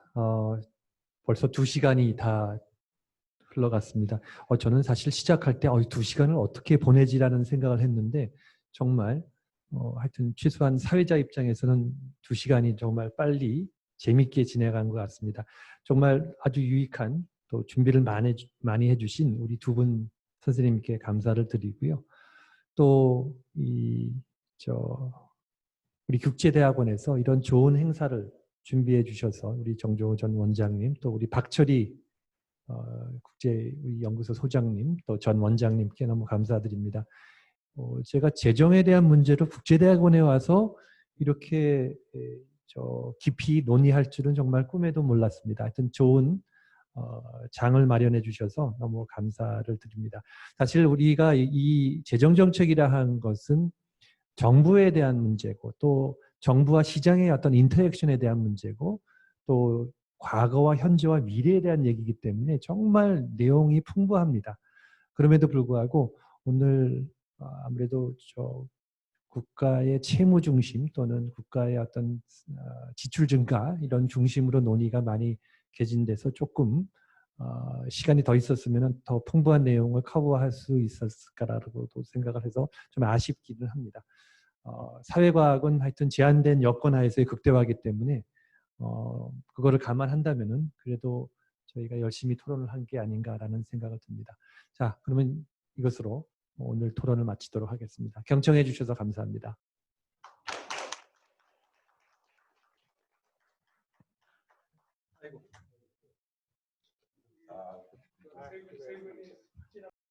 벌써 2시간이 다 흘러갔습니다. 저는 사실 시작할 때 2시간을 어떻게 보내지라는 생각을 했는데 정말 하여튼 최소한 사회자 입장에서는 2시간이 정말 빨리 재밌게 지나간 것 같습니다. 정말 아주 유익한 또 준비를 많이 해주신 우리 두 분 선생님께 감사를 드리고요. 또 우리 국제대학원에서 이런 좋은 행사를 준비해 주셔서 우리 정종호 전 원장님 또 우리 박철희 국제연구소 소장님 또 전 원장님께 너무 감사드립니다. 제가 재정에 대한 문제로 국제대학원에 와서 이렇게 깊이 논의할 줄은 정말 꿈에도 몰랐습니다. 하여튼 좋은 장을 마련해 주셔서 너무 감사를 드립니다. 사실 우리가 이 재정정책이라 하는 것은 정부에 대한 문제고 또 정부와 시장의 어떤 인터랙션에 대한 문제고 또 과거와 현재와 미래에 대한 얘기이기 때문에 정말 내용이 풍부합니다. 그럼에도 불구하고 오늘 아무래도 국가의 채무 중심 또는 국가의 어떤 지출 증가 이런 중심으로 논의가 많이 개진돼서 조금 시간이 더 있었으면 더 풍부한 내용을 커버할 수 있었을까라고도 생각을 해서 좀 아쉽기는 합니다. 사회과학은 하여튼 제한된 여건 하에서의 극대화이기 때문에 그거를 감안한다면은 그래도 저희가 열심히 토론을 한 게 아닌가라는 생각을 듭니다. 자, 그러면 이것으로 오늘 토론을 마치도록 하겠습니다. 경청해 주셔서 감사합니다. 아이고.